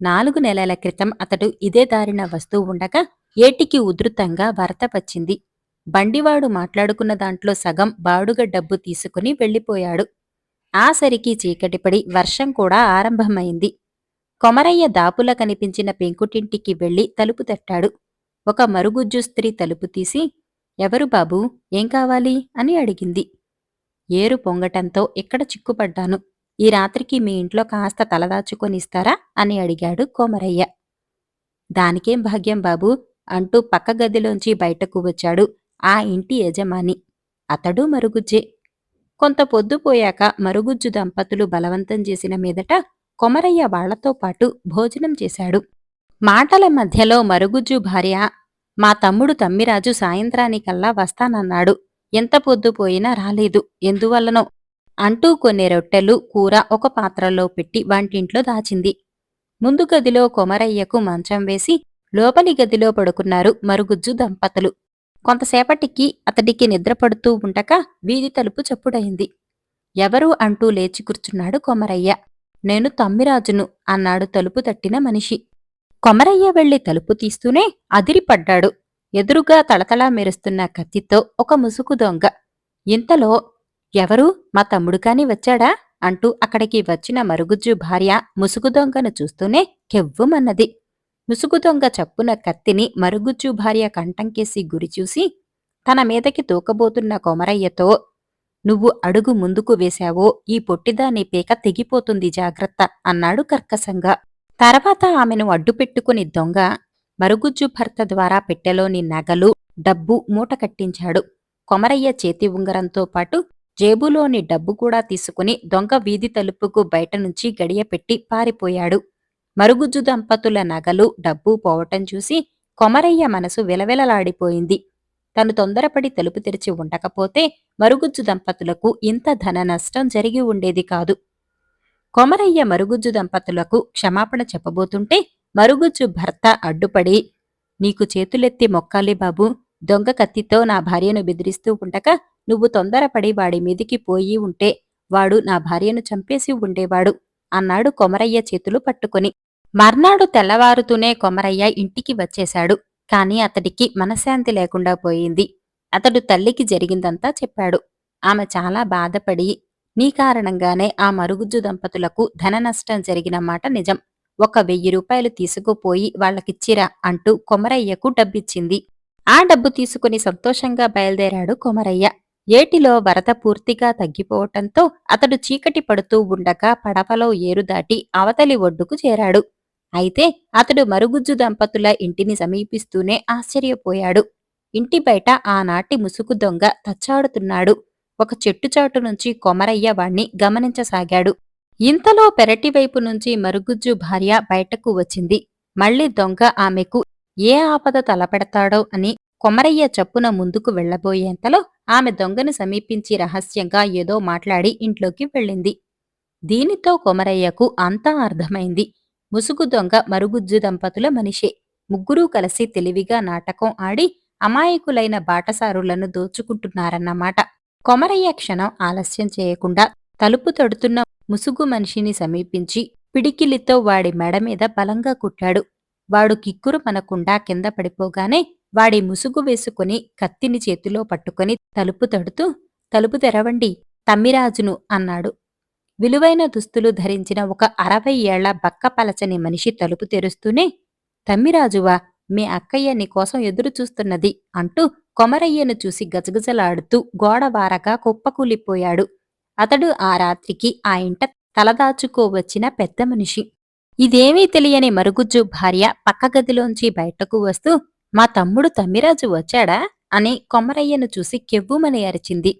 4 నెలల క్రితం అతడు ఇదే దారిన వస్తూ ఉండగా ఏటికి ఉధృతంగా వరద వచ్చింది. బండివాడు మాట్లాడుకున్న దాంట్లో సగం బాడుగ డబ్బు తీసుకుని వెళ్ళిపోయాడు. ఆసరికి చీకటిపడి వర్షం కూడా ఆరంభమైంది. కొమరయ్య దాపుల కనిపించిన పెంకుటింటికి వెళ్లి తలుపు తట్టాడు. ఒక మరుగుజ్జు స్త్రీ తలుపు తీసి, ఎవరు బాబూ, ఏం కావాలి అని అడిగింది. ఏరు పొంగటంతో ఇక్కడ చిక్కుపడ్డాను. ఈ రాత్రికి మీ ఇంట్లో కాస్త తలదాచుకొనిస్తారా అని అడిగాడు కోమరయ్య. దానికేం భాగ్యం బాబూ అంటూ పక్క గదిలోంచి బయటకు వచ్చాడు ఆ ఇంటి యజమాని. అతడు మరుగుజ్జే. కొంత పొద్దుపోయాక మరుగుజ్జు దంపతులు బలవంతం చేసిన మీదట కొమరయ్య వాళ్లతో పాటు భోజనం చేశాడు. మాటల మధ్యలో మరుగుజ్జు భార్య, మా తమ్ముడు తమ్మిరాజు సాయంత్రానికల్లా వస్తానన్నాడు. ఎంత పొద్దుపోయినా రాలేదు, ఎందువల్లనో అంటూ కొన్ని రొట్టెలు, కూర ఒక పాత్రలో పెట్టి వంటింట్లో దాచింది. ముందు గదిలో కొమరయ్యకు మంచం వేసి లోపలి గదిలో పడుకున్నారు మరుగుజ్జు దంపతులు. కొంతసేపటికి అతడికి నిద్రపడుతూ ఉండక వీధి తలుపు చప్పుడయింది. ఎవరు అంటూ లేచి కూర్చున్నాడు కొమరయ్య. నేను తమ్మిరాజును అన్నాడు తలుపు తట్టిన మనిషి. కొమరయ్య వెళ్లి తలుపు తీస్తూనే అదిరిపడ్డాడు. ఎదురుగా తళతళా మెరుస్తున్న కత్తితో ఒక ముసుగు దొంగ. ఇంతలో ఎవరు, మా తమ్ముడు కాని వచ్చాడా అంటూ అక్కడికి వచ్చిన మరుగుజ్జు భార్య ముసుగు దొంగను చూస్తూనే కెవ్వుమన్నది. ముసుగు దొంగ చప్పున కత్తిని మరుగుజ్జు భార్య కంఠంకేసి గురిచూసి తన మీదకి తూకబోతున్న కొమరయ్యతో, నువ్వు అడుగు ముందుకు వేశావో ఈ పొట్టిదాని పీక తెగిపోతుంది, జాగ్రత్త అన్నాడు కర్కశంగా. తర్వాత ఆమెను అడ్డుపెట్టుకుని దొంగ మరుగుజ్జు భర్త ద్వారా పెట్టెలోని నగలు, డబ్బు మూట కట్టించాడు. కొమరయ్య చేతి ఉంగరంతో పాటు జేబులోని డబ్బు కూడా తీసుకుని దొంగ వీధి తలుపుకు బయటనుంచి గడియపెట్టి పారిపోయాడు. మరుగుజ్జు దంపతుల నగలు, డబ్బు పోవటం చూసి కొమరయ్య మనసు విలవిలలాడిపోయింది. తను తొందరపడి తలుపు తెరిచి ఉండకపోతే మరుగుజ్జు దంపతులకు ఇంత ధన నష్టం జరిగి ఉండేది కాదు. కొమరయ్య మరుగుజ్జు దంపతులకు క్షమాపణ చెప్పబోతుంటే మరుగుజ్జు భర్త అడ్డుపడి, నీకు చేతులెత్తి మొక్కాలి బాబూ, దొంగ కత్తితో నా భార్యను బెదిరిస్తూ ఉండగా నువ్వు తొందరపడి వాడి మీదికి పోయి ఉంటే వాడు నా భార్యను చంపేసి ఉండేవాడు అన్నాడు కొమరయ్య చేతులు పట్టుకుని. మర్నాడు తెల్లవారుతూనే కొమరయ్య ఇంటికి వచ్చేశాడు. కాని అతడికి మనశ్శాంతి లేకుండా పోయింది. అతడు తల్లికి జరిగిందంతా చెప్పాడు. ఆమె చాలా బాధపడి, నీ కారణంగానే ఆ మరుగుజ్జు దంపతులకు ధన నష్టం జరిగిన మాట నిజం. 1000 రూపాయలు తీసుకుపోయి వాళ్లకిచ్చిరా అంటూ కొమరయ్యకు డబ్బిచ్చింది. ఆ డబ్బు తీసుకుని సంతోషంగా బయలుదేరాడు కొమరయ్య. ఏటిలో వరద పూర్తిగా తగ్గిపోవటంతో అతడు చీకటి పడుతూ ఉండగా పడవలో ఏరు దాటి అవతలి ఒడ్డుకు చేరాడు. అయితే అతడు మరుగుజ్జు దంపతుల ఇంటిని సమీపిస్తూనే ఆశ్చర్యపోయాడు. ఇంటి బయట ఆనాటి ముసుగు దొంగ తచ్చాడుతున్నాడు. ఒక చెట్టుచాటు నుంచి కొమరయ్య వాణ్ణి గమనించసాగాడు. ఇంతలో పెరటివైపు నుంచి మరుగుజ్జు భార్య బయటకు వచ్చింది. మళ్ళీ దొంగ ఆమెకు ఏ ఆపద తలపెడతాడో అని కొమరయ్య చప్పున ముందుకు వెళ్లబోయేంతలో ఆమె దొంగని సమీపించి రహస్యంగా ఏదో మాట్లాడి ఇంట్లోకి వెళ్ళింది. దీనితో కొమరయ్యకు అంతా అర్థమైంది. ముసుగు దొంగ మరుగుజ్జు దంపతుల మనిషే. ముగ్గురూ కలిసి తెలివిగా నాటకం ఆడి అమాయకులైన బాటసారులను దోచుకుంటున్నారన్నమాట. కొమరయ్య క్షణం ఆలస్యం చేయకుండా తలుపు తడుతున్న ముసుగు మనిషిని సమీపించి పిడికిలితో వాడి మెడమీద బలంగా కుట్టాడు. వాడు కిక్కురు మనకుండా కింద పడిపోగానే వాడి ముసుగు వేసుకుని కత్తిని చేతిలో పట్టుకుని తలుపు తడుతూ, "తలుపు తెరవండి, తమ్మిరాజును" అన్నాడు. విలువైన దుస్తులు ధరించిన ఒక 60 ఏళ్ల బక్కపలచని మనిషి తలుపు తెరుస్తూనే, "తమ్మిరాజువా, మీ అక్కయ్య నీకోసం ఎదురుచూస్తున్నది" అంటూ కొమరయ్యను చూసి గజగజలాడుతూ గోడవారగా కుప్పకూలిపోయాడు. అతడు ఆ రాత్రికి ఆ ఇంట తలదాచుకోవచ్చిన పెద్ద మనిషి. ఇదేమీ తెలియని మరుగుజ్జు భార్య పక్క గదిలోంచి బయటకు వస్తూ, "మా తమ్ముడు తమ్మిరాజు వచ్చాడా?" అని కొమరయ్యను చూసి కెవ్వుమని అరిచింది.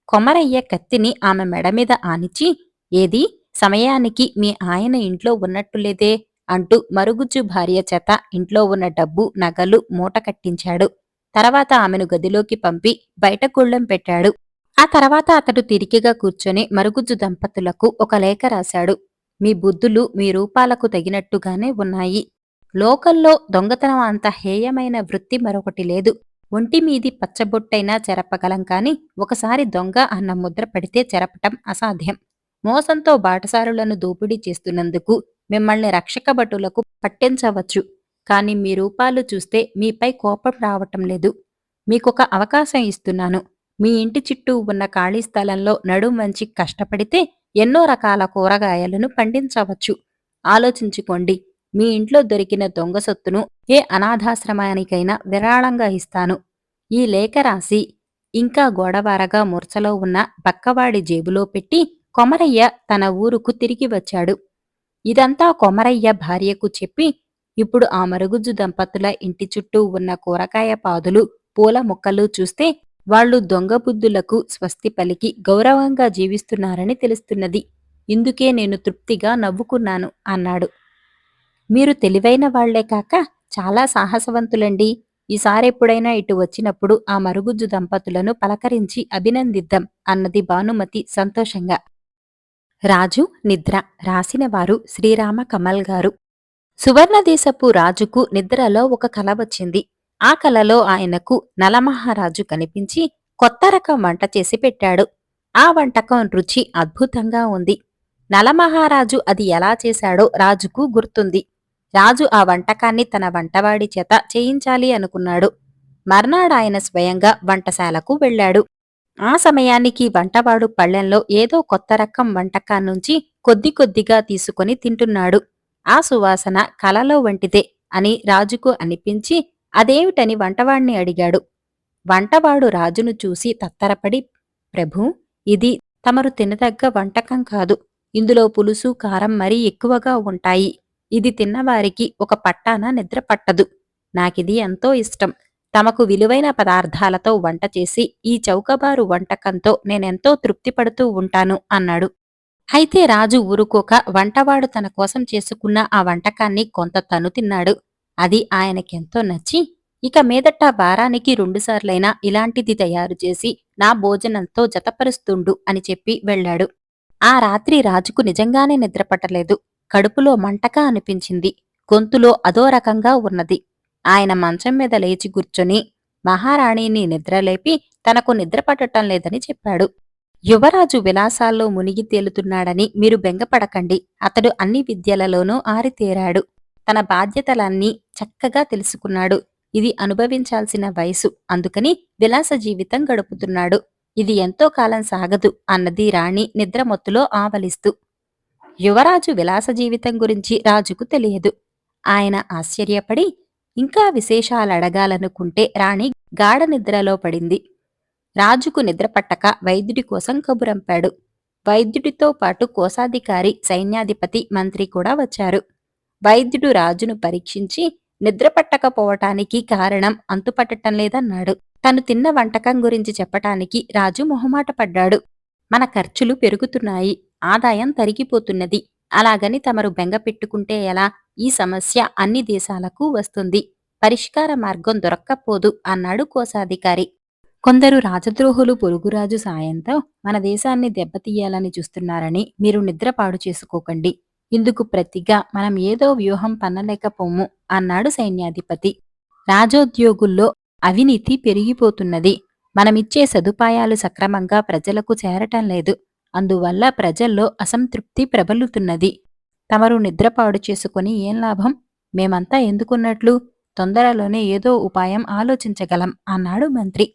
కొమరయ్య కత్తిని ఆమె మెడమీద ఆనిచి, "ఏది, సమయానికి మీ ఆయన ఇంట్లో ఉన్నట్టులేదే" అంటూ మరుగుజ్జు భార్య చేత ఇంట్లో ఉన్న డబ్బు, నగలు మూట కట్టించాడు. తర్వాత ఆమెను గదిలోకి పంపి బయట గొళ్ళెం పెట్టాడు. ఆ తర్వాత అతడు తిరిగిగా కూర్చొని మరుగుజ్జు దంపతులకు ఒక లేఖ రాశాడు. "మీ బుద్ధులు మీ రూపాలకు తగినట్టుగానే ఉన్నాయి. లోకల్లో దొంగతనం అంత హేయమైన వృత్తి మరొకటి లేదు. ఒంటిమీది పచ్చబొట్టైనా చెరపగలం కాని ఒకసారి దొంగ అన్న ముద్ర పడితే చెరపటం అసాధ్యం. మోసంతో బాటసారులను దోపిడీ చేస్తున్నందుకు మిమ్మల్ని రక్షక భటులకు పట్టించవచ్చు. కాని మీ రూపాలు చూస్తే మీపై కోపం రావటం లేదు. మీకొక అవకాశం ఇస్తున్నాను. మీ ఇంటి చుట్టూ ఉన్న ఖాళీ స్థలంలో నడుం వంచి కష్టపడితే ఎన్నో రకాల కూరగాయలను పండించవచ్చు. ఆలోచించుకోండి. మీ ఇంట్లో దొరికిన దొంగ సొత్తును ఏ అనాథాశ్రమానికైనా విరాళంగా ఇస్తాను." ఈ లేఖ రాసి ఇంకా గోడవారగా మూర్ఛలో ఉన్న బక్కవాడి జేబులో పెట్టి కొమరయ్య తన ఊరుకు తిరిగి వచ్చాడు. ఇదంతా కొమరయ్య భార్యకు చెప్పి, ఇప్పుడు ఆ మరుగుజ్జు దంపతుల ఇంటి చుట్టూ ఉన్న కూరగాయ పాదులు, పూల మొక్కలు చూస్తే వాళ్ళు దొంగ బుద్ధులకు స్వస్తి పలికి గౌరవంగా జీవిస్తున్నారని తెలుస్తున్నది. ఇందుకే నేను తృప్తిగా నవ్వుకున్నాను అన్నాడు. "మీరు తెలివైన వాళ్లే కాక చాలా సాహసవంతులండి. ఈసారెప్పుడైనా ఇటు వచ్చినప్పుడు ఆ మరుగుజ్జు దంపతులను పలకరించి అభినందిద్దాం" అన్నది భానుమతి సంతోషంగా. రాజు నిద్ర రాసినవారు శ్రీరామ కమల్ గారు. సువర్ణదేశపు రాజుకు నిద్రలో ఒక కల వచ్చింది. ఆ కలలో ఆయనకు నలమహారాజు కనిపించి కొత్త రకం వంట చేసి పెట్టాడు. ఆ వంటకం రుచి అద్భుతంగా ఉంది. నలమహారాజు అది ఎలా చేశాడో రాజుకు గుర్తుంది. రాజు ఆ వంటకాన్ని తన వంటవాడి చేత చేయించాలి అనుకున్నాడు. మర్నాడాయన స్వయంగా వంటశాలకు వెళ్ళాడు. ఆ సమయానికి వంటవాడు పళ్ళెంలో ఏదో కొత్త రకం వంటకాన్నుంచి కొద్ది కొద్దిగా తీసుకొని తింటున్నాడు. ఆ సువాసన కలలో వంటిదే అని రాజుకు అనిపించి అదేమిటని వంటవాణ్ణి అడిగాడు. వంటవాడు రాజును చూసి తత్తరపడి, "ప్రభూ, ఇది తమరు తినదగ్గ వంటకం కాదు. ఇందులో పులుసు, కారం మరీ ఎక్కువగా ఉంటాయి. ఇది తిన్నవారికి ఒక పట్టాన నిద్ర పట్టదు. నాకిది ఎంతో ఇష్టం. తమకు విలువైన పదార్థాలతో వంట చేసి ఈ చౌకబారు వంటకంతో నేనెంతో తృప్తిపడుతూ ఉంటాను" అన్నాడు. అయితే రాజు ఊరుకోక వంటవాడు తన కోసం చేసుకున్న ఆ వంటకాన్ని కొంత తను తిన్నాడు. అది ఆయనకెంతో నచ్చి, "ఇక మీదట వారానికి 2 సార్లైనా ఇలాంటిది తయారు చేసి నా భోజనంతో జతపరుస్తుండు" అని చెప్పి వెళ్ళాడు. ఆ రాత్రి రాజుకు నిజంగానే నిద్రపట్టలేదు. కడుపులో మంటగా అనిపించింది. గొంతులో అదో రకంగా ఉన్నది. ఆయన మంచం మీద లేచి కూర్చొని మహారాణిని నిద్రలేపి తనకు నిద్రపట్టటం లేదని చెప్పాడు. "యువరాజు విలాసాల్లో మునిగి తేలుతున్నాడని మీరు బెంగపడకండి. అతడు అన్ని విద్యలలోనూ ఆరితేరాడు. తన బాధ్యతలన్నీ చక్కగా తెలుసుకున్నాడు. ఇది అనుభవించాల్సిన వయసు. అందుకని విలాస జీవితం గడుపుతున్నాడు. ఇది ఎంతో కాలం సాగదు" అన్నది రాణి నిద్రమత్తులో ఆవలిస్తూ. యువరాజు విలాస జీవితం గురించి రాజుకు తెలియదు. ఆయన ఆశ్చర్యపడి ఇంకా విశేషాలడగాలనుకుంటే రాణి గాఢ నిద్రలో పడింది. రాజుకు నిద్రపట్టక వైద్యుడి కోసం కబురంపాడు. వైద్యుడితో పాటు కోశాధికారి, సైన్యాధిపతి, మంత్రి కూడా వచ్చారు. వైద్యుడు రాజును పరీక్షించి నిద్ర పట్టకపోవటానికి కారణం అంతుపట్టటం లేదన్నాడు. తను తిన్న వంటకం గురించి చెప్పటానికి రాజు మొహమాట పడ్డాడు. మన ఖర్చులు పెరుగుతున్నాయి, ఆదాయం తరిగిపోతున్నది. అలాగని తమరు బెంగ పెట్టుకుంటే ఎలా? ఈ సమస్య అన్ని దేశాలకు వస్తుంది. పరిష్కార మార్గం దొరక్కపోదు అన్నాడు కోశాధికారి. కొందరు రాజద్రోహులు పొరుగురాజు సాయంతో మన దేశాన్ని దెబ్బతీయాలని చూస్తున్నారని మీరు నిద్రపాడు చేసుకోకండి. ఇందుకు ప్రతిగా మనం ఏదో వ్యూహం పన్నలేకపోము అన్నాడు సైన్యాధిపతి. రాజోద్యోగుల్లో అవినీతి పెరిగిపోతున్నది. మనమిచ్చే సదుపాయాలు సక్రమంగా ప్రజలకు చేరటం లేదు. అందువల్ల ప్రజల్లో అసంతృప్తి ప్రబలుతున్నది. తమరు నిద్రపాడు చేసుకుని ఏం లాభం? మేమంతా ఎందుకున్నట్లు? తొందరలోనే ఏదో ఉపాయం ఆలోచించగలం అన్నాడు మంత్రి.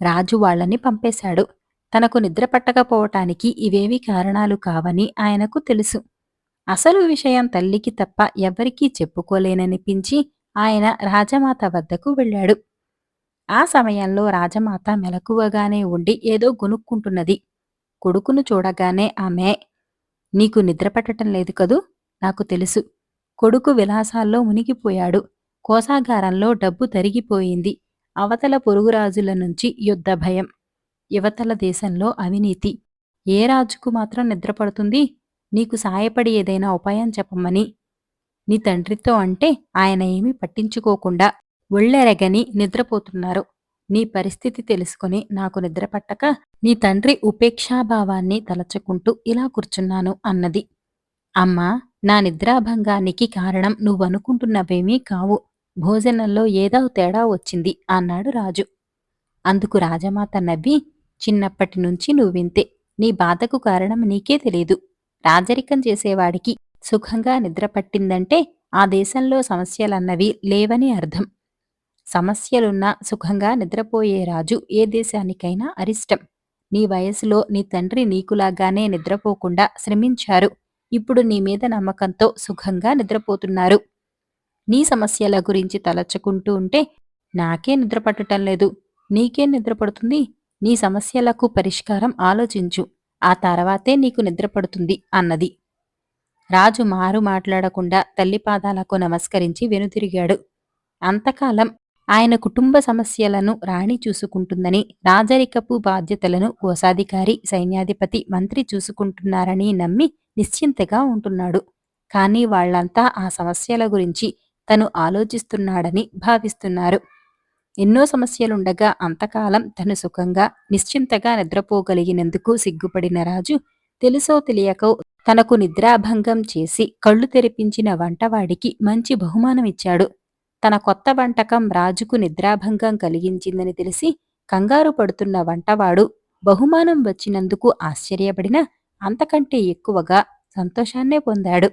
రాజు వాళ్లని పంపేశాడు. తనకు నిద్ర పట్టకపోవటానికి ఇవేవీ కారణాలు కావని ఆయనకు తెలుసు. అసలు విషయం తల్లికి తప్ప ఎవరికీ చెప్పుకోలేననిపించి ఆయన రాజమాత వద్దకు వెళ్ళాడు. ఆ సమయంలో రాజమాత మెలకువగానే ఉండి ఏదో గొనుక్కుంటున్నది. కొడుకును చూడగానే ఆమె, నీకు నిద్రపట్టటం లేదు కదూ? నాకు తెలుసు. కొడుకు విలాసాల్లో మునిగిపోయాడు. కోశాగారంలో డబ్బు తరిగిపోయింది. అవతల పొరుగురాజుల నుంచి యుద్ధ భయం, యువతల దేశంలో అవినీతి. ఏ రాజుకు మాత్రం నిద్రపడుతుంది? నీకు సాయపడి ఏదైనా ఉపాయం చెప్పమని నీ తండ్రితో అంటే ఆయన ఏమీ పట్టించుకోకుండా ఒళ్ళెరగని నిద్రపోతున్నారు. నీ పరిస్థితి తెలుసుకుని నాకు నిద్రపట్టక నీ తండ్రి ఉపేక్షాభావాన్ని తలచుకుంటూ ఇలా కూర్చున్నాను అన్నది. అమ్మా, నా నిద్రాభంగానికి కారణం నువ్వనుకుంటున్నవేమీ కావు. భోజనంలో ఏదో తేడా వచ్చింది అన్నాడు రాజు. అందుకు రాజమాత నవ్వి, చిన్నప్పటి నుంచి నువ్వింతే. నీ బాధకు కారణం నీకే తెలీదు. రాజరికం చేసేవాడికి సుఖంగా నిద్రపట్టిందంటే ఆ దేశంలో సమస్యలన్నవి లేవని అర్థం. సమస్యలున్నా సుఖంగా నిద్రపోయే రాజు ఏ దేశానికైనా అరిష్టం. నీ వయసులో నీ తండ్రి నీకులాగానే నిద్రపోకుండా శ్రమించారు. ఇప్పుడు నీ మీద నమ్మకంతో సుఖంగా నిద్రపోతున్నారు. నీ సమస్యల గురించి తలచుకుంటూ ఉంటే నాకే నిద్రపట్టటం లేదు. నీకేం నిద్రపడుతుంది? నీ సమస్యలకు పరిష్కారం ఆలోచించు. ఆ తర్వాతే నీకు నిద్రపడుతుంది అన్నది. రాజు మారు మాట్లాడకుండా తల్లి పాదాలకు నమస్కరించి వెనుతిరిగాడు. అంతకాలం ఆయన కుటుంబ సమస్యలను రాణి చూసుకుంటుందని, రాజరికపు బాధ్యతలను కోశాధికారి, సైన్యాధిపతి, మంత్రి చూసుకుంటున్నారని నమ్మి నిశ్చింతగా ఉంటున్నాడు. కానీ వాళ్లంతా ఆ సమస్యల గురించి తను ఆలోచిస్తున్నాడని భావిస్తున్నారు. ఎన్నో సమస్యలుండగా అంతకాలం తను సుఖంగా నిశ్చింతగా నిద్రపోగలిగినందుకు సిగ్గుపడిన రాజు తెలుసో తెలియకో తనకు నిద్రాభంగం చేసి కళ్ళు తెరిపించిన వంటవాడికి మంచి బహుమానమిచ్చాడు. తన కొత్త వంటకం రాజుకు నిద్రాభంగం కలిగించిందని తెలిసి కంగారు పడుతున్న వంటవాడు బహుమానం వచ్చినందుకు ఆశ్చర్యపడిన అంతకంటే ఎక్కువగా సంతోషాన్నే పొందాడు.